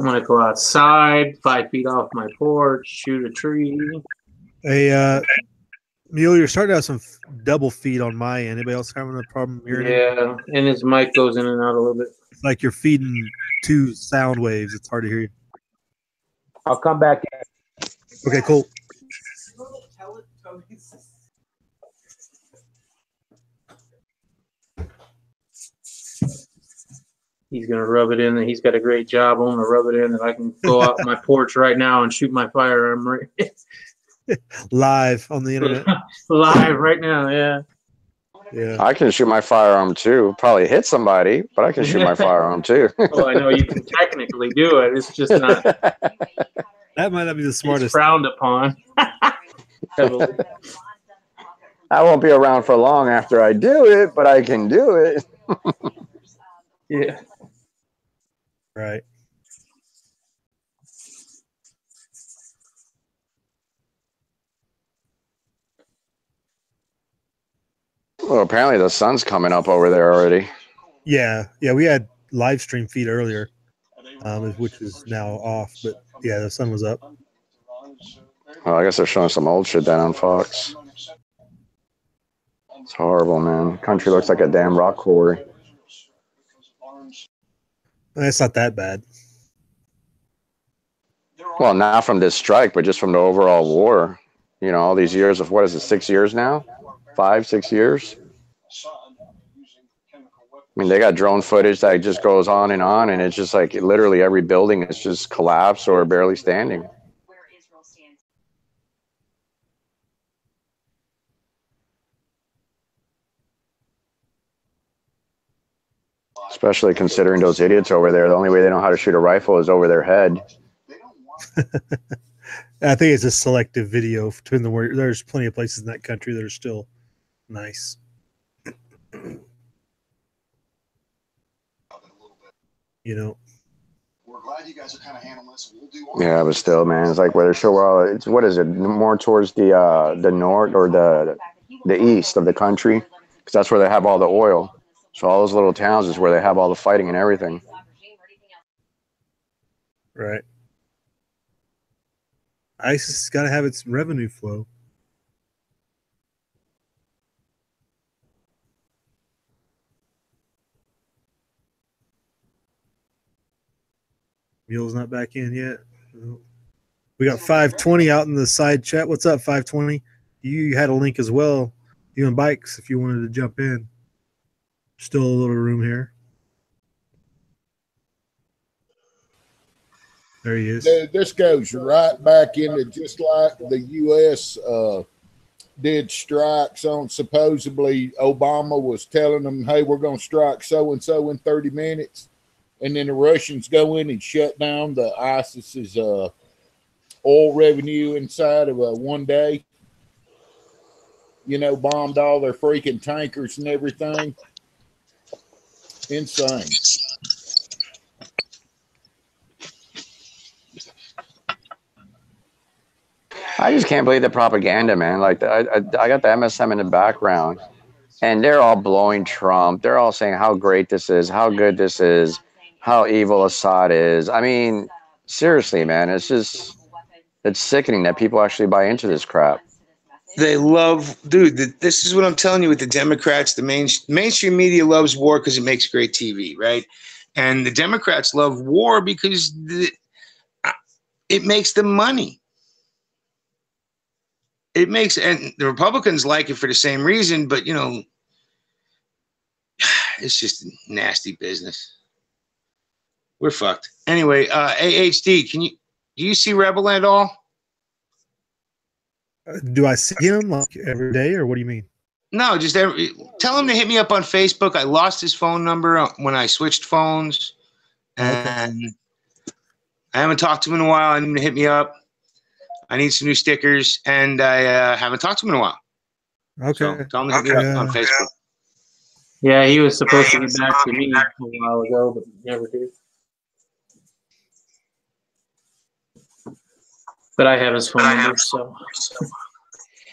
I'm gonna go outside, 5 feet off my porch, shoot a tree. Hey, Mule, you're starting to have some double feed on my end. Anybody else having a problem hearing it? Yeah, and his mic goes in and out a little bit. It's like you're feeding two sound waves. It's hard to hear you. I'll come back in. Okay, cool. He's gonna rub it in, and he's got a great job. I'm gonna rub it in, and I can go out my porch right now and shoot my firearm right live on the internet. live right now. Yeah. Yeah. I can shoot my firearm too. Probably hit somebody, but I can shoot my firearm too. Well, I know you can technically do it. It's just not. That might not be the smartest. It's frowned upon. I won't be around for long after I do it, but I can do it. Yeah. Right. Well, apparently the sun's coming up over there already. Yeah, we had live stream feed earlier, which is now off. But yeah, the sun was up. Well, I guess they're showing some old shit down on Fox. It's horrible, man. Country looks like a damn rock quarry. It's not that bad. Well, not from this strike, but just from the overall war. You know, all these years of, what is it, 6 years now? 5, 6 years? I mean, they got drone footage that just goes on, and it's just like literally every building is just collapsed or barely standing. Especially considering those idiots over there, the only way they know how to shoot a rifle is over their head. I think it's a selective video between the word. There's plenty of places in that country that are still nice. You know. We're glad you guys are kind of handling this. We'll do Yeah, but still, man, it's like where they're sure. Well, it's, what is it? More towards the north or the east of the country, because that's where they have all the oil. So all those little towns is where they have all the fighting and everything. Right. ISIS has got to have its revenue flow. Mule's not back in yet. We got 520 out in the side chat. What's up, 520? You had a link as well. You and Bikes, if you wanted to jump in. Still a little room here. There he is. This goes right back into just like the U.S. Did strikes on, supposedly Obama was telling them, hey, we're going to strike so-and-so in 30 minutes. And then the Russians go in and shut down the ISIS's oil revenue inside of one day. You know, bombed all their freaking tankers and everything. Insane. I just can't believe the propaganda, man. Like, I got the MSM in the background, and they're all blowing Trump. They're all saying how great this is, how good this is, how evil Assad is. I mean, seriously, man, it's sickening that people actually buy into this crap. They love, dude, this is what I'm telling you with the Democrats. The mainstream media loves war because it makes great TV, right? And the Democrats love war because it makes them money. It makes, and the Republicans like it for the same reason, but, you know, it's just nasty business. we're fucked. Anyway, AHD, do you see Rebel at all? Do I see him like every day, or what do you mean? No, just tell him to hit me up on Facebook. I lost his phone number when I switched phones, and I haven't talked to him in a while. I need him to hit me up. I need some new stickers, and I haven't talked to him in a while. Okay. So tell him to hit me up on Facebook. Yeah, he was supposed to get back to me a while ago, but never did. But I have his phone number, so.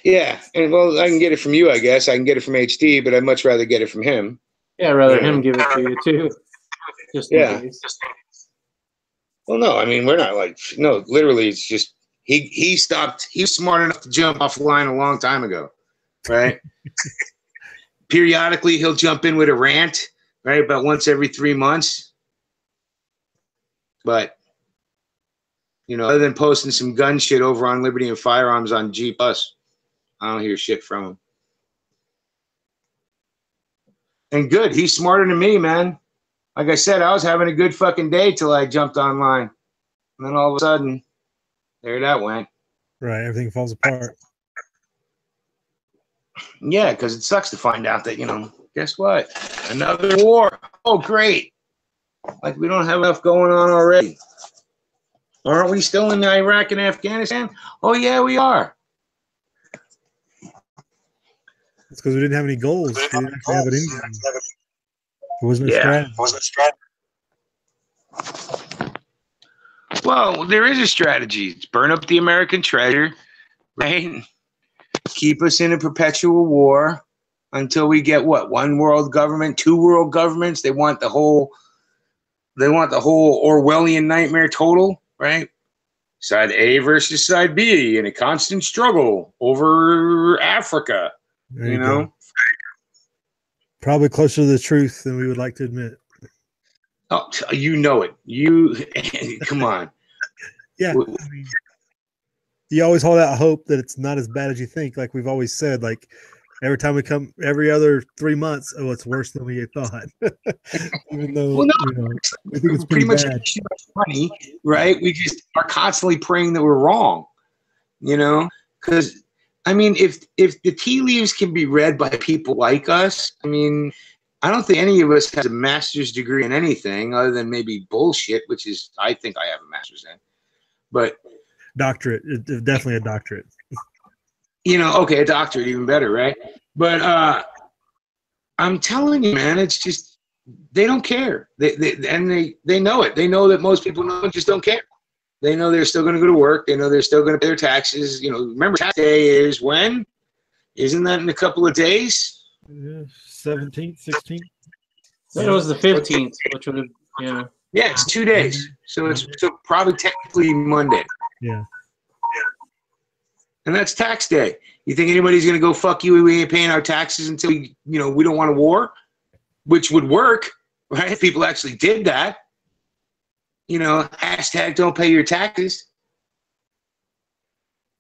Yeah, and well, I can get it from you, I guess. I can get it from HD, but I'd much rather get it from him. Yeah, I'd rather him give it to you too. Just in case. Well, no, I mean we're not like literally. It's just he stopped. He was smart enough to jump off the line a long time ago, right? Periodically, he'll jump in with a rant, right? About once every 3 months. But other than posting some gun shit over on Liberty and Firearms on G+, I don't hear shit from him. And good, he's smarter than me, man. Like I said, I was having a good fucking day till I jumped online. And then all of a sudden, there that went. Right, everything falls apart. Yeah, because it sucks to find out that, guess what? Another war. Oh, great. Like we don't have enough going on already. Aren't we still in Iraq and Afghanistan? Oh, yeah, we are. It's because we didn't have any goals. We didn't actually have it in them. It wasn't a strategy. Well, there is a strategy. It's burn up the American treasure, right? Keep us in a perpetual war until we get what? One world government, two world governments. They want the whole Orwellian nightmare total, right? Side A versus side B in a constant struggle over Africa. There you go. Probably closer to the truth than we would like to admit. Oh, you know it. You come on. Yeah. I mean, you always hold out hope that it's not as bad as you think. Like we've always said, like every time we come, every other 3 months, oh, it's worse than we thought. Even though we think it's pretty bad. Funny, right? We just are constantly praying that we're wrong. Because I mean, if the tea leaves can be read by people like us, I mean, I don't think any of us has a master's degree in anything other than maybe bullshit, which is I think I have a master's in, but doctorate, definitely a doctorate. Okay, a doctorate, even better, right? But I'm telling you, man, it's just they don't care. They know it. They know that most people just don't care. They know they're still going to go to work. They know they're still going to pay their taxes. Remember, tax day is when? Isn't that in a couple of days? 17th, 16th. It was the 15th, which would have, Yeah, it's 2 days. So it's probably technically Monday. Yeah. And that's tax day. You think anybody's going to go, fuck you, we ain't paying our taxes until we don't want a war? Which would work, right? If people actually did that. Hashtag don't pay your taxes.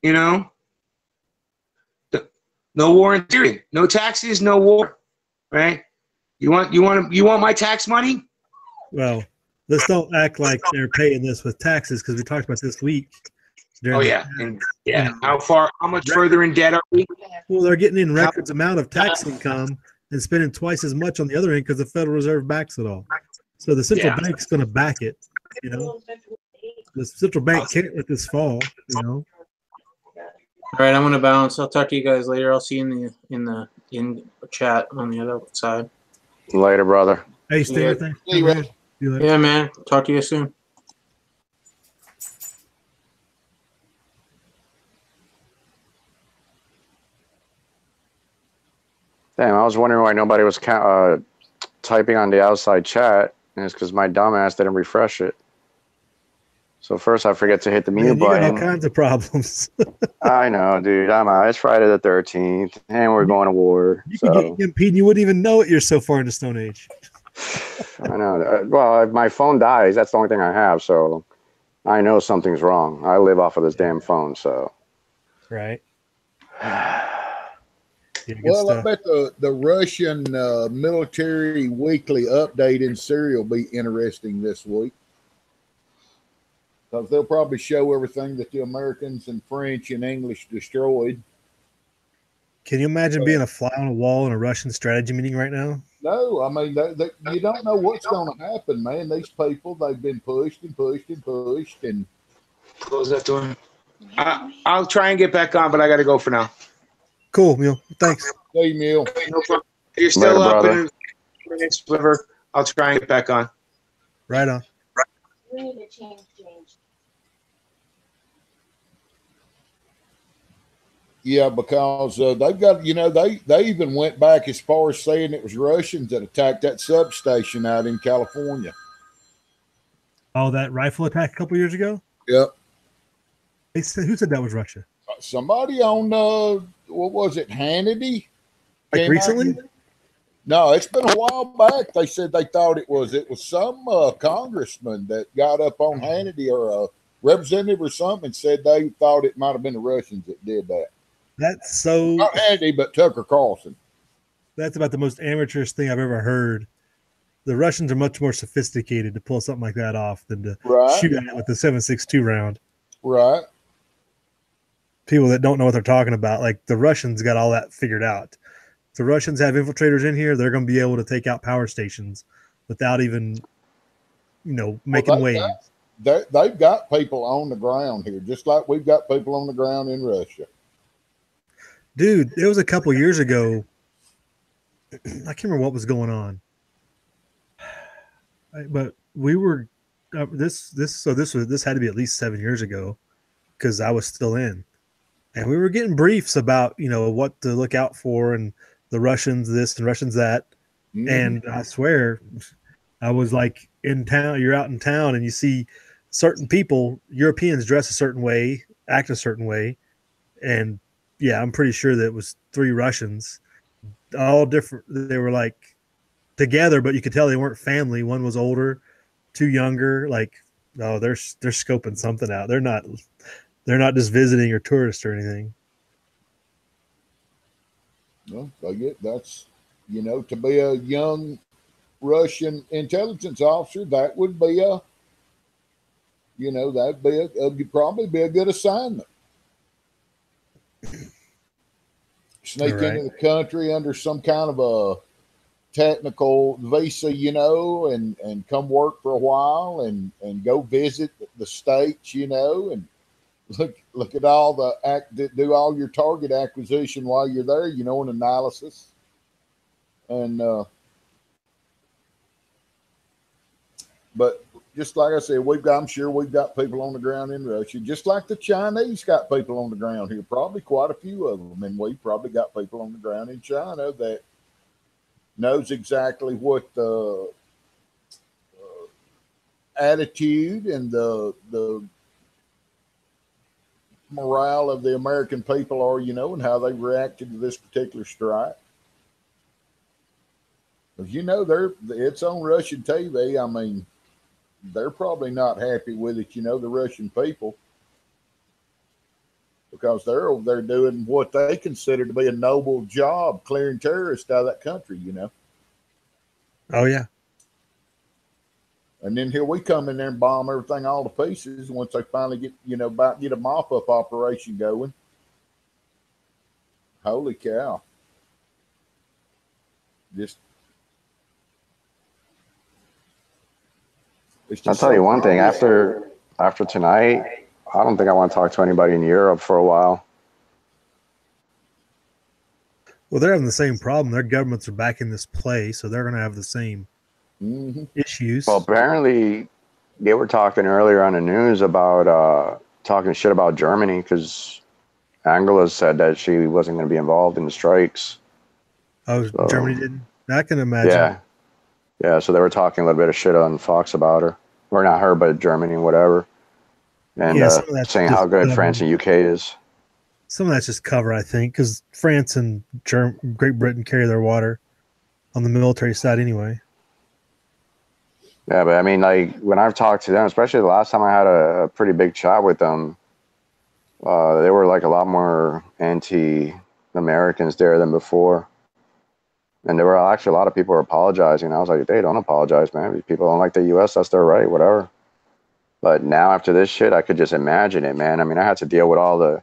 No war in Syria. No taxes, no war. Right? You want my tax money? Well, let's don't act like they're paying this with taxes because we talked about this week. Oh yeah, and how much further in debt are we? Well, they're getting in records amount of tax income and spending twice as much on the other end because the Federal Reserve backs it all. So the central bank's going to back it. The central bank can't let this fall. All right, I'm going to bounce. I'll talk to you guys later. I'll see you in the chat on the other side. Later, brother. Hey, stay with me. Yeah, man. Talk to you soon. Damn, I was wondering why nobody was typing on the outside chat, and it's because my dumbass didn't refresh it. So first I forget to hit the mute button. You got all kinds of problems. I know, dude. I'm out. It's Friday the 13th, and we're going to war. You can get MP and you wouldn't even know it. You're so far into Stone Age. I know. Well, if my phone dies, that's the only thing I have, so I know something's wrong. I live off of this damn phone, so. Right. Well, I bet the Russian military weekly update in Syria will be interesting this week. because they'll probably show everything that the Americans and French and English destroyed. Can you imagine being a fly on a wall in a Russian strategy meeting right now? No, I mean, you don't know what's going to happen, man. These people, they've been pushed and pushed and pushed. And close that door. I'll try and get back on, but I got to go for now. Cool, Mule. Thanks. Hey, Mule. No problem. If you're still Later, up brother. in minutes, whatever, I'll try and get back on. Right on. We need to change. Yeah, because they've got, they even went back as far as saying it was Russians that attacked that substation out in California. Oh, that rifle attack a couple years ago? Yep. They said, who said that was Russia? Somebody on, what was it, Hannity? Like recently? No, it's been a while back. They said they thought it was some congressman that got up on Hannity or a representative or something and said they thought it might have been the Russians that did that. That's so. Not Hannity, but Tucker Carlson. That's about the most amateurish thing I've ever heard. The Russians are much more sophisticated to pull something like that off than to shoot at it with the 7.62 round. Right. People that don't know what they're talking about, like the Russians got all that figured out. If the Russians have infiltrators in here, they're going to be able to take out power stations without even, making waves. They've got people on the ground here, just like we've got people on the ground in Russia. Dude, it was a couple years ago. I can't remember what was going on, but we were this had to be at least 7 years ago because I was still in, and we were getting briefs about what to look out for and the Russians this and Russians that, and I swear, I was like in town. You're out in town and you see certain people, Europeans dress a certain way, act a certain way, and yeah, I'm pretty sure that it was 3 Russians, all different. They were like together, but you could tell they weren't family. One was older, 2 younger. Like, no, they're scoping something out. They're not just visiting or tourists or anything. Well, that's to be a young Russian intelligence officer, that would be that'd probably be a good assignment. Sneak into the country under some kind of a technical visa, and come work for a while and go visit the states, and look at do all your target acquisition while you're there, and analysis. And but just like I said, I'm sure we've got people on the ground in Russia, just like the Chinese got people on the ground here, probably quite a few of them. And we've probably got people on the ground in China that knows exactly what the attitude and the morale of the American people are, and how they reacted to this particular strike. Because, it's on Russian TV. I mean, they're probably not happy with it, the Russian people, because they're over there doing what they consider to be a noble job, clearing terrorists out of that country, Oh, yeah. And then here we come in there and bomb everything all to pieces once they finally get, get a mop-up operation going. Holy cow. I'll tell you one thing. After tonight, I don't think I want to talk to anybody in Europe for a while. Well, they're having the same problem. Their governments are back in this play, so they're going to have the same issues. Well, apparently, they were talking earlier on the news about talking shit about Germany because Angela said that she wasn't going to be involved in the strikes. Oh, so, Germany didn't? I can imagine. Yeah, so they were talking a little bit of shit on Fox about her. Or not her, but Germany and whatever. And saying how good France and UK is. Some of that's just cover, I think, because France and Great Britain carry their water on the military side anyway. Yeah, but I mean, like, when I've talked to them, especially the last time I had a pretty big chat with them, they were like a lot more anti-Americans there than before. And there were actually a lot of people were apologizing. I was like, they don't apologize, man. If people don't like the U.S., that's their right, whatever. But now after this shit, I could just imagine it, man. I mean, I had to deal with all the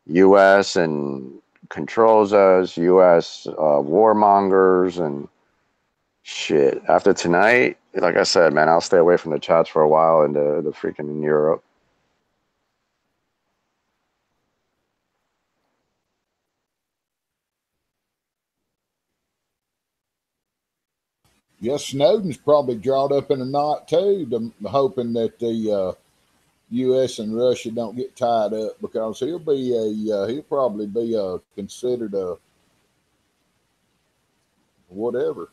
U.S. and controls us, U.S. Warmongers and shit. After tonight, like I said, man, I'll stay away from the chats for a while in the freaking in Europe. Yes, Snowden's probably drawn up in a knot too, hoping that the U.S. and Russia don't get tied up, because he'll probably be considered a whatever.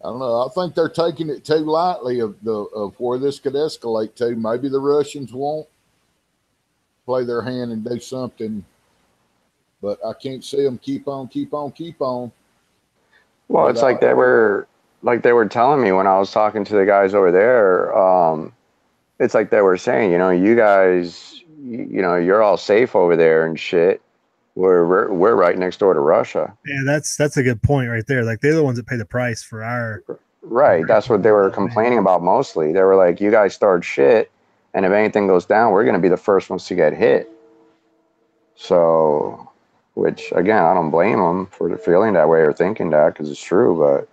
I don't know. I think they're taking it too lightly of where this could escalate to. Maybe the Russians won't play their hand and do something, but I can't see them keep on. Well, it's like they were telling me when I was talking to the guys over there. It's like they were saying, you guys, you're all safe over there and shit. We're right next door to Russia. Yeah, that's a good point right there. Like, they're the ones that pay the price for our. Right. That's what they were complaining about mostly. They were like, you guys start shit, and if anything goes down, we're going to be the first ones to get hit. So, which, again, I don't blame them for feeling that way or thinking that, because it's true, but.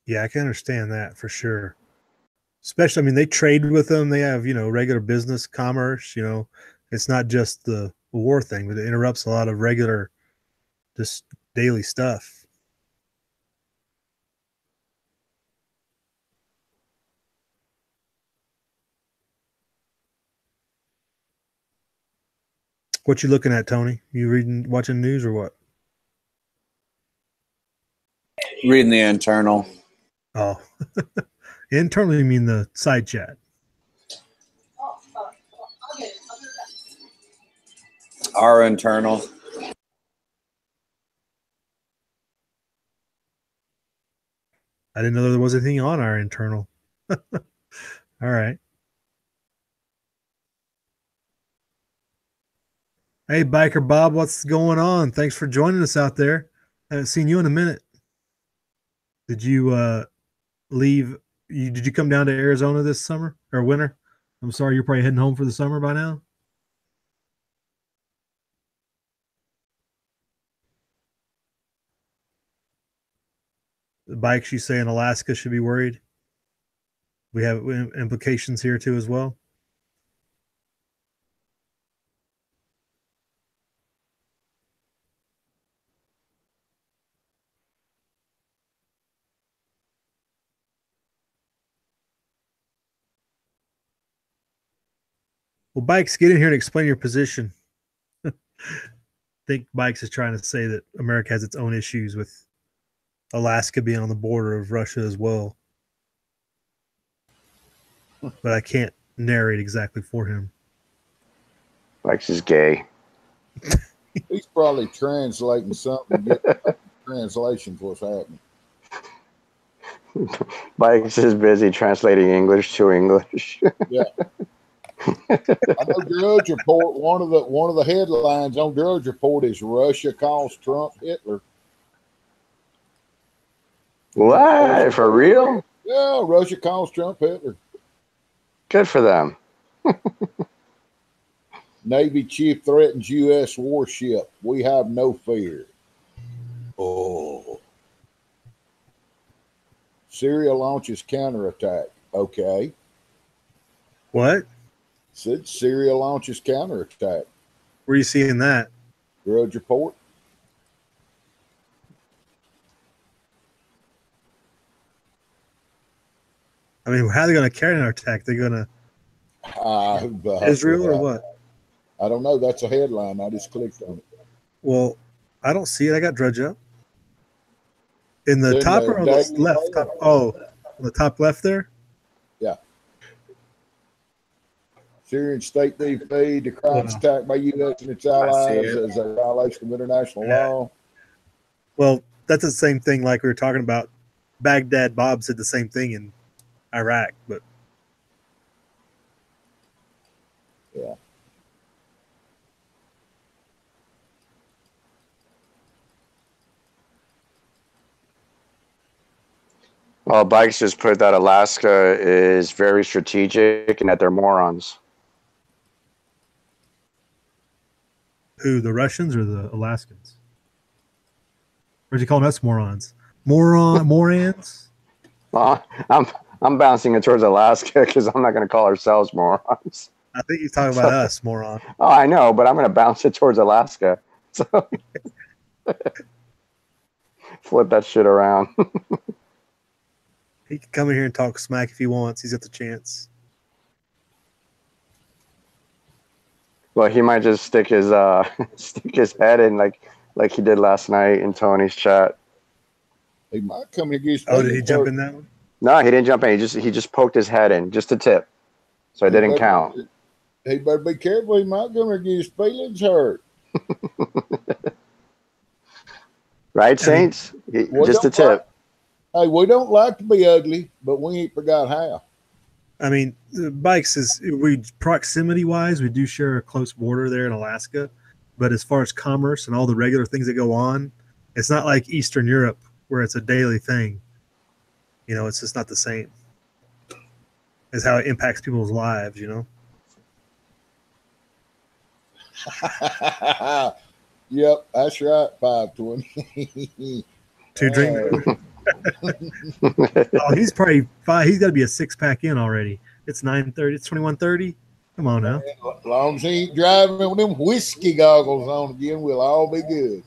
Yeah, I can understand that for sure. Especially, I mean, they trade with them. They have, regular business, commerce, it's not just the war thing, but it interrupts a lot of regular, just daily stuff. What you looking at, Tony? You watching news or what? Reading the internal. Oh, internally, you mean the side chat? Our internal. I didn't know there was anything on our internal. All right. Hey, Biker Bob, what's going on? Thanks for joining us out there. I haven't seen you in a minute. Did you leave? Did you come down to Arizona this summer or winter? I'm sorry, you're probably heading home for the summer by now. The bikes, you say in Alaska should be worried. We have implications here too as well. Well, Bikes, get in here and explain your position. I think Bikes is trying to say that America has its own issues with Alaska being on the border of Russia as well. But I can't narrate exactly for him. Bikes is gay. He's probably translating something. Translation's what's happening. Bikes is busy translating English to English. Yeah. I know Drudge Report. One of the headlines on Drudge Report is Russia calls Trump Hitler. What? For real? Yeah, Russia calls Trump Hitler. Good for them. Navy chief threatens U.S. warship. We have no fear. Oh. Syria launches counterattack. Okay. What? Said Syria launches counterattack. Where are you seeing that? Drudge Report. I mean, how are they going to carry an attack? They're going to Israel or what? I don't know. That's a headline. I just clicked on it. Well, I don't see it. I got Drudge up. In the top or on the left? Top, on the top left there? Yeah. Syrian state defeat decries attack by U.S. and its allies as a violation of international law. Well, that's the same thing like we were talking about. Baghdad Bob said the same thing in Iraq, but yeah. Well, Bikes just put that Alaska is very strategic and that they're morons. Who, the Russians or the Alaskans? Or is he calling us morons? Morons? Well, I'm bouncing it towards Alaska because I'm not going to call ourselves morons. I think he's talking about us, moron. Oh, I know, but I'm going to bounce it towards Alaska. So flip that shit around. He can come in here and talk smack if he wants. He's got the chance. Well, he might just stick his head in like he did last night in Tony's chat. He might come against. Oh, did he jump in that one? No, he didn't jump in. He just poked his head in, just a tip. So it didn't count. He better be careful. He might come and get his feelings hurt. Right, Saints? Just a tip. Hey, we don't like to be ugly, but we ain't forgot how. I mean, Bikes is proximity wise, we do share a close border there in Alaska, but as far as commerce and all the regular things that go on, it's not like Eastern Europe where it's a daily thing. You know, it's just not the same as how it impacts people's lives. You know. Yep, that's right. 520. 2 drink. Oh, he's probably 5. He's got to be a 6-pack in already. It's 9:30. It's 21:30. Come on now. As long as he ain't driving with them whiskey goggles on again, we'll all be good.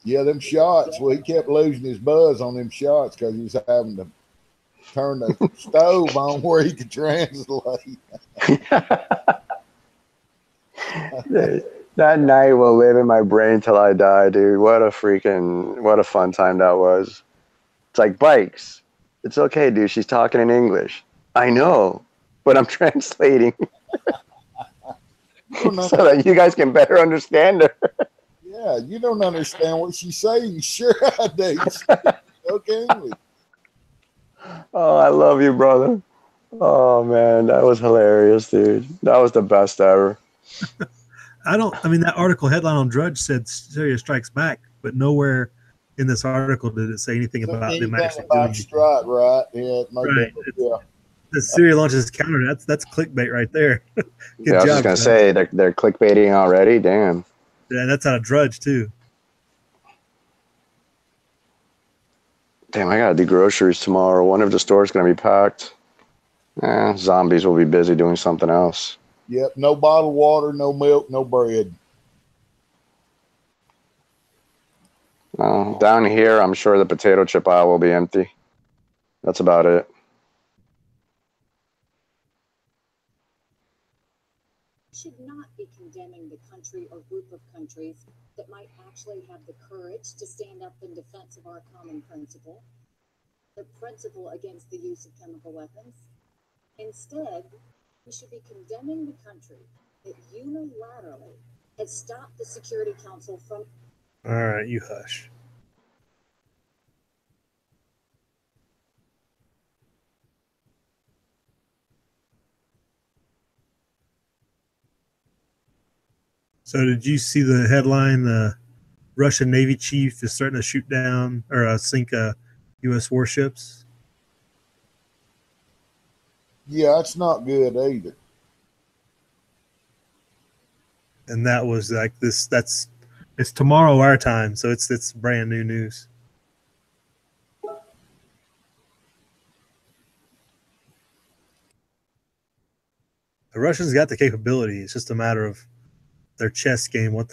Yeah, them shots. Well, he kept losing his buzz on them shots because he was having to turn the stove on where he could translate. That night will live in my brain till I die, dude. What a fun time that was. It's like, Bikes. It's okay, dude. She's talking in English. I know, but I'm translating so that you guys can better understand her. Yeah, you don't understand what she's saying. Sure I do. Okay. Oh, I love you, brother. Oh, man. That was hilarious, dude. That was the best ever. I mean, that article headline on Drudge said Syria strikes back, but nowhere in this article did it say anything about them actually doing strike, right? Yeah, right. Yeah. The Syria launches counter. That's clickbait right there. Good yeah, I was just gonna say they're clickbaiting already. Damn. Yeah, that's out of Drudge too. Damn, I gotta do groceries tomorrow. One of the stores gonna be packed. Zombies will be busy doing something else. Yep, no bottled water, no milk, no bread. Down here, I'm sure the potato chip aisle will be empty. That's about it. Should not be condemning the country or group of countries that might actually have the courage to stand up in defense of our common principle, the principle against the use of chemical weapons. Instead, we should be condemning the country that unilaterally has stopped the Security Council from. All right, you hush. So did you see the headline? The Russian Navy chief is starting to shoot down or sink U.S. warships. Yeah, it's not good either. And that was like this. It's tomorrow our time, so it's brand new news. The Russians got the capability. It's just a matter of their chess game. When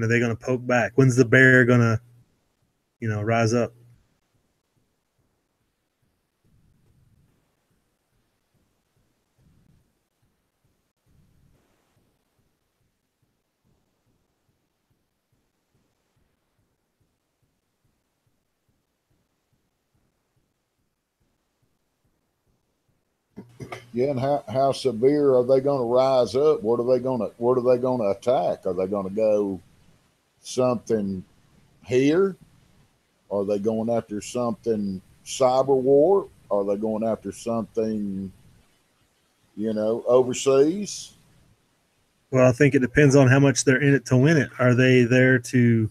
are they going to poke back? When's the bear going to, rise up? Yeah, and how severe are they going to rise up? What are they going to attack? Are they going to go something here? Are they going after something cyber war? Are they going after something, overseas? Well, I think it depends on how much they're in it to win it. Are they there to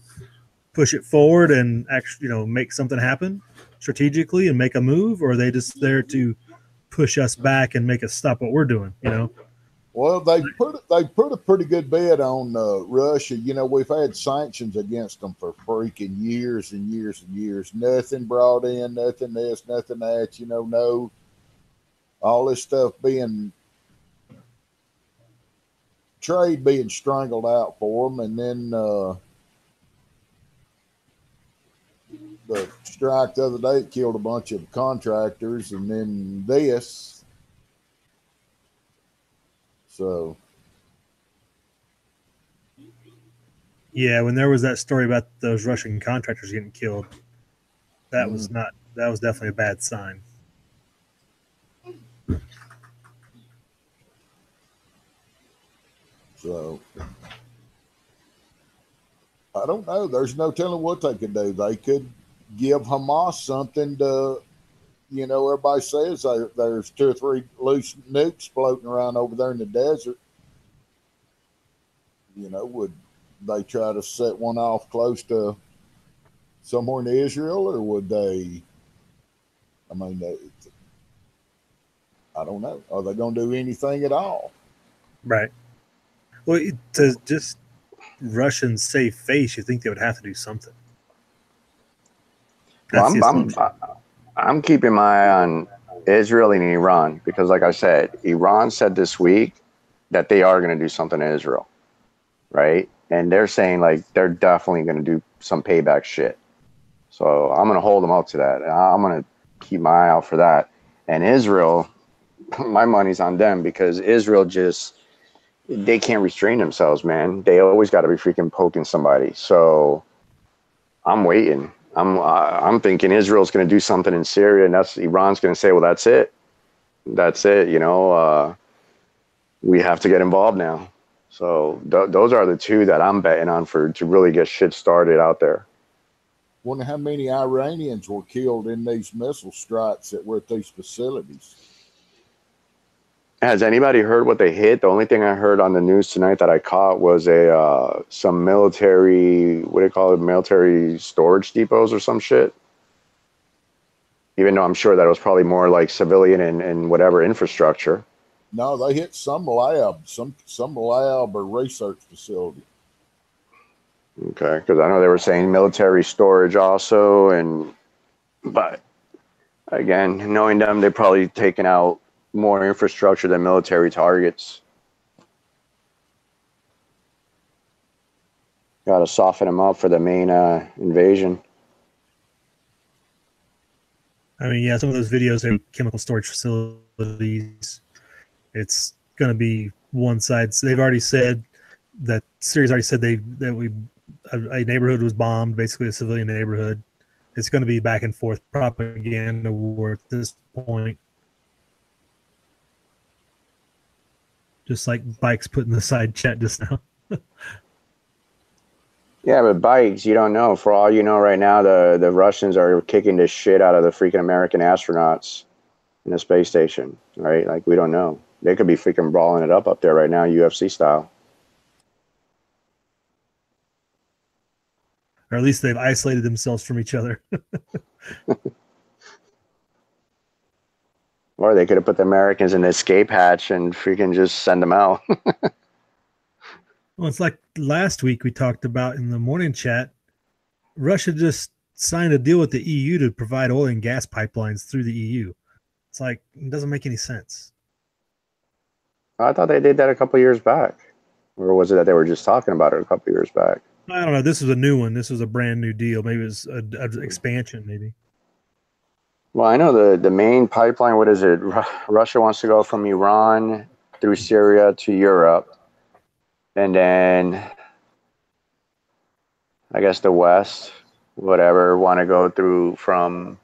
push it forward and actually, make something happen strategically and make a move, or are they just there to push us back and make us stop what we're doing? Well, they put a pretty good bid on Russia. We've had sanctions against them for freaking years and years and years. Nothing brought in, nothing this, nothing that. No, all this stuff being trade being strangled out for them, and then the strike the other day killed a bunch of contractors, and then this. So. Yeah, when there was that story about those Russian contractors getting killed, that was definitely a bad sign. So I don't know. There's no telling what they could do. They could give Hamas something to, everybody says there's 2 or 3 loose nukes floating around over there in the desert. Would they try to set one off close to somewhere in Israel, or would they? I don't know. Are they going to do anything at all? Right. Well, to just Russians save face, you think they would have to do something. I'm keeping my eye on Israel and Iran because, like I said, Iran said this week that they are going to do something to Israel, right? And they're saying they're definitely going to do some payback shit. So I'm going to hold them up to that. And I'm going to keep my eye out for that. And Israel, my money's on them because Israel they can't restrain themselves, man. They always got to be freaking poking somebody. So I'm waiting. I'm thinking Israel's going to do something in Syria, and Iran's going to say, well, that's it. That's it. We have to get involved now. So those are the two that I'm betting on to really get shit started out there. Wonder how many Iranians were killed in these missile strikes that were at these facilities. Has anybody heard what they hit? The only thing I heard on the news tonight that I caught was some military, what do you call it, military storage depots or some shit. Even though I'm sure that it was probably more like civilian and whatever infrastructure. No, they hit some lab, some lab or research facility. Okay, because I know they were saying military storage also, but again, knowing them, they're probably taking out more infrastructure than military targets. Got to soften them up for the main invasion. I mean, yeah, some of those videos are chemical storage facilities. It's going to be one side. So they've already said that Syria's already said a neighborhood was bombed, basically a civilian neighborhood. It's going to be back and forth propaganda war at this point. Just like Bikes put in the side chat just now. Yeah, but Bikes, you don't know. For all you know right now, the Russians are kicking the shit out of the freaking American astronauts in the space station, right? We don't know. They could be freaking brawling it up there right now, UFC style. Or at least they've isolated themselves from each other. Or they could have put the Americans in the escape hatch and freaking just send them out. Well, it's like last week we talked about in the morning chat. Russia just signed a deal with the EU to provide oil and gas pipelines through the EU. It's like, it doesn't make any sense. I thought they did that a couple years back. Or was it that they were just talking about it a couple years back? I don't know. This was a new one. This was a brand new deal. Maybe it was an expansion, maybe. Well, I know the main pipeline, what is it? Russia wants to go from Iran through Syria to Europe. And then I guess the West, whatever, want to go through from,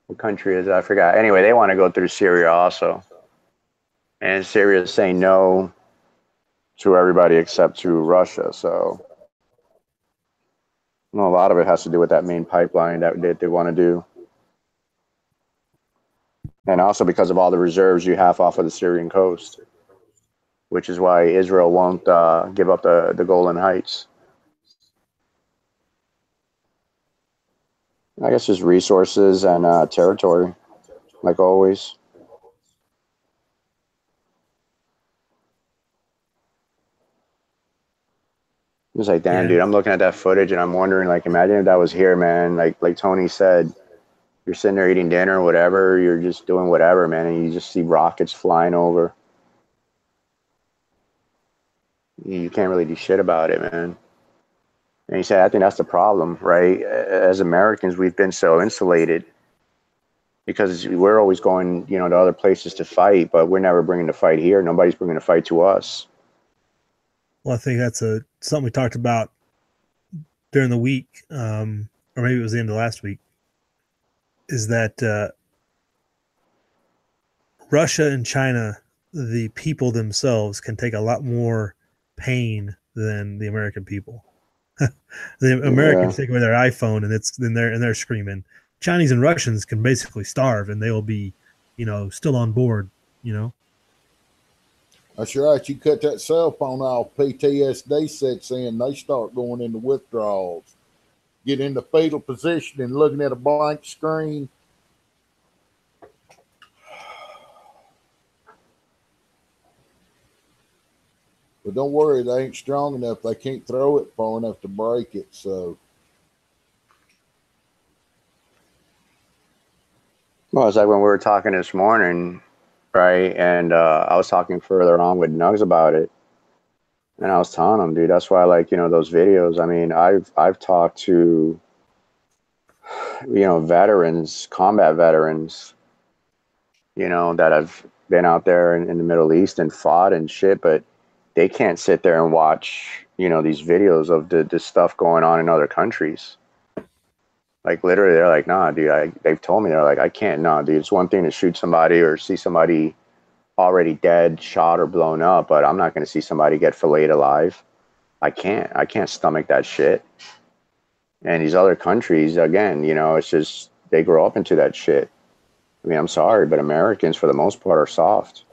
what country is that? I forgot. Anyway, they want to go through Syria also. And Syria is saying no to everybody except to Russia. So a lot of it has to do with that main pipeline that they want to do. And also because of all the reserves you have off of the Syrian coast, which is why Israel won't give up the Golan Heights. I guess just resources and territory, like always. It's like, damn, dude, I'm looking at that footage and I'm wondering, like, imagine if that was here, man. Like Tony said, you're sitting there eating dinner or whatever, you're just doing whatever, man, and you just see rockets flying over. You can't really do shit about it, man. And he said, I think that's the problem, right? As Americans, we've been so insulated because we're always going, to other places to fight, but we're never bringing the fight here. Nobody's bringing the fight to us. Well, I think that's something we talked about during the week, or maybe it was the end of last week, is that Russia and China, the people themselves, can take a lot more pain than the American people. The Americans take away their iPhone and they're screaming. Chinese and Russians can basically starve and they will be, still on board, That's right. You cut that cell phone off, PTSD sets in, they start going into withdrawals, get into fetal position and looking at a blank screen. But don't worry, they ain't strong enough. They can't throw it far enough to break it. So, well, it's like when we were talking this morning, right? And I was talking further on with Nugs about it. And I was telling him, dude, that's why I like, those videos. I mean, I've talked to, veterans, combat veterans, that have been out there in the Middle East and fought and shit, but they can't sit there and watch, these videos of this stuff going on in other countries. Like literally, they're like, nah, dude, they've told me, they're like, I can't, nah, dude, it's one thing to shoot somebody or see somebody already dead, shot or blown up, but I'm not going to see somebody get filleted alive. I can't stomach that shit. And these other countries, again, it's just, they grow up into that shit. I mean, I'm sorry, but Americans for the most part are soft.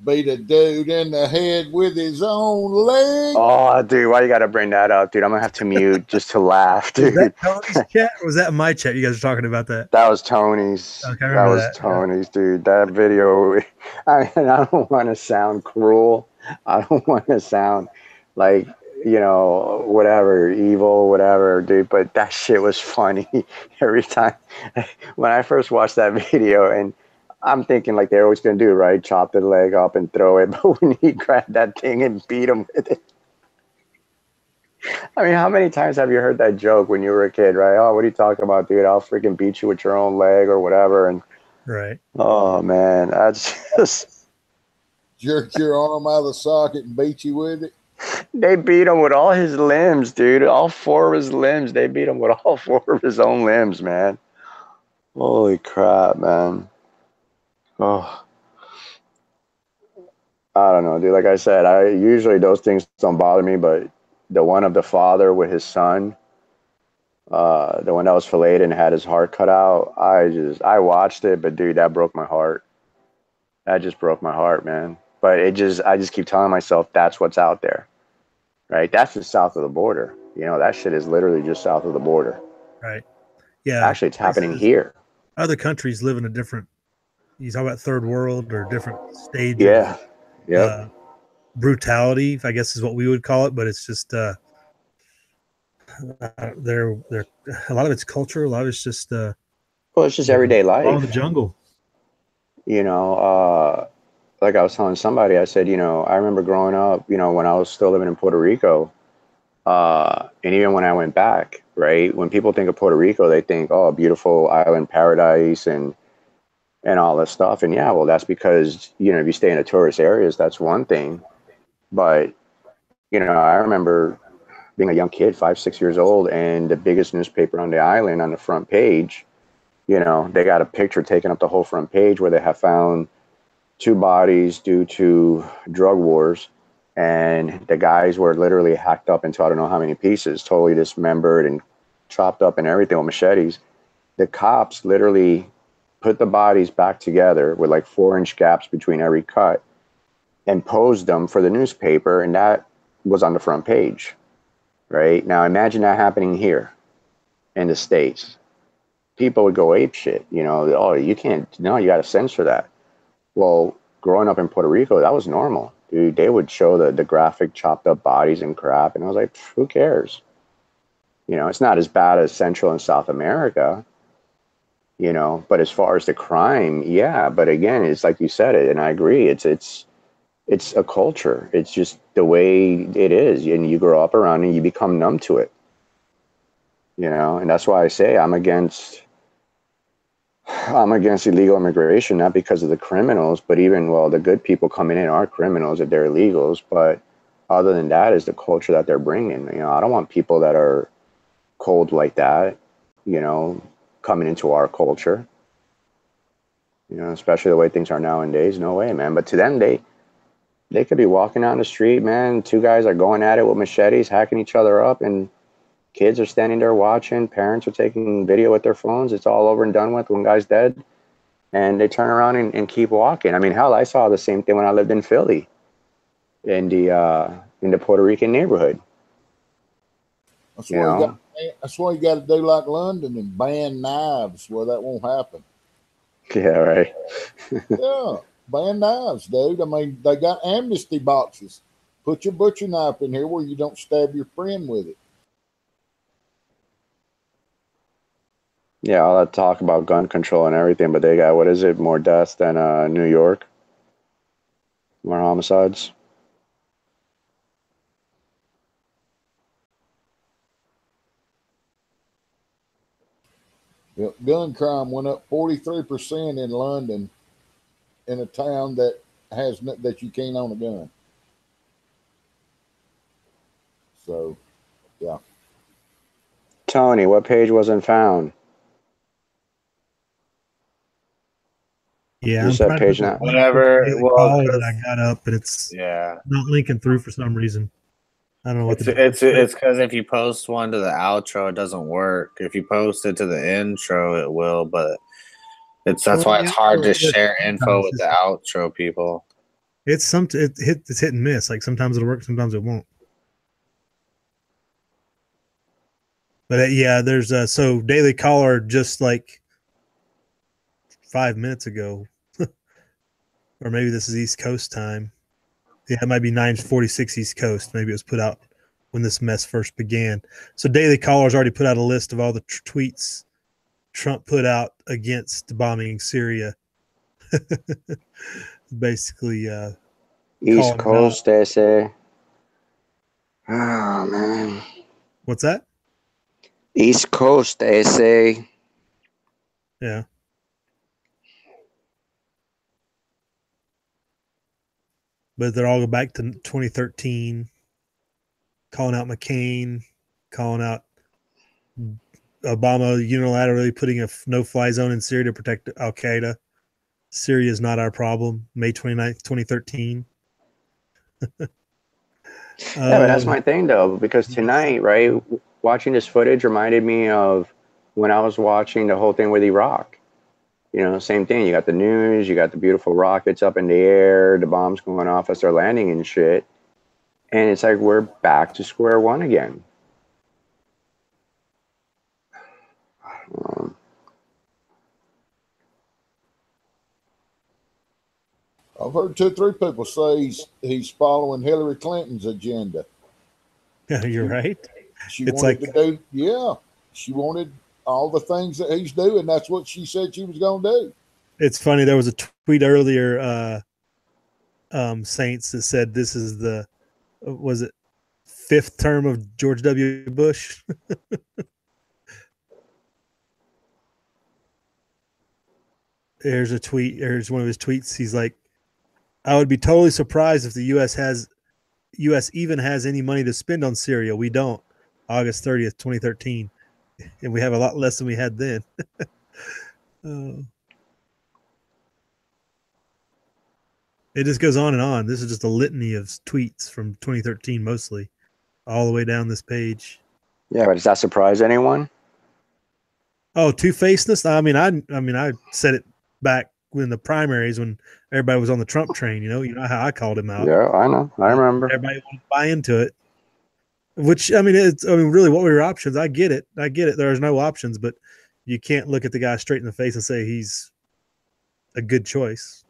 Beat a dude in the head with his own leg. Oh, dude, why you got to bring that up, dude? I'm going to have to mute just to laugh, dude. Was that Tony's chat or was that my chat? You guys were talking about that? That was Tony's. Okay, that was Tony's, dude. That video, I don't want to sound cruel. I don't want to sound like, whatever, evil, whatever, dude. But that shit was funny every time. When I first watched that video, and I'm thinking like they're always going to do, right? Chop the leg up and throw it. But when he grabbed that thing and beat him with it. I mean, how many times have you heard that joke when you were a kid, right? Oh, what are you talking about, dude? I'll freaking beat you with your own leg or whatever. And right. Oh, man. That's just... Jerk your arm out of the socket and beat you with it. They beat him with all his limbs, dude. All four of his limbs. They beat him with all four of his own limbs, man. Holy crap, man. Oh, I don't know, dude. Like I said, usually those things don't bother me, but the one of the father with his son, the one that was filleted and had his heart cut out, I watched it, but dude, that broke my heart. That just broke my heart, man. But I just keep telling myself that's what's out there, right? That's just south of the border. That shit is literally just south of the border. Right. Yeah. Actually, it's happening here. Other countries live in a different, you talk about third world or different stages. Yeah. Yep. Brutality, I guess, is what we would call it, but it's just they're a lot of it's culture, a lot of it's just well, it's just everyday life. All in the jungle. Like I was telling somebody, I said, I remember growing up, when I was still living in Puerto Rico, and even when I went back, right? When people think of Puerto Rico, they think, oh, beautiful island paradise and all this stuff. And yeah, well, that's because, if you stay in the tourist areas, that's one thing. But, I remember being a young kid, 5, 6 years old, and the biggest newspaper on the island on the front page, they got a picture taking up the whole front page where they have found 2 bodies due to drug wars. And the guys were literally hacked up into I don't know how many pieces, totally dismembered and chopped up and everything with machetes. The cops literally put the bodies back together with like 4-inch gaps between every cut and posed them for the newspaper. And that was on the front page, right? Now imagine that happening here in the States. people would go ape shit. You know, oh, you can't. No, you got to censor that. Well, growing up in Puerto Rico, that was normal, dude. They would show the graphic chopped up bodies and crap, and I was like, who cares? You know, it's not as bad as Central and South America. You know, but as far as the crime, yeah. But again, it's like you said it, and I agree. It's a culture. It's just the way it is, and you grow up around it, and you become numb to it. You know, and that's why I say I'm against illegal immigration, not because of the criminals, but even, well, the good people coming in are criminals if they're illegals. But other than that is the culture that they're bringing. You know, I don't want people that are cold like that, you know, coming into our culture. You know, especially the way things are nowadays. No way, man. But to them, they could be walking down the street, man. Two guys are going at it with machetes, hacking each other up, and kids are standing there watching. Parents are taking video with their phones. It's all over and done with. One guy's dead, and they turn around and keep walking. I mean, hell, I saw the same thing when I lived in Philly, in the Puerto Rican neighborhood. That's why you got to do like London and ban knives. Well, that won't happen. Yeah, right. Yeah, ban knives, dude. I mean, they got amnesty boxes. Put your butcher knife in here where you don't stab your friend with it. Yeah, all that talk about gun control and everything, but they got, what is it, more deaths than New York? More homicides? Gun crime went up 43% in London, in a town that that you can't own a gun. So, yeah. Tony, what page wasn't found? Yeah, You I'm said trying to page put nine. Whenever, the well, call that I got up, but it's yeah, not linking through for some reason. I don't know what it's because if you post one to the outro, it doesn't work. If you post it to the intro, it will, but that's why it's hard to share info with the outro people. It's it's hit and miss. Like sometimes it'll work, sometimes it won't. But yeah, there's so Daily Caller just like 5 minutes ago, or maybe this is East Coast time. Yeah, it might be 9:46 East Coast. Maybe it was put out when this mess first began. So Daily Caller's already put out a list of all the tweets Trump put out against bombing Syria. Basically, East Coast, they say. Oh, man. What's that? East Coast, they say. Yeah. But they're all go back to 2013, calling out McCain, calling out Obama unilaterally putting a no-fly zone in Syria to protect Al-Qaeda. Syria is not our problem. May 29th, 2013. Yeah, but that's my thing, though, because tonight, right, watching this footage reminded me of when I was watching the whole thing with Iraq. You know, same thing. You got the news, you got the beautiful rockets up in the air, the bombs going off as they're landing and shit. And it's like we're back to square one again. I've heard 2 or 3 people say he's following Hillary Clinton's agenda. Yeah, you're right. She It's wanted like- to do, yeah, she wanted all the things that he's doing. That's what she said she was going to do. It's funny. There was a tweet earlier, Saints, that said this is the, was it 5th term of George W. Bush? Here's a tweet. Here's one of his tweets. He's like, I would be totally surprised if the U.S. even has any money to spend on Syria. We don't. August 30th, 2013. And we have a lot less than we had then. It just goes on and on. This is just a litany of tweets from 2013, mostly, all the way down this page. Yeah, but does that surprise anyone? Oh, two-facedness. I mean, I said it back when the primaries, when everybody was on the Trump train. You know how I called him out. Yeah, I know. I remember. Everybody wanted to buy into it. Which, I mean, really, what were your options? I get it. There's no options, but you can't look at the guy straight in the face and say he's a good choice.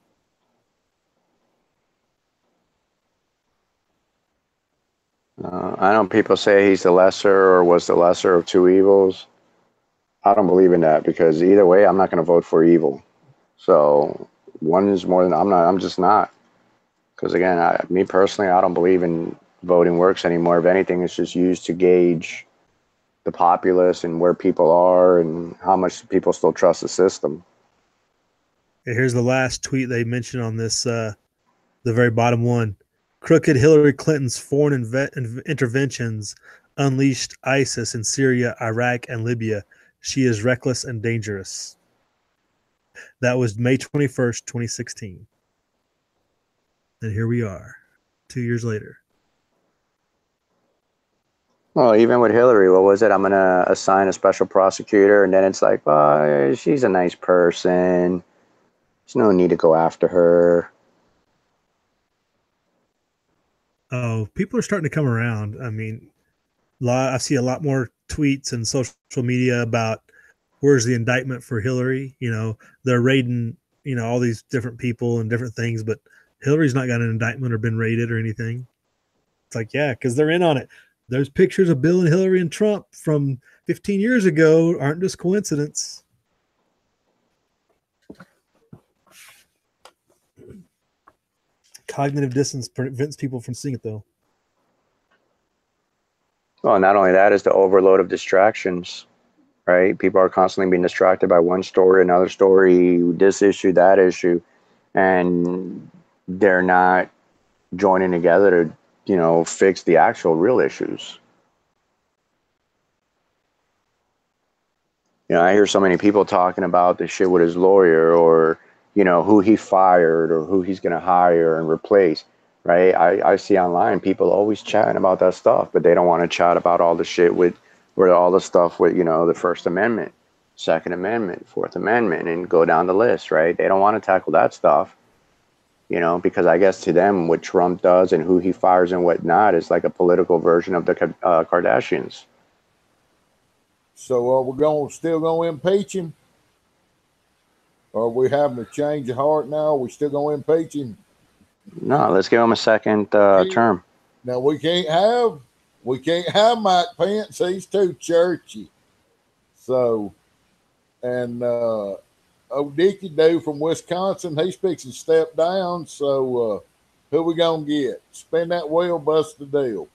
I know people say he's the lesser or was the lesser of two evils. I don't believe in that because either way, I'm not going to vote for evil. So one is more than I'm just not. Because again, me personally, I don't believe in voting works anymore. If anything, it's just used to gauge the populace and where people are and how much people still trust the system. Here's the last tweet they mentioned on this, the very bottom one. Crooked Hillary Clinton's foreign interventions unleashed ISIS in Syria, Iraq, and Libya. She is reckless and dangerous. That was May 21st, 2016. And here we are, 2 years later. Well, even with Hillary, what was it? I'm going to assign a special prosecutor. And then it's like, well, she's a nice person. There's no need to go after her. Oh, people are starting to come around. I mean, I see a lot more tweets and social media about where's the indictment for Hillary. You know, they're raiding, you know, all these different people and different things, but Hillary's not got an indictment or been raided or anything. It's like, yeah, because they're in on it. Those pictures of Bill and Hillary and Trump from 15 years ago aren't just coincidence. Cognitive distance prevents people from seeing it, though. Well, not only that is the overload of distractions, right? People are constantly being distracted by one story, another story, this issue, that issue, and they're not joining together to, you know, fix the actual real issues. You know, I hear so many people talking about the shit with his lawyer or, you know, who he fired or who he's going to hire and replace, right? I see online people always chatting about that stuff, but they don't want to chat about all the shit with all the stuff with, you know, the First Amendment, Second Amendment, Fourth Amendment, and go down the list, right? They don't want to tackle that stuff, you know, because I guess to them what Trump does and who he fires and whatnot is like a political version of the Kardashians. So we're still going to impeach him? Or are we having a change of heart now? Are we still going to impeach him? No, let's give him a second term. Now we can't have Mike Pence. He's too churchy. So, and old Dickie Doo from Wisconsin, he's fixing to step down. So who we gonna get? Spin that wheel, bust the deal.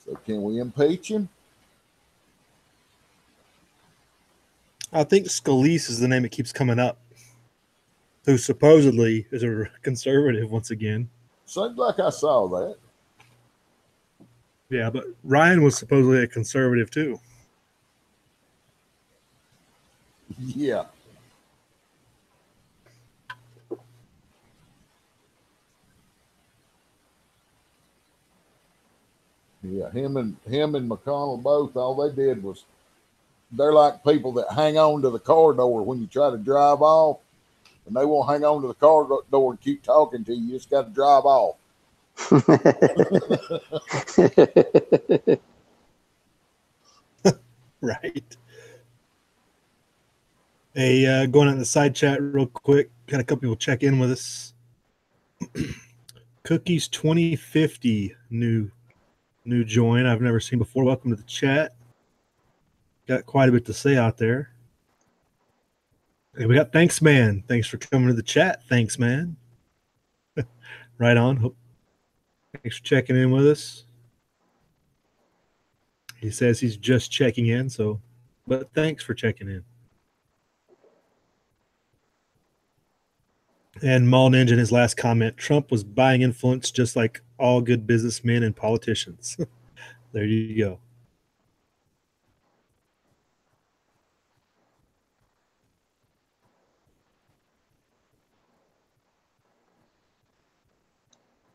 So can we impeach him? I think Scalise is the name that keeps coming up, who supposedly is a conservative once again. Seems like I saw that. Yeah, but Ryan was supposedly a conservative too. Yeah. Yeah, him and McConnell both, all they did was, they're like people that hang on to the car door when you try to drive off, and they won't hang on to the car door and keep talking to you. You just got to drive off. Right. Hey, going on the side chat real quick. Got a couple people check in with us. Cookies 2050 new join I've never seen before. Welcome to the chat. Got quite a bit to say out there. Hey, we got Thanks Man. Thanks for coming to the chat. Thanks, man. Right on. Thanks for checking in with us. He says he's just checking in, but thanks for checking in. And Maul Ninja in his last comment, Trump was buying influence just like all good businessmen and politicians. There you go.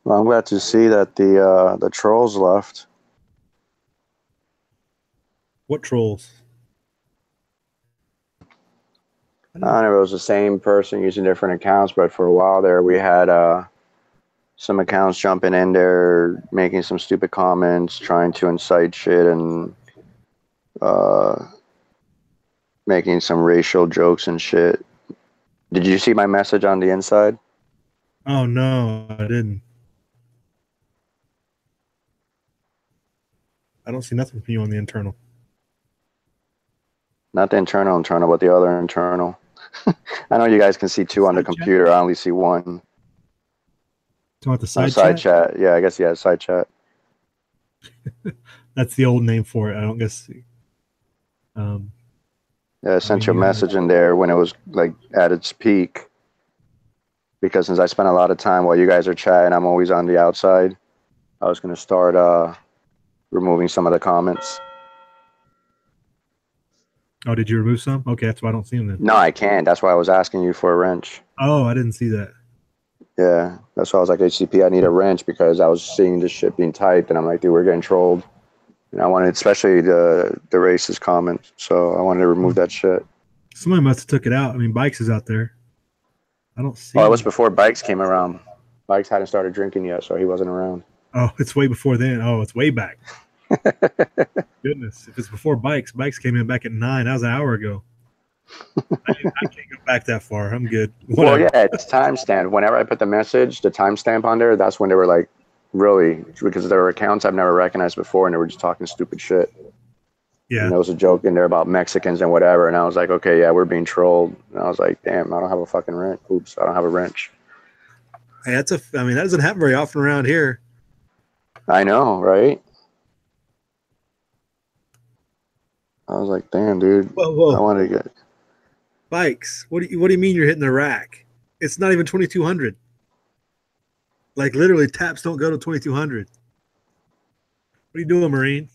Well, I'm glad to see that the trolls left. What trolls? I don't know if it was the same person using different accounts, but for a while there we had some accounts jumping in there, making some stupid comments, trying to incite shit, and making some racial jokes and shit. Did you see my message on the inside? Oh no, I didn't. I don't see nothing from you on the internal. Not the internal, but the other internal. I know you guys can see two on the computer. I only see one. Talking about the On side chat? chat. Yeah, I guess, yeah, side chat. That's the old name for it. I don't guess. Yeah, I sent you a message in there when it was like at its peak. Because since I spent a lot of time while you guys are chatting, I'm always on the outside. I was going to start removing some of the comments. Oh, did you remove some? Okay, that's why I don't see them then. No, I can't. That's why I was asking you for a wrench. Oh, I didn't see that. Yeah, that's why I was like, HCP, I need a wrench because I was seeing this shit being typed, and I'm like, dude, we're getting trolled. And I wanted, especially the racist comments, so I wanted to remove that shit. Somebody must have took it out. I mean, Bikes is out there. I don't see. Oh, it was before Bikes came around. Bikes hadn't started drinking yet, so he wasn't around. Oh, it's way before then. Oh, it's way back. Goodness, if it's before Bikes came in back at 9. That was an hour ago. I can't go back that far. I'm good. Whatever. Well, yeah, it's timestamped. Whenever I put the message, the timestamp on there, that's when they were like, really, because there were accounts I've never recognized before, and they were just talking stupid shit. Yeah. And there was a joke in there about Mexicans and whatever, and I was like, okay, yeah, we're being trolled. And I was like, damn, I don't have a fucking wrench. Oops, I don't have a wrench. Hey, that doesn't happen very often around here. I know, right? I was like, damn, dude. Whoa. I want to get Bikes. What do you mean you're hitting the rack? It's not even 2200. Like literally, taps don't go to 2200. What are you doing, Marine?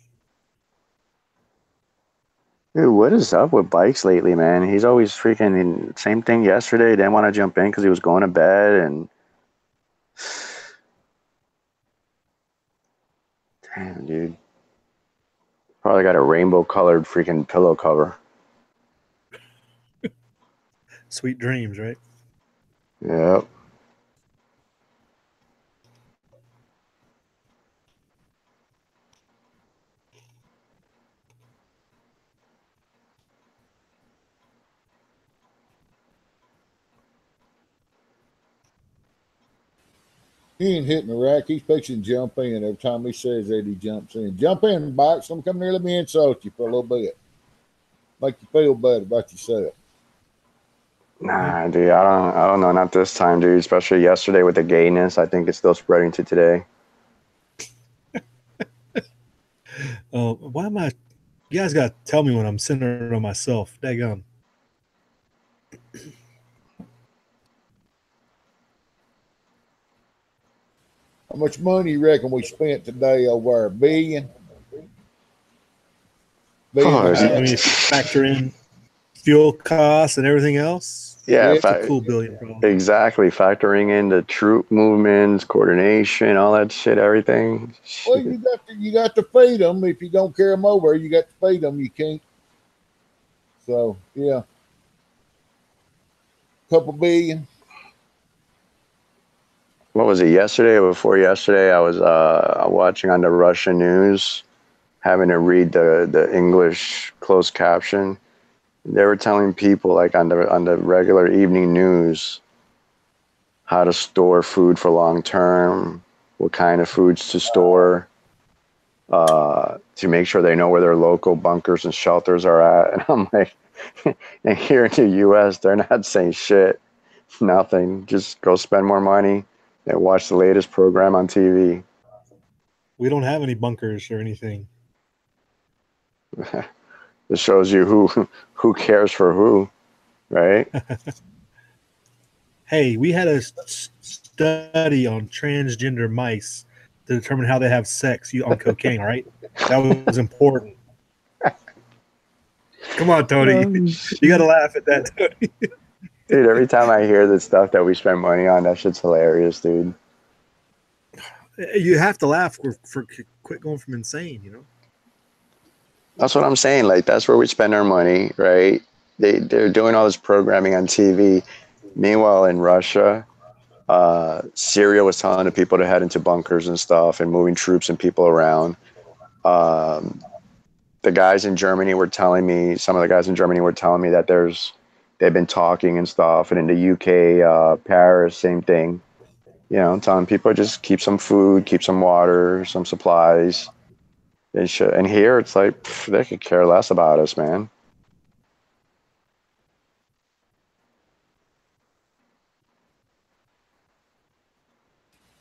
Dude, what is up with Bikes lately, man? He's always freaking same thing yesterday. Didn't want to jump in because he was going to bed, and damn, dude. Probably got a rainbow-colored freaking pillow cover. Sweet dreams, right? Yep. He ain't hitting the rack. He's fixing to jump in every time he says that he jumps in. Jump in, Bikes. I'm coming here. Let me insult you for a little bit. Make you feel better about yourself. Nah, dude, I don't know. Not this time, dude. Especially yesterday with the gayness. I think it's still spreading to today. Oh, why am I? You guys got to tell me when I'm centered on myself. Daggum. How much money you reckon we spent today over $1 billion? I mean, factor in fuel costs and everything else. Yeah, it's a cool billion. Probably. Exactly. Factoring in the troop movements, coordination, all that shit, everything. Well, you got to feed them. If you don't carry them over, you got to feed them. You can't. So yeah, couple billion. What was it, yesterday or before yesterday? I was watching on the Russian news, having to read the English closed caption. They were telling people, like on the regular evening news, how to store food for long term, what kind of foods to store, to make sure they know where their local bunkers and shelters are at. And I'm like, and here in the U.S., they're not saying shit, nothing. Just go spend more money and watch the latest program on TV. We don't have any bunkers or anything. It shows you who cares for who, right? Hey, we had a study on transgender mice to determine how they have sex on cocaine, right? That was important. Come on, Tony. You got to laugh at that, Tony. Dude, every time I hear the stuff that we spend money on, that shit's hilarious, dude. You have to laugh for quit going from insane, you know? That's what I'm saying. Like, that's where we spend our money, right? They're doing all this programming on TV. Meanwhile, in Russia, Syria was telling the people to head into bunkers and stuff and moving troops and people around. The guys in Germany were telling me, some of the guys in Germany were telling me that they've been talking and stuff. And in the UK, Paris, same thing. You know, telling people just keep some food, keep some water, some supplies. And here it's like, they could care less about us, man.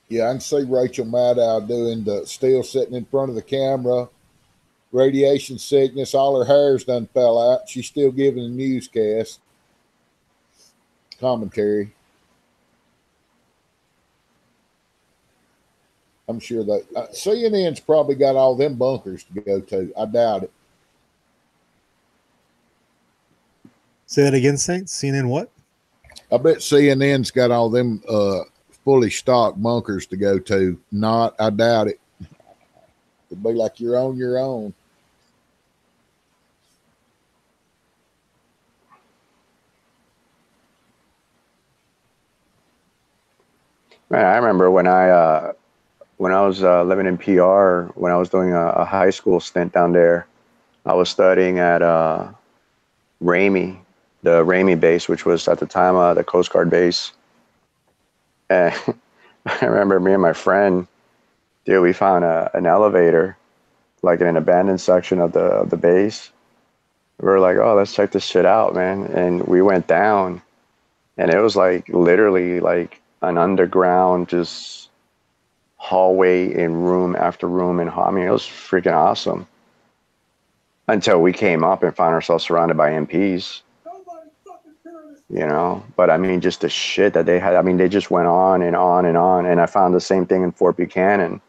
Yeah, I can see Rachel Maddow still sitting in front of the camera, radiation sickness, all her hair's done fell out. She's still giving a newscast commentary. I'm sure that CNN's probably got all them bunkers to go to. I doubt it. Say that again, Saints. CNN what? I bet CNN's got all them fully stocked bunkers to go to. Not, I doubt it. It'd be like you're on your own. Man, I remember when I was living in PR, when I was doing a high school stint down there, I was studying at Ramey, the Ramey base, which was at the time the Coast Guard base. And I remember me and my friend, dude, we found an elevator, like in an abandoned section of the base. We were like, oh, let's check this shit out, man. And we went down, and it was like literally like an underground just hallway in room after room. And I mean, it was freaking awesome. Until we came up and found ourselves surrounded by MPs. You know, but I mean, just the shit that they had. I mean, they just went on and on and on. And I found the same thing in Fort Buchanan.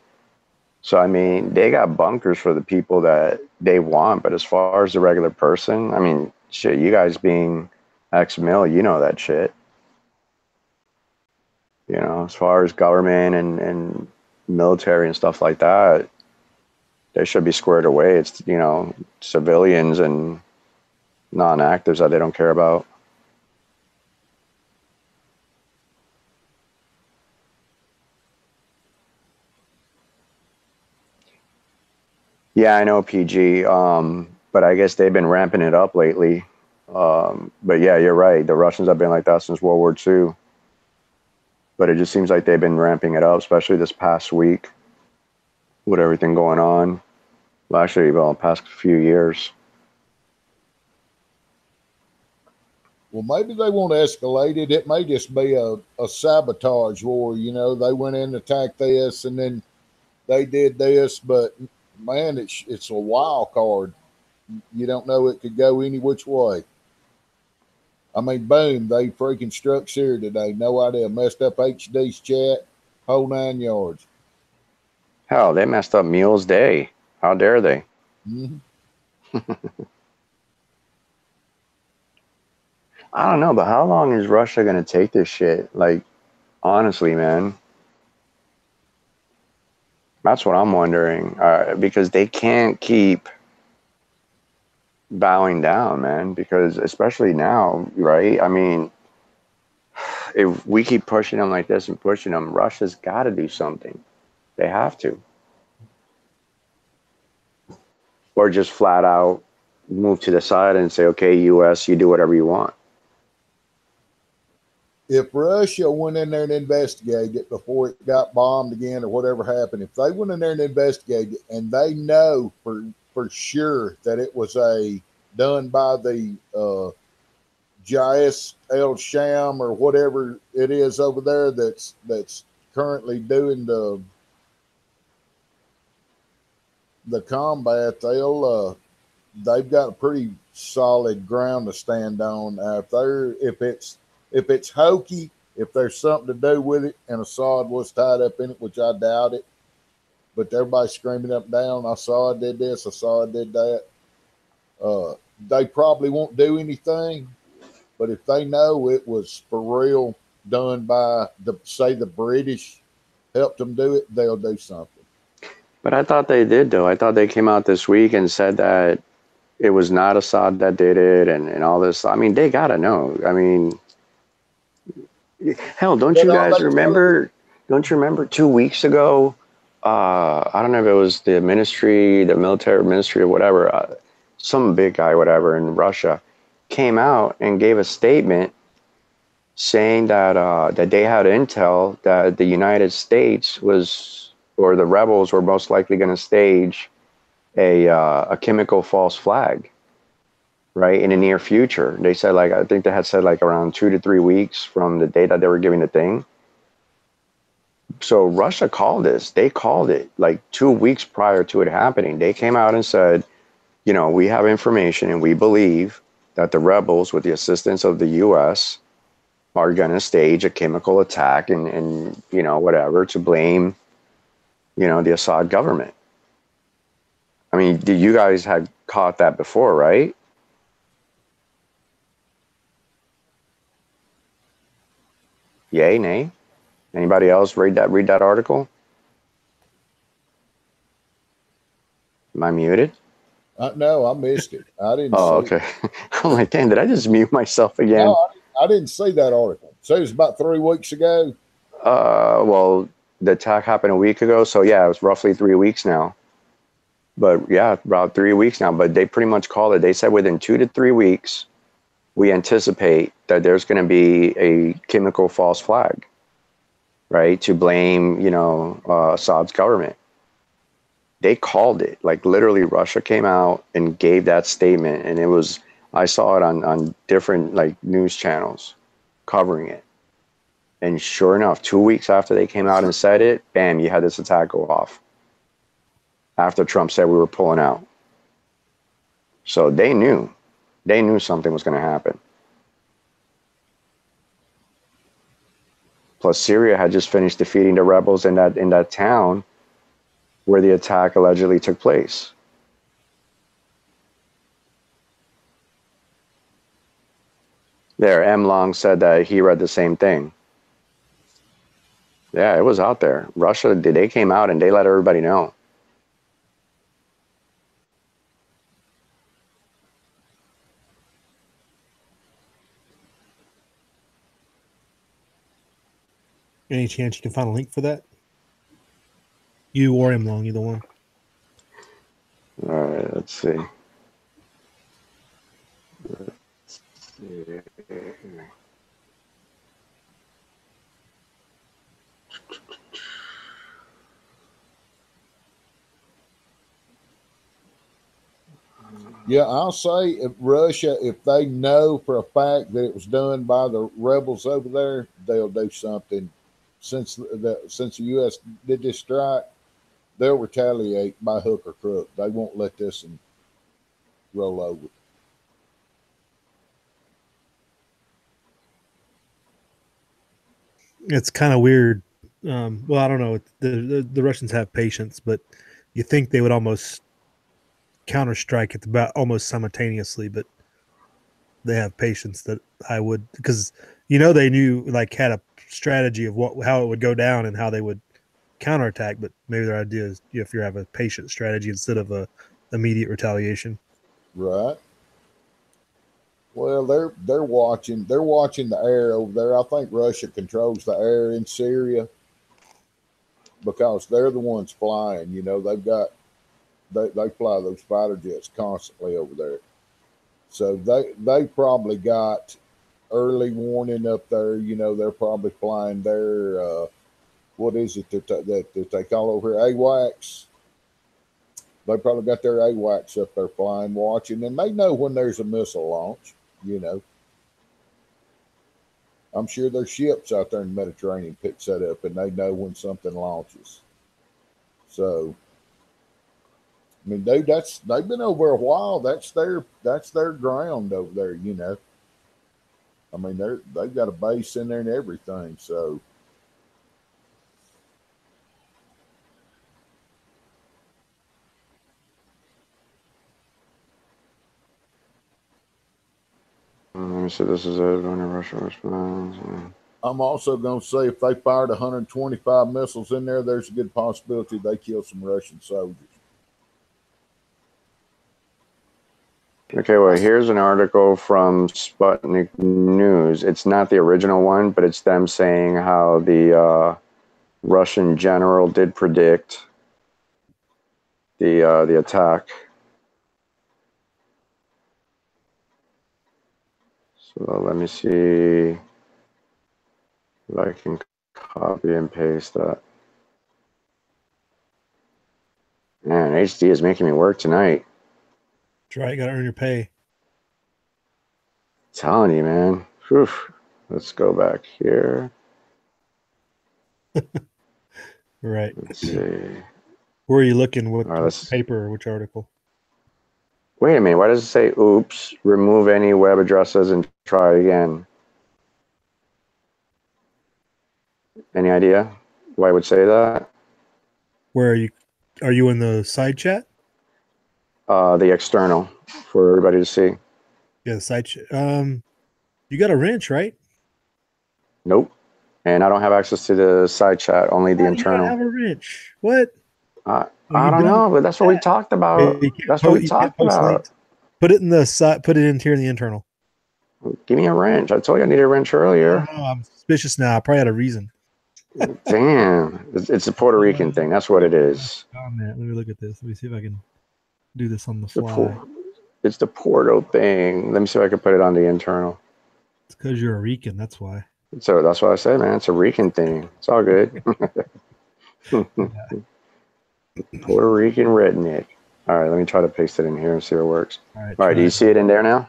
So, I mean, they got bunkers for the people that they want. But as far as the regular person, I mean, shit, you guys being ex-mil, you know that shit. You know, as far as government and military and stuff like that, they should be squared away. It's, you know, civilians and non-actives that they don't care about. Yeah, I know PG, but I guess they've been ramping it up lately. But yeah, you're right. The Russians have been like that since World War II. But it just seems like they've been ramping it up, especially this past week with everything going on. Well, actually, the past few years. Well, maybe they won't escalate it. It may just be a sabotage war. You know, they went in and attacked this, and then they did this. But man, it's a wild card. You don't know, it could go any which way. I mean, boom, they freaking struck Syria today. No idea. Messed up HD's chat, whole 9 yards. Hell, they messed up Mule's Day. How dare they? Mm-hmm. I don't know, but how long is Russia going to take this shit? Like, honestly, man. That's what I'm wondering. Because they can't keep bowing down, man. Because especially now, right? I mean, if we keep pushing them like this and pushing them, Russia's got to do something. They have to. Or just flat out move to the side and say, okay, U.S., you do whatever you want. If Russia went in there and investigated it before it got bombed again or whatever happened, if they went in there and investigated it and they know for sure that it was done by the Jais El Sham or whatever it is over there that's currently doing the combat, they've got a pretty solid ground to stand on. If it's hokey, if there's something to do with it, and Assad was tied up in it, which I doubt it, but everybody's screaming up and down, Assad did this, Assad did that. They probably won't do anything, but if they know it was for real done by the British helped them do it, they'll do something. But I thought they did, though. I thought they came out this week and said that it was not Assad that did it and all this. I mean, they got to know. I mean, Hell, don't But you all guys they tell you, remember? Don't you remember 2 weeks ago? I don't know if it was the ministry, the military ministry, or whatever. Some big guy, whatever, in Russia, came out and gave a statement saying that that they had intel that the United States was, or the rebels were most likely going to stage a chemical false flag, right, in the near future. They said, like, I think they had said like around 2 to 3 weeks from the day that they were giving the thing. So Russia called this. They called it like 2 weeks prior to it happening. They came out and said, you know, we have information and we believe that the rebels, with the assistance of the U.S., are going to stage a chemical attack and, you know, whatever, to blame, you know, the Assad government. I mean, you guys had caught that before, right? Yay, nay? Anybody else read that article? Am I muted? no, I missed it. I didn't Oh, see. okay. I'm like, damn, did I just mute myself again? No, I didn't see that article. So it was about 3 weeks ago. Well, the attack happened a week ago, so yeah, it was roughly 3 weeks now. But yeah, about 3 weeks now. But they pretty much called it. They said within 2 to 3 weeks, we anticipate that there's going to be a chemical false flag, right, to blame, you know, Assad's government. They called it. Like, literally, Russia came out and gave that statement, and it was, I saw it on different like news channels covering it. And sure enough, 2 weeks after they came out and said it, bam, you had this attack go off. After Trump said we were pulling out. So they knew something was going to happen. Plus, Syria had just finished defeating the rebels in that town where the attack allegedly took place. There, M. Long said that he read the same thing. Yeah, it was out there. Russia, they came out and they let everybody know. Any chance you can find a link for that? You or M Long, either one. All right, let's see. Yeah, I'll say if Russia, if they know for a fact that it was done by the rebels over there, they'll do something. Since the U.S. did this strike, they'll retaliate by hook or crook. They won't let this one roll over. It's kind of weird. Well, I don't know. The Russians have patience, but you think they would almost counter strike at about almost simultaneously, but they have patience that I would, because they knew, like, had a strategy of how it would go down and how they would counterattack, but maybe their idea is if you have a patient strategy instead of a immediate retaliation. Right. Well, they're watching the air over there. I think Russia controls the air in Syria because they're the ones flying. They fly those fighter jets constantly over there. So they probably got early warning up there. They're probably flying their what is it that they call over here, AWACS. They probably got their AWACS up there flying, watching, and they know when there's a missile launch. I'm sure there's ships out there in the Mediterranean picks that up, and they know when something launches. So, I mean, they've been over a while. That's their ground over there. I mean, they've got a base in there and everything. So, Let me see. This is it. When Russia responds. I'm also going to say if they fired 125 missiles in there, there's a good possibility they killed some Russian soldiers. Okay, well, here's an article from Sputnik News. It's not the original one, but it's them saying how the Russian general did predict the attack. So let me see if I can copy and paste that. Man, HD is making me work tonight. That's right. You got to earn your pay. Telling you, man. Whew. Let's go back here. Right. Let's see. Where are you looking? What right, paper or which article? Wait a minute. Why does it say, oops, remove any web addresses and try again? Any idea why it would say that? Where are you? Are you in the side chat? The external for everybody to see. Yeah, the side chat. You got a wrench, right? Nope. And I don't have access to the side chat, only the You internal. don't have a wrench. What? I don't know, but that's what we talked about. That's what we talked about. Put it in the side. Put it in here in the internal. Give me a wrench. I told you I needed a wrench earlier. Oh, I'm suspicious now. I probably had a reason. Damn. It's a Puerto Rican thing. That's what it is. Oh, man. Let me look at this. Let me see if I can do this on the fly. It's the Porto thing. Let me see if I can put it on the internal. It's because you're a Rican. That's why. So that's what I said, man. It's a Rican thing. It's all good. Puerto Rican redneck. All right, let me try to paste it in here and see if it works. All right, do you see it in there now?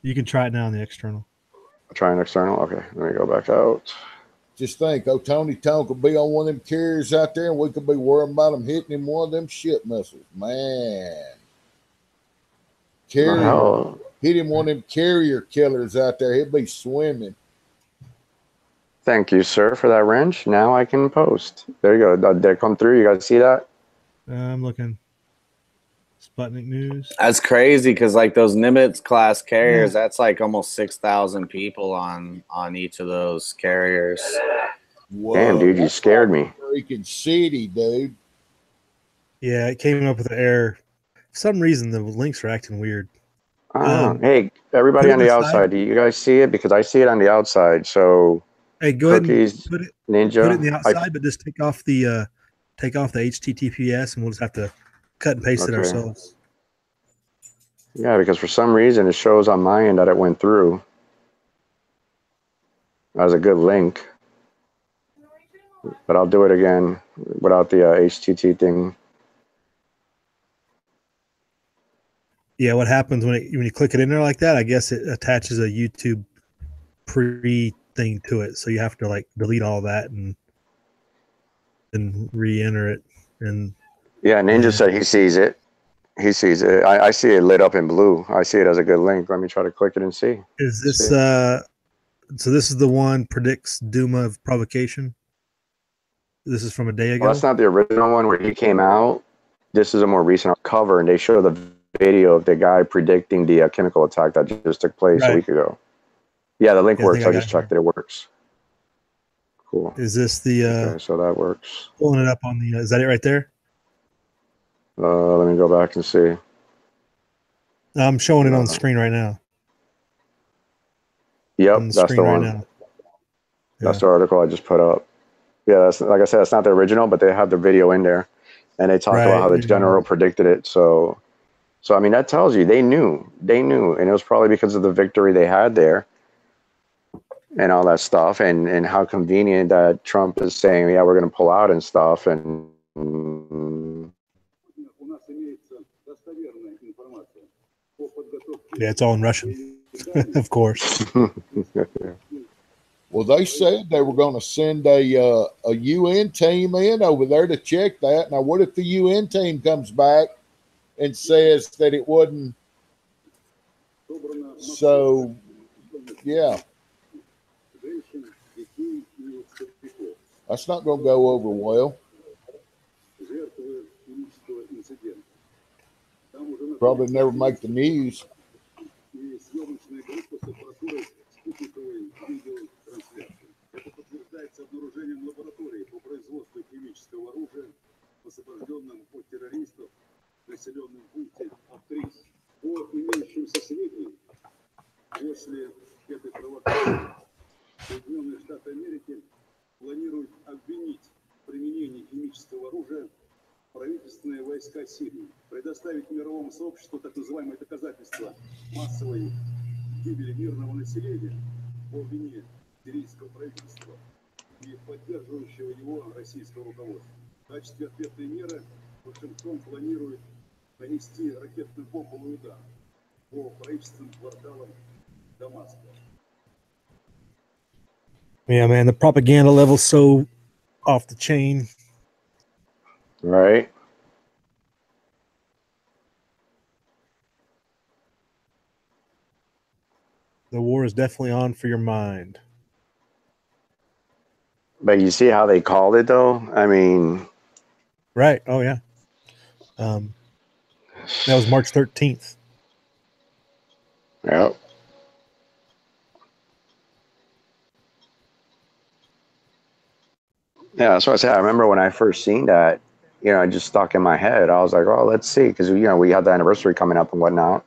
You can try it now in the external. Try an external? Okay, let me go back out. Just think, Tony Tone could be on one of them carriers out there, and we could be worrying about him hitting him one of them ship missiles. Man. Carrier. Hit him one of them carrier killers out there. He'd be swimming. Thank you, sir, for that wrench. Now I can post. There you go. Did it come through? You guys see that? I'm looking. Sputnik News. That's crazy because like those Nimitz class carriers, that's like almost 6,000 people on each of those carriers. Whoa, damn, dude, you scared me. Freaking city, dude. Yeah, it came up with an error. For some reason, the links are acting weird. Hey, everybody on the outside, do you guys see it? Because I see it on the outside. So, hey, go ahead and put it, Ninja. Put it in the outside, but just take off the HTTPS, and we'll just have to cut and paste it ourselves. Yeah, because for some reason it shows on my end that it went through. That was a good link. But I'll do it again without the HTTP thing. Yeah, what happens when you click it in there like that? I guess it attaches a YouTube pre thing to it, so you have to like delete all that and re-enter it. And yeah, Ninja said he sees it. He sees it. I see it lit up in blue. I see it as a good link. Let me try to click it and see. Is this so this is the one predicts Duma of provocation? This is from a day ago? Well, that's not the original one where he came out. This is a more recent cover, and they show the video of the guy predicting the chemical attack that just took place a week ago. Yeah, the link works. I just checked it. It works. Cool. Is this the okay, so that works. Pulling it up on the is that it right there? Let me go back and see. I'm showing it on the screen right now. Yep, that's the one. Now. That's the article I just put up. Yeah, that's like I said, that's not the original, but they have the video in there, and they talk about how the general predicted it. So I mean, that tells you they knew, and it was probably because of the victory they had there, and all that stuff, and how convenient that Trump is saying, yeah, we're going to pull out and stuff, and. Yeah, it's all in Russian, of course. Well, they said they were going to send a UN team in over there to check that. Now, what if the UN team comes back and says that it wasn't? So, yeah. That's not going to go over well. Probably never make the news. о Сирии, предоставить мировому сообществу так называемые доказательства массовой гибели мирного населения по вине сирийского правительства и поддерживающего его российского руководства. В качестве ответной меры Вашингтон планирует нанести ракетный бомбовый удар по правительственным кварталам Дамаска. Yeah, man, the propaganda level's so off the chain. Right. The war is definitely on for your mind. But you see how they called it, though? I mean, right. Oh, yeah. That was March 13th. Yep. Yeah, that's what I said. I remember when I first seen that, you know, it just stuck in my head. I was like, oh, let's see. Because, you know, we had the anniversary coming up and whatnot.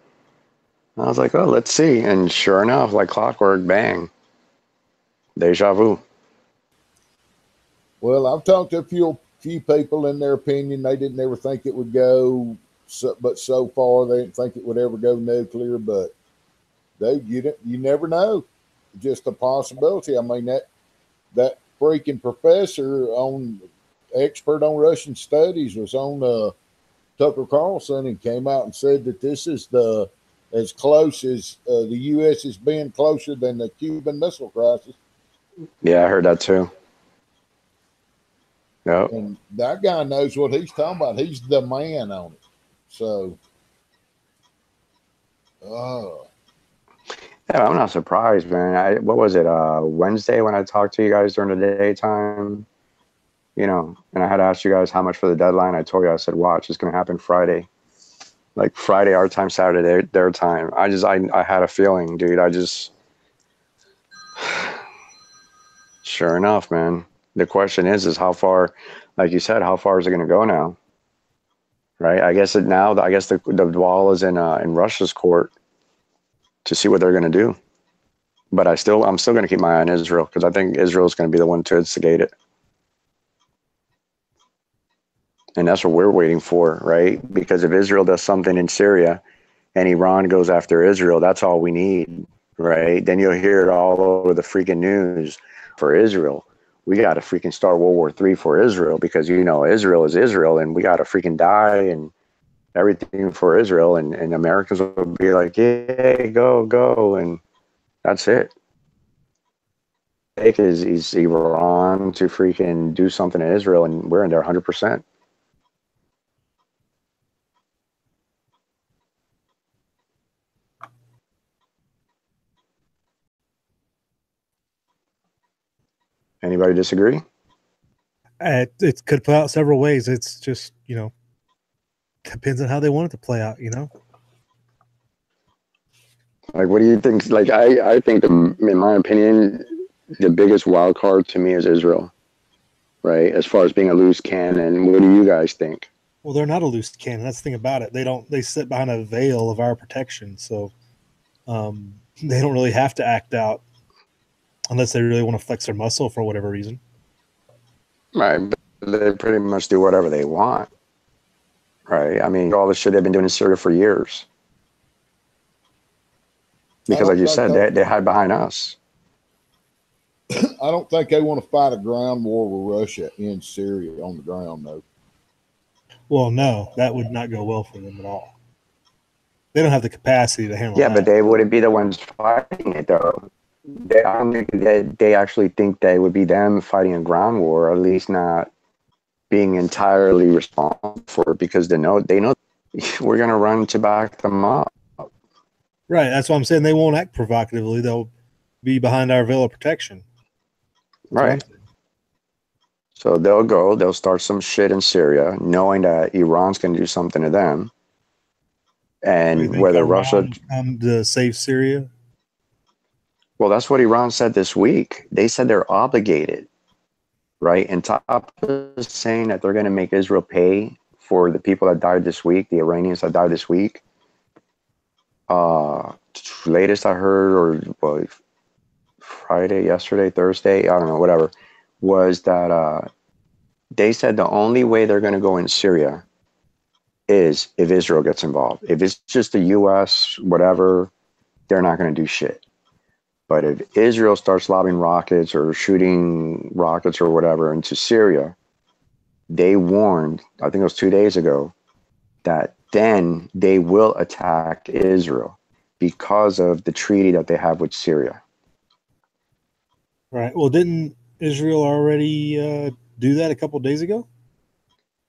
I was like, oh, let's see. And sure enough, like clockwork, bang. Deja vu. Well, I've talked to a few people. In their opinion, they didn't ever think it would go, but so far they didn't think it would ever go nuclear. But you never know. Just a possibility. I mean, that freaking professor expert on Russian studies was on Tucker Carlson and came out and said that this is as close as the U.S. has been, closer than the Cuban Missile Crisis. Yeah, I heard that too. Yep. And that guy knows what he's talking about. He's the man on it. So, yeah, I'm not surprised, man. What was it, Wednesday when I talked to you guys during the daytime? You know, and I had asked you guys how much for the deadline. I told you, I said, watch, it's going to happen Friday. Like Friday, our time, Saturday, their time. I had a feeling, dude. Sure enough, man. The question is how far, like you said, how far is it going to go now? Right? I guess the ball is in Russia's court to see what they're going to do. But I'm still going to keep my eye on Israel because I think Israel's going to be the one to instigate it. And that's what we're waiting for, right? Because if Israel does something in Syria and Iran goes after Israel, that's all we need, right? Then you'll hear it all over the freaking news for Israel. We got to freaking start World War III for Israel because, you know, Israel is Israel and we got to freaking die and everything for Israel. And Americans will be like, yeah, go. And that's it. Is Iran to freaking do something to Israel and we're in there 100%. Anybody disagree? It could play out several ways. It's just, you know, depends on how they want it to play out, you know? Like, what do you think? Like, I think, in my opinion, the biggest wild card to me is Israel, right? As far as being a loose cannon. What do you guys think? Well, they're not a loose cannon. That's the thing about it. They sit behind a veil of our protection. So they don't really have to act out unless they really want to flex their muscle for whatever reason. Right. But they pretty much do whatever they want. Right. I mean, all the shit they've been doing in Syria for years. Because like you said, they hide behind us. I don't think they want to fight a ground war with Russia in Syria on the ground, though. Well, no, that would not go well for them at all. They don't have the capacity to handle that. But they wouldn't be the ones fighting it, though. I don't think they actually think they would be them fighting a ground war, or at least not being entirely responsible for it, because they know we're going to run to back them up. Right. That's what I'm saying. They won't act provocatively. They'll be behind our veil of protection. Right. So they'll start some shit in Syria, knowing that Iran's going to do something to them. And whether Russia come to save Syria. Well, that's what Iran said this week. They said they're obligated, right? And top is saying that they're going to make Israel pay for the people that died this week, the Iranians that died this week. Latest I heard, or Friday, yesterday, Thursday, I don't know, whatever, was that they said the only way they're going to go in Syria is if Israel gets involved. If it's just the U.S., whatever, they're not going to do shit. But if Israel starts lobbing rockets or shooting rockets or whatever into Syria, they warned, I think it was 2 days ago, that then they will attack Israel because of the treaty that they have with Syria. Right. Well, didn't Israel already do that a couple of days ago?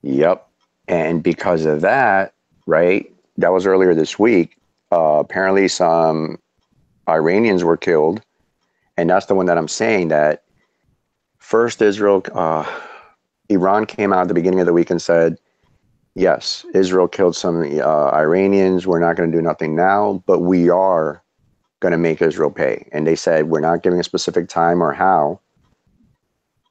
Yep. And because of that, right, that was earlier this week, apparently some Iranians were killed. And that's the one that I'm saying that first Iran came out at the beginning of the week and said, yes, Israel killed some Iranians. We're not going to do nothing now, but we are going to make Israel pay. And they said, we're not giving a specific time or how,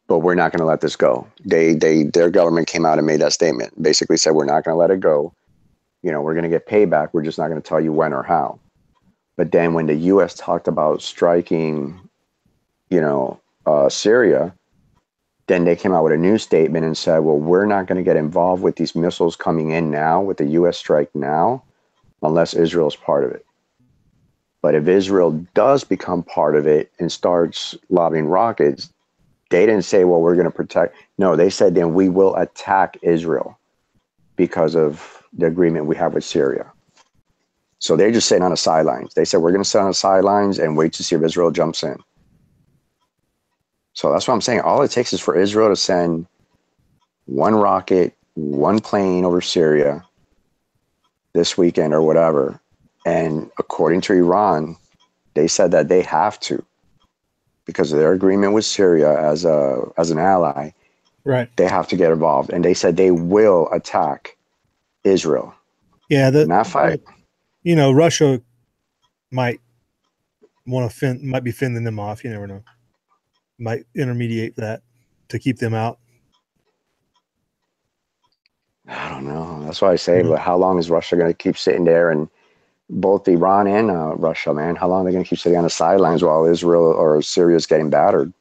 but we're not going to let this go. Their government came out and made that statement, basically said, we're not going to let it go. You know, we're going to get payback. We're just not going to tell you when or how. But then when the U.S. talked about striking, Syria, then they came out with a new statement and said, well, we're not going to get involved with these missiles coming in now, with the U.S. strike now, unless Israel's part of it. But if Israel does become part of it and starts lobbing rockets, they didn't say, well, we're going to protect. No, they said, then we will attack Israel because of the agreement we have with Syria. So they're just sitting on the sidelines. They said, we're going to sit on the sidelines and wait to see if Israel jumps in. So that's what I'm saying. All it takes is for Israel to send one rocket, one plane over Syria this weekend or whatever. And according to Iran, they said that they have to, because of their agreement with Syria as an ally, right? They have to get involved, and they said they will attack Israel. Yeah, not fight. Russia might might be fending them off. You never know. Might intermediate that to keep them out. I don't know. That's why I say, but how long is Russia going to keep sitting there? And both Iran and Russia, man, how long are they going to keep sitting on the sidelines while Israel or Syria is getting battered?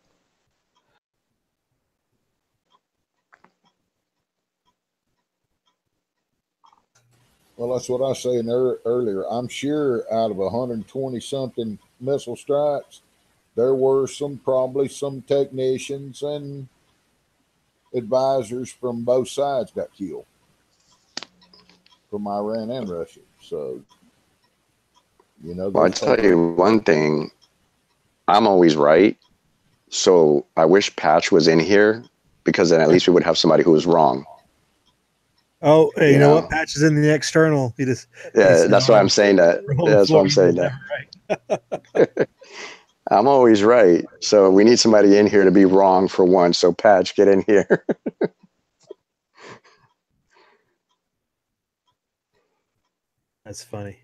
Well, that's what I was saying earlier. I'm sure out of 120 something missile strikes, there were probably some technicians and advisors from both sides got killed, from Iran and Russia. So, Well, I tell you one thing, I'm always right. So I wish Patch was in here, because then at least we would have somebody who was wrong. Oh, hey, you know what? Patch is in the external. That's why I'm saying that. Yeah, that's why I'm saying that. Right. I'm always right. So we need somebody in here to be wrong for once. So Patch, get in here. That's funny.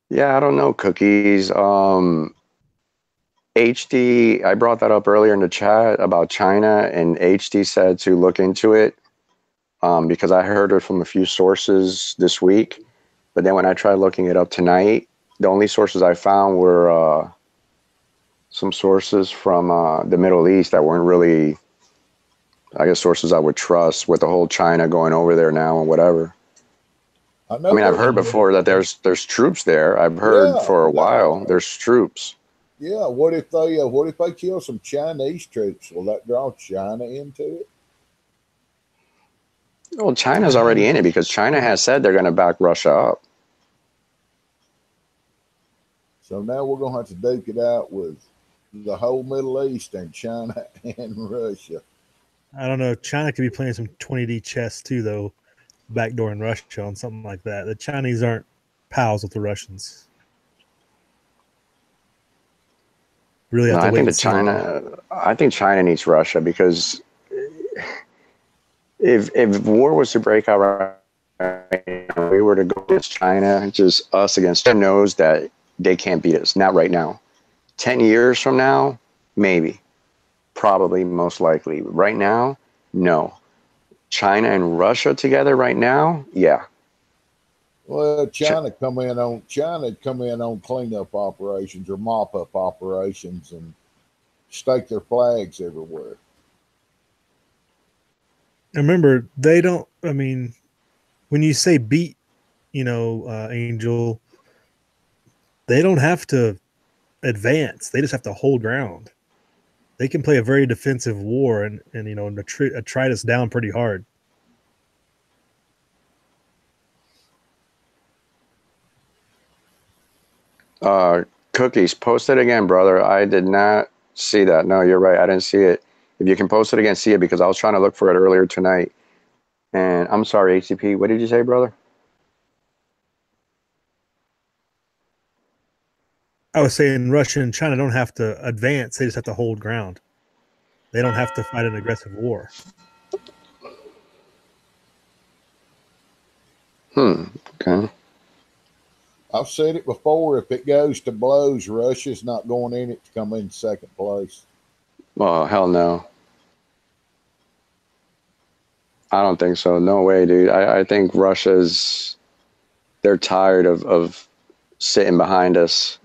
Yeah, I don't know, Cookies. HD, I brought that up earlier in the chat about China, and HD said to look into it because I heard it from a few sources this week. But then when I tried looking it up tonight, the only sources I found were some sources from the Middle East that weren't really, I guess, sources I would trust, with the whole China going over there now and whatever. I mean, I've heard before that there's troops there. I've heard for a while there's troops. Yeah, what if they kill some Chinese troops? Will that draw China into it? Well, China's already in it, because China has said they're going to back Russia up. So now we're going to have to duke it out with the whole Middle East and China and Russia. I don't know. China could be playing some 20D chess too, though, backdooring Russia on something like that. The Chinese aren't pals with the Russians. Really have to wait and see. I think China needs Russia, because if war was to break out right now, we were to go against China, just us against China, knows that they can't beat us. Not right now. 10 years from now, maybe. Probably, most likely. Right now, no. China and Russia together right now, yeah. Well, China come in on cleanup operations or mop up operations and stake their flags everywhere. Remember, they don't. I mean, when you say beat, Angel, they don't have to advance. They just have to hold ground. They can play a very defensive war and try us down pretty hard. Cookies, post it again, brother. I did not see that. No, you're right. I didn't see it. If you can post it again, see it, because I was trying to look for it earlier tonight. And I'm sorry, HCP. What did you say, brother? I was saying Russia and China don't have to advance. They just have to hold ground. They don't have to fight an aggressive war. Okay. I've said it before. If it goes to blows, Russia's not going in it to come in second place. Well, hell no. I don't think so. No way, dude. I think they're tired of sitting behind us.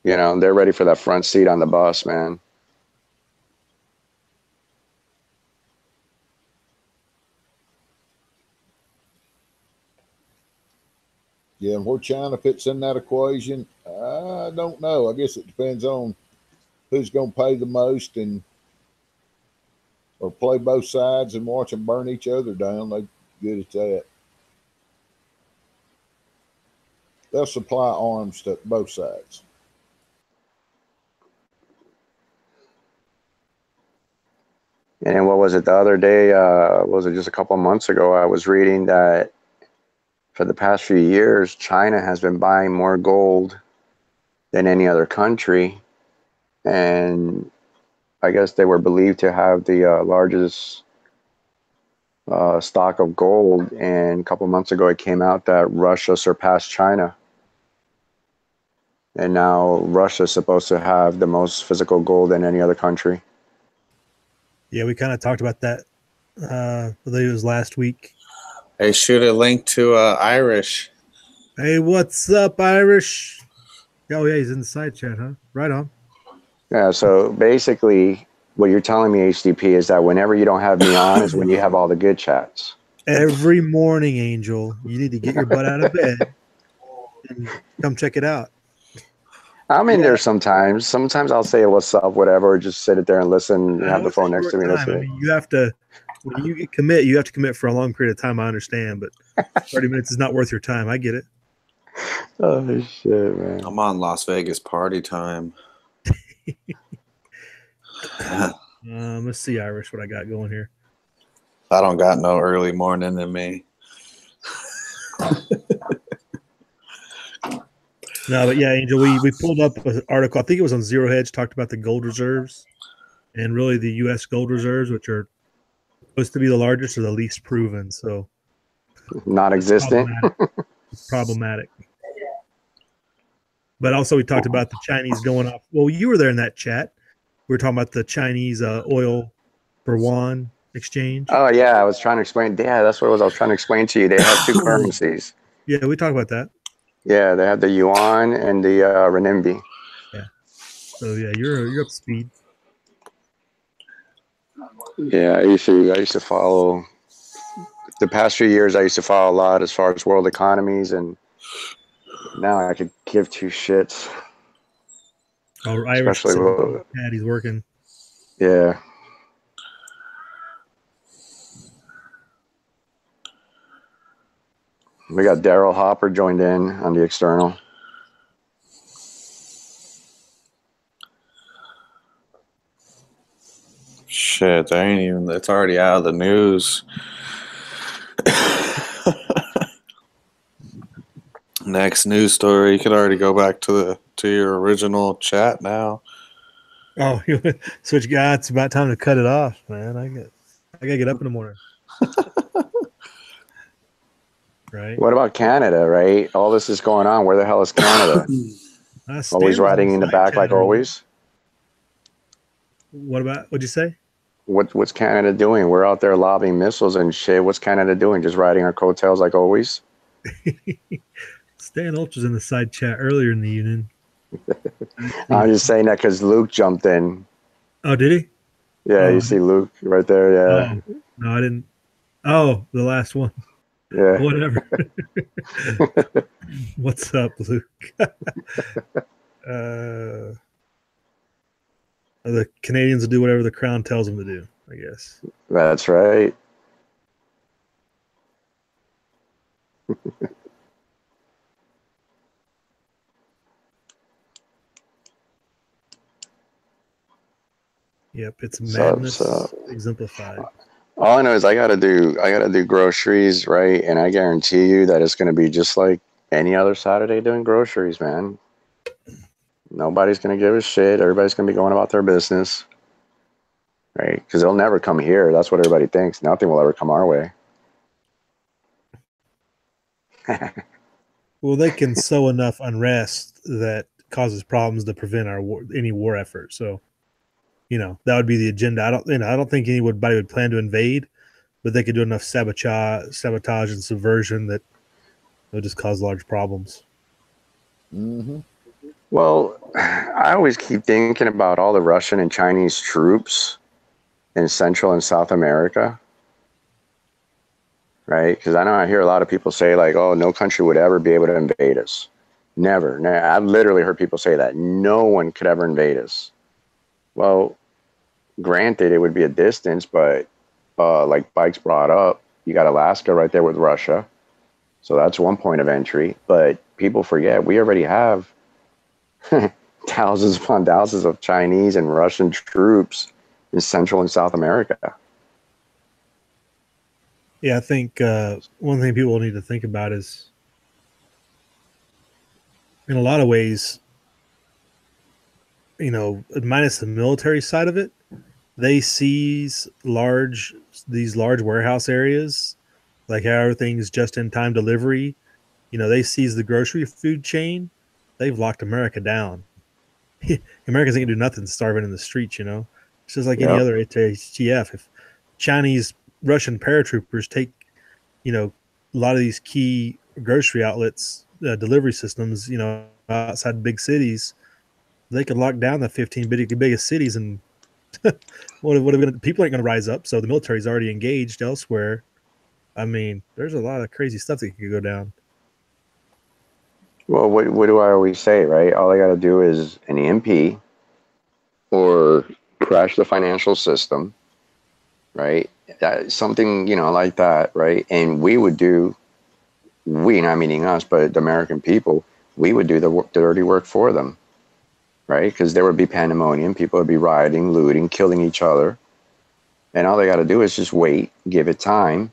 They're ready for that front seat on the bus, man. Yeah, and where China fits in that equation, I don't know. I guess it depends on who's going to pay the most or play both sides and watch them burn each other down. They're good at that. They'll supply arms to both sides. And what was it the other day? Was it just a couple of months ago? I was reading that for the past few years, China has been buying more gold than any other country. And I guess they were believed to have the largest stock of gold. And a couple of months ago, it came out that Russia surpassed China. And now Russia is supposed to have the most physical gold than any other country. Yeah, we kind of talked about that. I believe it was last week. Hey, shoot a link to Irish. Hey, what's up, Irish? Oh, yeah, he's in the side chat, huh? Right on. Yeah, so basically what you're telling me, HDP, is that whenever you don't have me on is when you have all the good chats. Every morning, Angel, you need to get your butt out of bed and come check it out. I'm in there sometimes. Sometimes I'll say what's up, whatever, or just sit there and listen, have the phone next to me. That's it. I mean, you have to, when you commit, you have to commit for a long period of time. I understand, but 30 minutes is not worth your time. I get it. Oh, shit, man. I'm on Las Vegas party time. Let's see, Irish, what I got going here. I don't got no early morning in me. No, but yeah, Angel, we pulled up an article. I think it was on Zero Hedge, talked about the gold reserves and really the U.S. gold reserves, which are supposed to be the largest or the least proven. So non-existent. It's problematic. But also we talked about the Chinese going off. Well, you were there in that chat. We were talking about the Chinese oil for yuan exchange. Oh, yeah, I was trying to explain. Yeah, that's what it was. I was trying to explain to you. They have two currencies. Yeah, we talked about that. Yeah, they have the yuan and the renminbi. Yeah. So yeah, you're up to speed. Yeah, I used to follow the past few years. I used to follow a lot as far as world economies, and now I could give two shits. Oh, Irish, especially Patty's working. Yeah. We got Daryl Hopper joined in on the external. Shit, they ain't even. It's already out of the news. Next news story. You could already go back to your original chat now. Oh, switch guy. It's about time to cut it off, man. I gotta get up in the morning. Right. What about Canada, right? All this is going on. Where the hell is Canada? Always riding in the back like always? What'd you say? What's Canada doing? We're out there lobbing missiles and shit. What's Canada doing? Just riding our coattails like always? Stan Ultra's in the side chat earlier in the evening. I'm just saying that because Luke jumped in. Oh, did he? Yeah, you see Luke right there. Yeah. Oh, no, I didn't. Oh, the last one. Yeah. Whatever. What's up, Luke? The Canadians will do whatever the crown tells them to do, I guess. That's right. Yep, it's madness exemplified. All I know is I gotta do groceries, right? And I guarantee you that it's gonna be just like any other Saturday doing groceries, man. Nobody's gonna give a shit. Everybody's gonna be going about their business, right? Because they'll never come here. That's what everybody thinks. Nothing will ever come our way. Well, they can sow enough unrest that causes problems to prevent our any war effort. So, that would be the agenda. I don't think anybody would plan to invade, but they could do enough sabotage and subversion that it would just cause large problems. Mm-hmm. Well, I always keep thinking about all the Russian and Chinese troops in Central and South America, right? Because I hear a lot of people say, like, oh, no country would ever be able to invade us. Never. I've literally heard people say that. No one could ever invade us. Well, granted, it would be a distance, but like Bikes brought up, you got Alaska right there with Russia. So that's one point of entry. But people forget, we already have thousands upon thousands of Chinese and Russian troops in Central and South America. Yeah, I think one thing people need to think about is, in a lot of ways, minus the military side of it, they seize these large warehouse areas, like how everything's just in time delivery. They seize the grocery food chain. They've locked America down. America's ain't gonna do nothing starving in the streets. It's just like any other HTF. If Chinese, Russian paratroopers take, a lot of these key grocery outlets, delivery systems, outside big cities, they could lock down the 15 biggest cities, and people ain't going to rise up. So the military's already engaged elsewhere. I mean, there's a lot of crazy stuff that could go down. Well, what do I always say, right? All I got to do is an EMP or crash the financial system, right? Something, like that, right? And we, not meaning us, but the American people, we would do the dirty work for them, right? Because there would be pandemonium. People would be rioting, looting, killing each other. And all they got to do is just wait, give it time.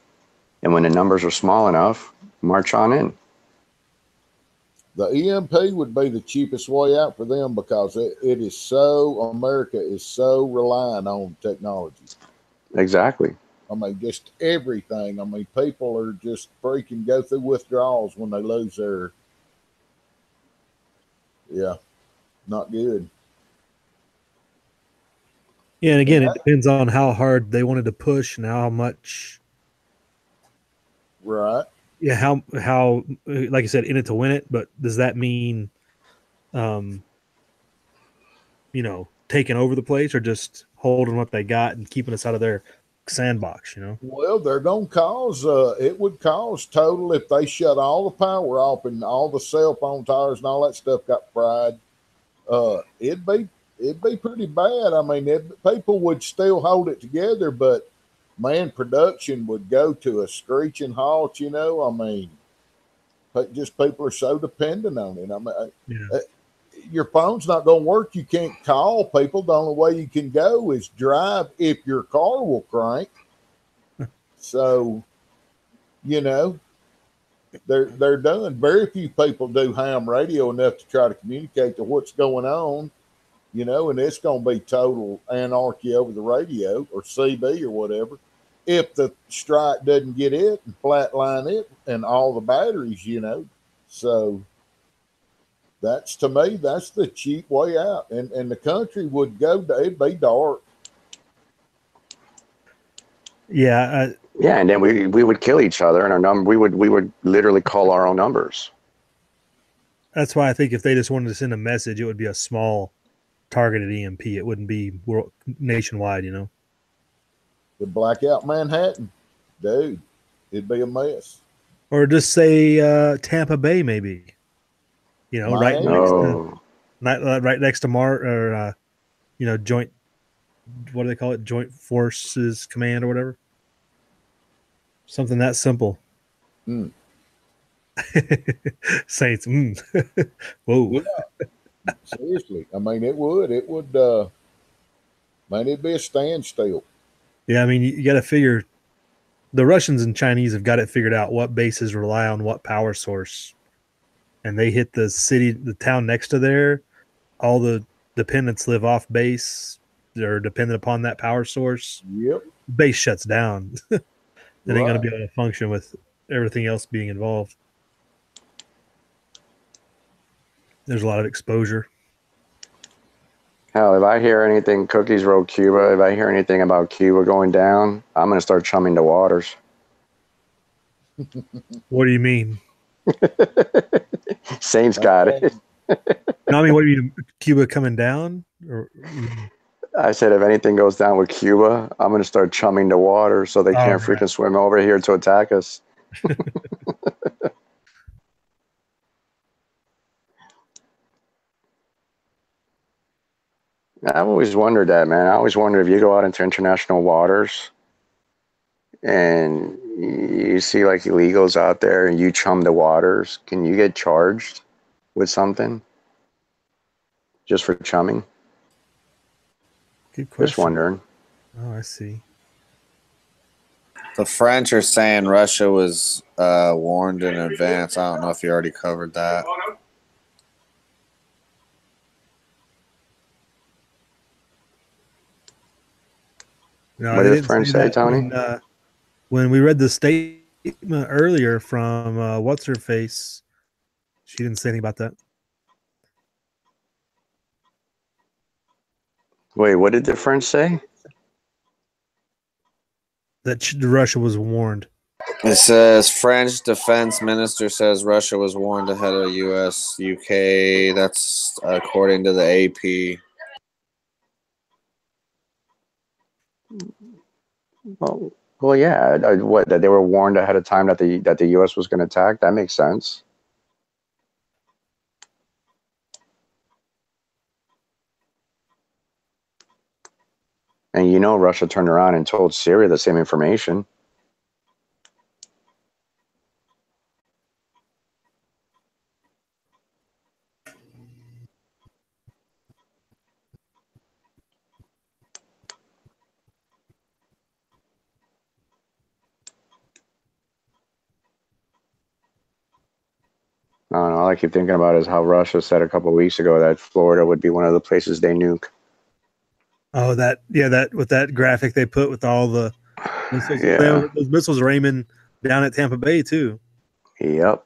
And when the numbers are small enough, march on in. The EMP would be the cheapest way out for them because America is so reliant on technology. Exactly. I mean, just everything. I mean, people are just freaking go through withdrawals when they lose their, not good. Yeah, and again, it depends on how hard they wanted to push and how much. Right. Yeah, how like you said, in it to win it, but does that mean, taking over the place or just holding what they got and keeping us out of their sandbox? Well, they're going to cause. It would cause total if they shut all the power off and all the cell phone towers and all that stuff got fried. It'd be pretty bad. I mean, people would still hold it together, but man, production would go to a screeching halt. I mean, just people are so dependent on it. I mean, your phone's not going to work. You can't call people. The only way you can go is drive if your car will crank. So, they're done. Very few people do ham radio enough to try to communicate to what's going on. And it's going to be total anarchy over the radio or CB or whatever. If the strike doesn't get it and flatline it and all the batteries, So to me, that's the cheap way out. And the country would it'd be dark. Yeah. And then we would kill each other, and we would literally call our own numbers. That's why I think if they just wanted to send a message, it would be a small targeted EMP. It wouldn't be nationwide, The blackout Manhattan, dude, it'd be a mess. Or just say Tampa Bay, maybe. You know, right Miami. next to Oh, right next to joint. What do they call it? Joint Forces Command or whatever. Something that simple. Mm. Saints. Whoa. Yeah, seriously. I mean, it would. Man, it'd be a standstill. Yeah, I mean, you got to figure the Russians and Chinese have got it figured out what bases rely on what power source, and they hit the town next to there. All the dependents live off base. They're dependent upon that power source. Yep. Base shuts down. It ain't going to Right. be able to function with everything else being involved. There's a lot of exposure. hell, if I hear anything, Cookies wrote Cuba, if I hear anything about Cuba going down, I'm going to start chumming the waters. What do you mean? Saints got it. No, I mean, what do you mean? Cuba coming down? Or, I said, if anything goes down with Cuba, I'm going to start chumming the water so they can't right. freaking swim over here to attack us. I've always wondered that, man. I always wonder if you go out into international waters and you see like illegals out there and you chum the waters, can you get charged with something just for chumming? Good question. Just wondering. Oh, I see. The French are saying Russia was warned in advance. I don't know if you already covered that. No, What they did didn't French say say, that Tony? when we read the statement earlier from what's her face. She didn't say anything about that. Wait, what did the French say? That Russia was warned. It says French defense minister says Russia was warned ahead of U.S. UK. That's according to the AP. Well, yeah. What, that they were warned ahead of time that the U.S. was going to attack? That makes sense. And you know, Russia turned around and told Syria the same information. I don't know. All I keep thinking about is how Russia said a couple of weeks ago that Florida would be one of the places they nuke. Oh, that with that graphic they put with all the missiles. Yeah. Those missiles are aiming down at Tampa Bay too. Yep.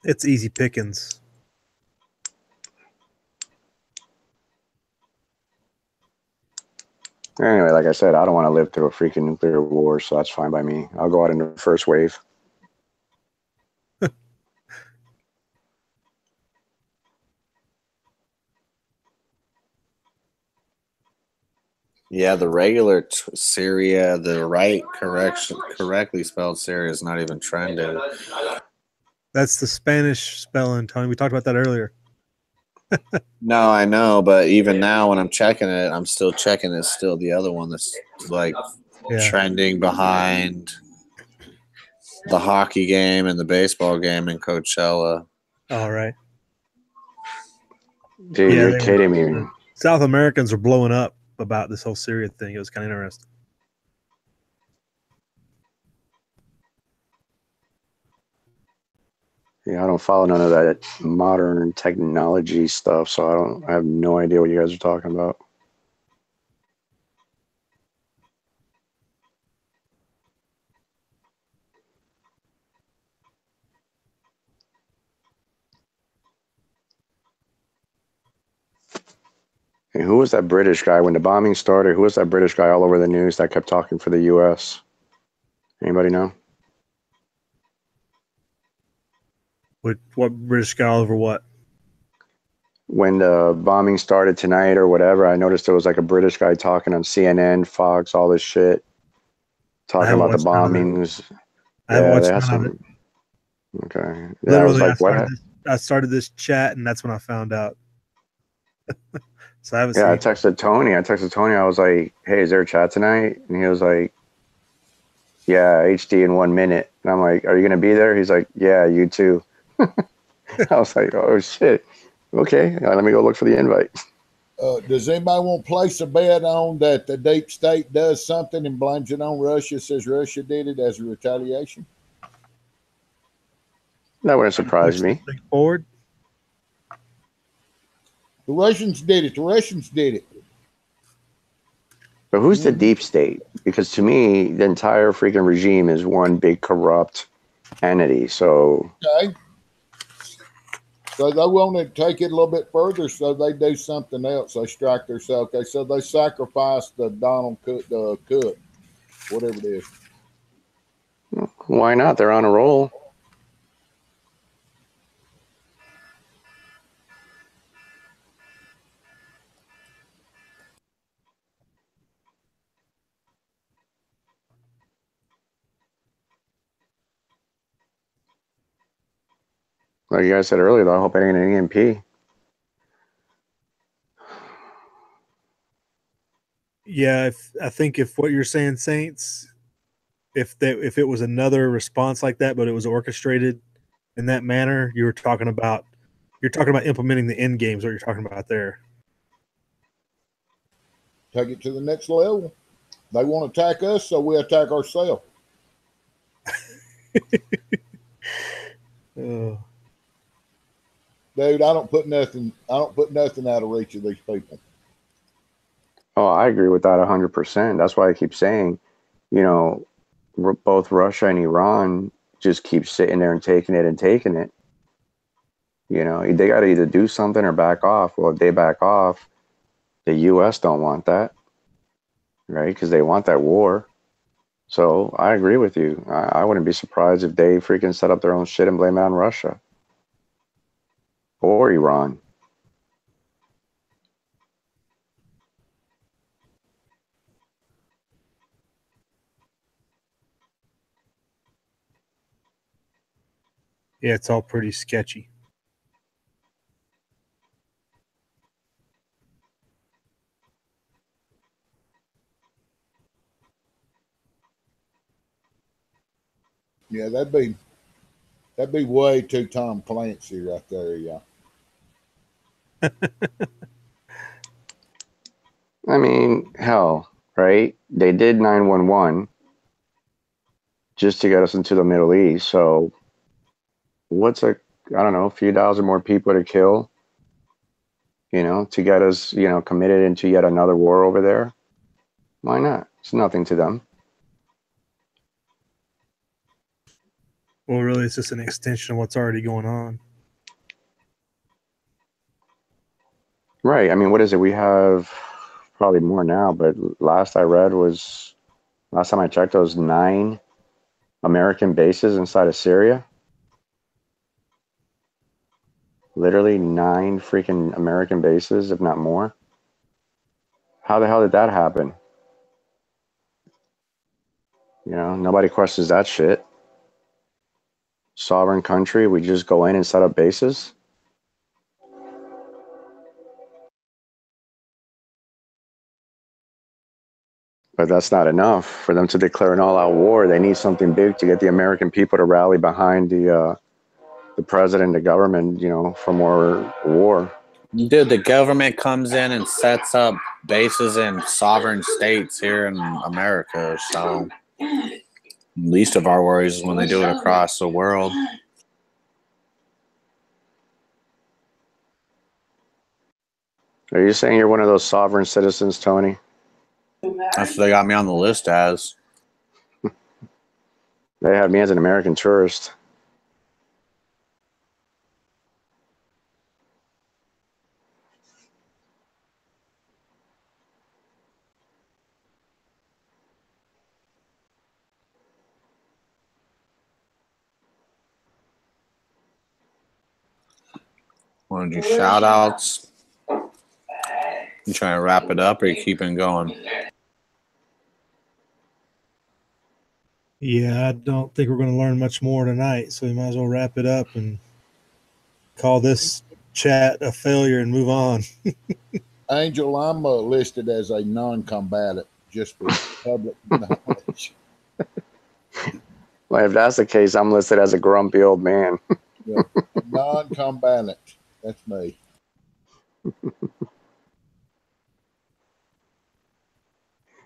It's easy pickings. Anyway, like I said, I don't want to live through a freaking nuclear war, so that's fine by me. I'll go out in the first wave. Yeah, the regular Syria, the correctly spelled Syria is not even trending. That's the Spanish spelling, Tony. We talked about that earlier. No, I know, but even now when I'm checking it, I'm still checking it's still the other one that's like trending behind the hockey game and the baseball game in Coachella. All right. Dude, you're kidding me. South Americans are blowing up about this whole Syria thing. It was kind of interesting. Yeah, I don't follow none of that modern technology stuff, so I have no idea what you guys are talking about. Hey, who was that British guy when the bombing started? Who was that British guy all over the news that kept talking for the U.S.? Anybody know? What British guy over what? When the bombing started tonight or whatever, I noticed there was like a British guy talking on CNN, Fox, all this shit. talking about the bombings. I haven't Yeah, watched they had none of it. some. Okay. Yeah, I was Literally, like, what? I started this chat, and that's when I found out. So I haven't Yeah, I seen. texted Tony. I was like, hey, is there a chat tonight? And he was like, yeah, HD in 1 minute. And I'm like, are you going to be there? He's like, yeah, you too. I was like, oh, shit. Okay, let me go look for the invite. Does anybody want to place a bet on that the deep state does something and blames it on Russia, says Russia did it as a retaliation? That wouldn't surprise me. Forward. The Russians did it. The Russians did it. But who's the deep state? Because to me, the entire freaking regime is one big corrupt entity. So okay. So they want to take it a little bit further, so they do something else. They strike themselves. Okay, so they sacrifice the Donald Cook, whatever it is. Why not? They're on a roll. Like you guys said earlier, though, I hope it ain't an EMP. Yeah, I think if what you're saying, Saints, if it was another response like that, but it was orchestrated in that manner, you're talking about implementing the end games. What you're talking about there? Take it to the next level. They want to attack us, so we attack ourselves. Dude, I don't put nothing out of reach of these people. Oh, I agree with that 100%. That's why I keep saying, both Russia and Iran just keep sitting there and taking it. They got to either do something or back off. Well, if they back off, the U.S. don't want that, right? Because they want that war. So I agree with you. I wouldn't be surprised if they freaking set up their own shit and blame it on Russia or Iran. Yeah, it's all pretty sketchy. Yeah, that'd be way too Tom Clancy right there, yeah. I mean, hell, right? They did 911 just to get us into the Middle East. So what's I don't know, a few thousand more people to kill, to get us, committed into yet another war over there? Why not? It's nothing to them. Well, really, it's just an extension of what's already going on. Right. I mean, what is it? We have probably more now, but last time I checked, there was 9 American bases inside of Syria. Literally 9 freaking American bases, if not more. How the hell did that happen? Nobody questions that shit. Sovereign country, we just go in and set up bases. But that's not enough for them to declare an all-out war. They need something big to get the American people to rally behind the president, the government, for more war. Dude, the government comes in and sets up bases in sovereign states here in America. So least of our worries is when they do it across the world. Are you saying you're one of those sovereign citizens, Tony? That's what they got me on the list as. They have me as an American tourist. Want to do shout outs? You trying to wrap it up or you keeping going? Yeah, I don't think we're going to learn much more tonight, so we might as well wrap it up and call this chat a failure and move on. Angel, I'm listed as a non-combatant, just for public knowledge. Well, if that's the case, I'm listed as a grumpy old man. Yeah. Non-combatant. That's me.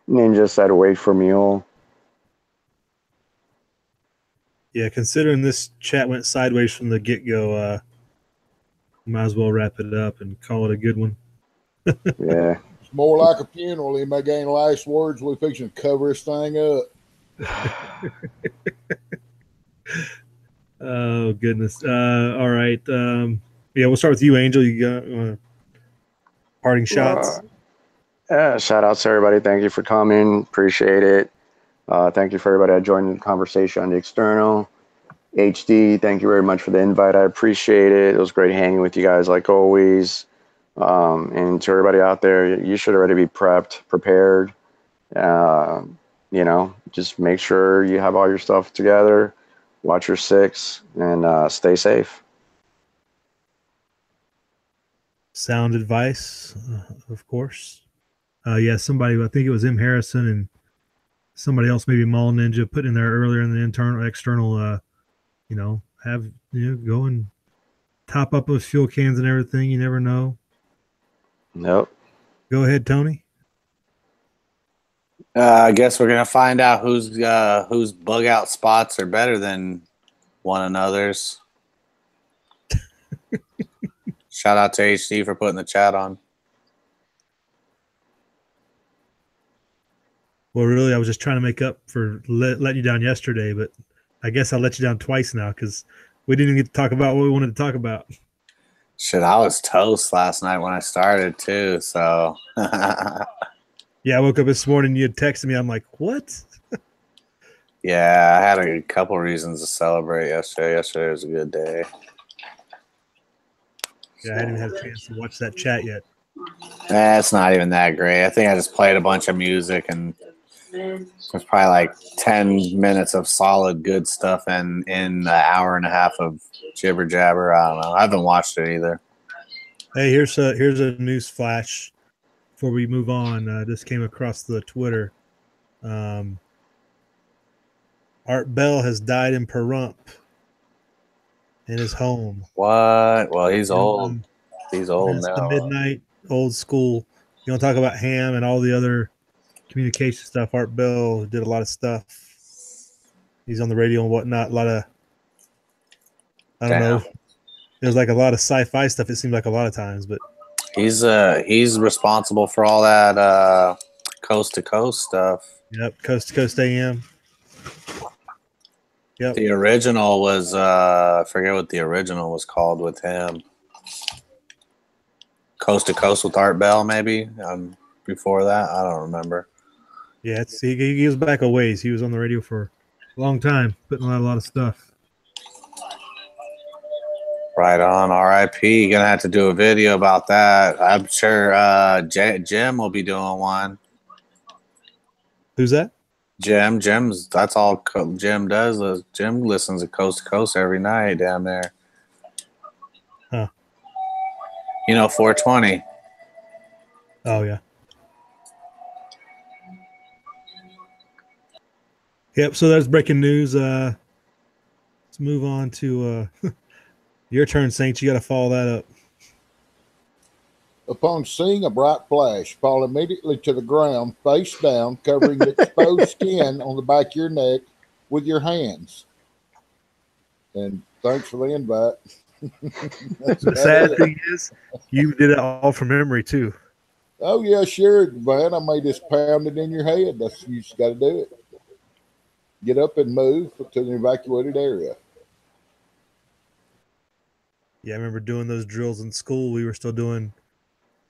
Ninja said, "Wait for mule." Yeah, considering this chat went sideways from the get-go, might as well wrap it up and call it a good one. Yeah. It's more like a funeral. He may gain last words. We're fixing to cover this thing up. Oh, goodness. All right. Yeah, we'll start with you, Angel. You got parting shots? Shout out to everybody. Thank you for coming. Appreciate it. Thank you for everybody that joined the conversation on the external. HD, thank you very much for the invite. I appreciate it. It was great hanging with you guys like always. And to everybody out there, you should already be prepared. Just make sure you have all your stuff together. Watch your six and stay safe. Sound advice, of course. Yeah, somebody, I think it was M. Harrison and somebody else, maybe Mall Ninja, put in there earlier in the external, go and top up those fuel cans and everything. You never know. Nope. Go ahead, Tony. I guess we're gonna find out whose bug out spots are better than one another's. Shout out to HD for putting the chat on. Well, really, I was just trying to make up for letting you down yesterday, but I guess I'll let you down twice now because we didn't even get to talk about what we wanted to talk about. Shit, I was toast last night when I started too, so. Yeah, I woke up this morning, you had texted me. I'm like, what? Yeah, I had a couple reasons to celebrate yesterday. Yesterday was a good day. Yeah, I hadn't even had a chance to watch that chat yet. It's not even that great. I think I just played a bunch of music and there's probably like 10 minutes of solid good stuff and in an hour and a half of jibber jabber. I don't know. I haven't watched it either. Hey, here's a news flash before we move on. This came across the Twitter. Art Bell has died in Pahrump in his home. What? Well, he's old. He's old That's now. the midnight old school. You want to talk about ham and all the other communication stuff. Art Bell did a lot of stuff. He's on the radio and whatnot. A lot of, I don't know. There's like a lot of sci-fi stuff. It seems like a lot of times, but He's responsible for all that coast to coast stuff. Yep, Coast to Coast AM. Yep. The original was I forget what the original was called with him. Coast to Coast with Art Bell, maybe. Before that, I don't remember. Yeah, he was back a ways. He was on the radio for a long time, putting a lot of stuff. Right on. R.I.P. You're gonna have to do a video about that. I'm sure Jim will be doing one. Who's that? Jim. That's all Jim does. Jim listens to Coast every night down there. Huh. 420. Oh yeah. Yep. So that's breaking news. Let's move on to your turn, Saints. You got to follow that up. Upon seeing a bright flash, fall immediately to the ground, face down, covering the exposed skin on the back of your neck with your hands. And thanks for the invite. The sad thing is, you did it all from memory too. Oh yeah, sure, man. I made this pounded in your head. You just got to do it. Get up and move to the evacuated area. Yeah, I remember doing those drills in school. We were still doing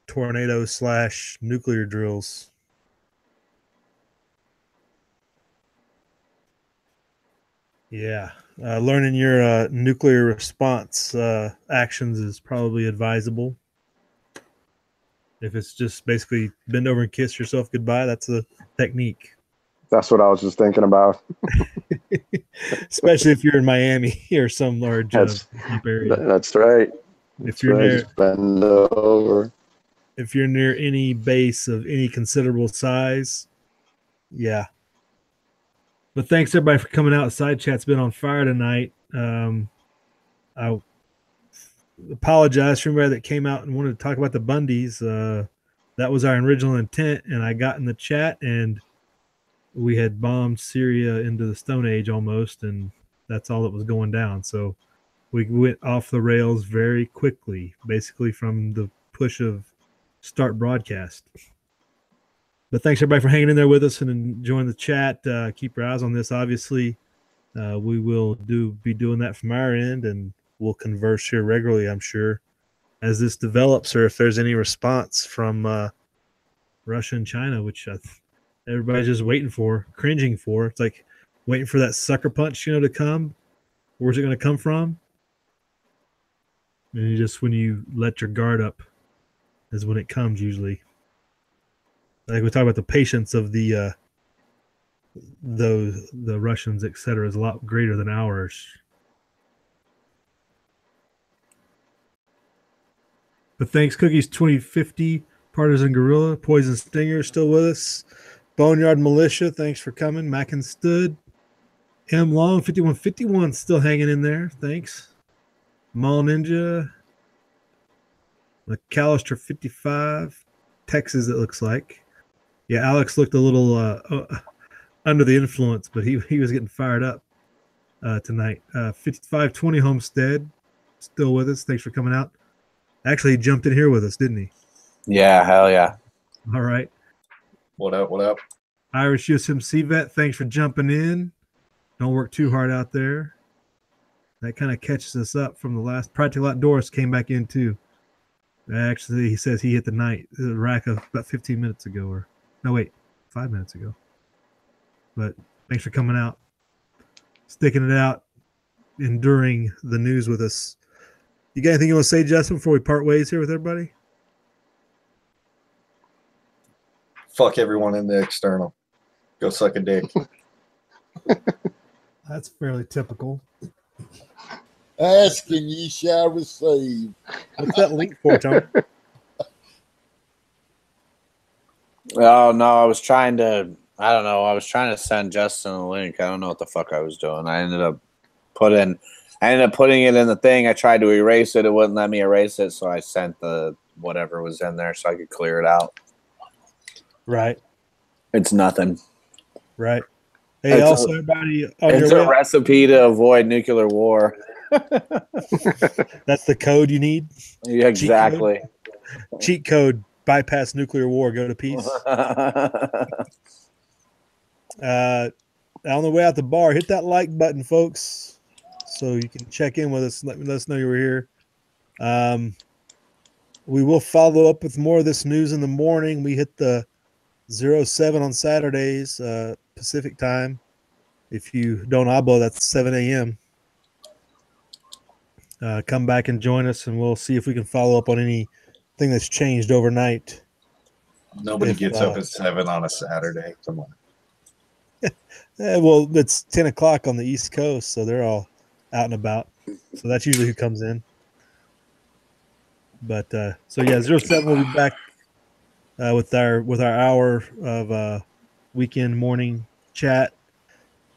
tornado/nuclear drills. Yeah, learning your nuclear response actions is probably advisable. If it's just basically bend over and kiss yourself goodbye, that's a technique. That's what I was just thinking about. Especially if you're in Miami or some large That's area. that's right. If you're near, Just bend over. if you're near any base of any considerable size, yeah. But thanks everybody for coming out. Side chat's been on fire tonight. I apologize for everybody that came out and wanted to talk about the Bundys. That was our original intent, and I got in the chat, and we had bombed Syria into the Stone Age almost, and that's all that was going down. So we went off the rails very quickly, basically from the push of start broadcast. But thanks everybody for hanging in there with us and enjoying the chat. Keep your eyes on this. Obviously, we will be doing that from our end, and we'll converse here regularly, I'm sure, as this develops, or if there's any response from Russia and China, which everybody's just waiting for, cringing for. It's like waiting for that sucker punch, to come. Where's it going to come from? And when you let your guard up is when it comes usually. Like we talk about the patience of the Russians, etc., is a lot greater than ours. But thanks, Cookies 2050, Partisan Gorilla, Poison Stinger still with us. Boneyard Militia, thanks for coming. Mackin Stood. M Long 5151 still hanging in there. Thanks. Mall Ninja. McAllister 55. Texas, it looks like. Yeah, Alex looked a little under the influence, but he was getting fired up tonight. 5520 Homestead, still with us. Thanks for coming out. Actually, he jumped in here with us, didn't he? Yeah, hell yeah. All right. What up? What up? Irish USMC vet, thanks for jumping in. Don't work too hard out there. That kind of catches us up from the last. Practical Outdoors came back in too. Actually, he says he hit the rack of about 15 minutes ago, or no, wait, 5 minutes ago. But thanks for coming out, sticking it out, enduring the news with us. You got anything you want to say, Justin, before we part ways here with everybody? Fuck everyone in the external. Go suck a dick. That's fairly typical. Ask and ye shall receive. What's that link for, Tom? Oh no, I was trying to send Justin a link. I don't know what the fuck I was doing. I ended up putting it in the thing. I tried to erase it. It wouldn't let me erase it, so I sent the whatever was in there so I could clear it out. Right. It's nothing. Right. Hey, also everybody on it's your a recipe to avoid nuclear war. That's the code you need? Yeah, exactly. Cheat code, bypass nuclear war, go to peace. On the way out the bar, hit that like button, folks, so you can check in with us. Let us know you were here. We will follow up with more of this news in the morning. We hit the 07 on Saturdays, Pacific time. If you don't abo, that's 7 a.m. Come back and join us, and we'll see if we can follow up on anything that's changed overnight. Nobody gets up at 7 on a Saturday. Come on. Well, it's 10 o'clock on the East Coast, so they're all out and about. So that's usually who comes in. But so yeah, 07 will be back with our hour of weekend morning chat,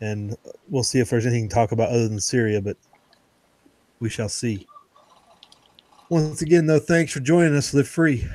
and we'll see if there's anything to talk about other than Syria, but we shall see. Once again, though, thanks for joining us. Live free.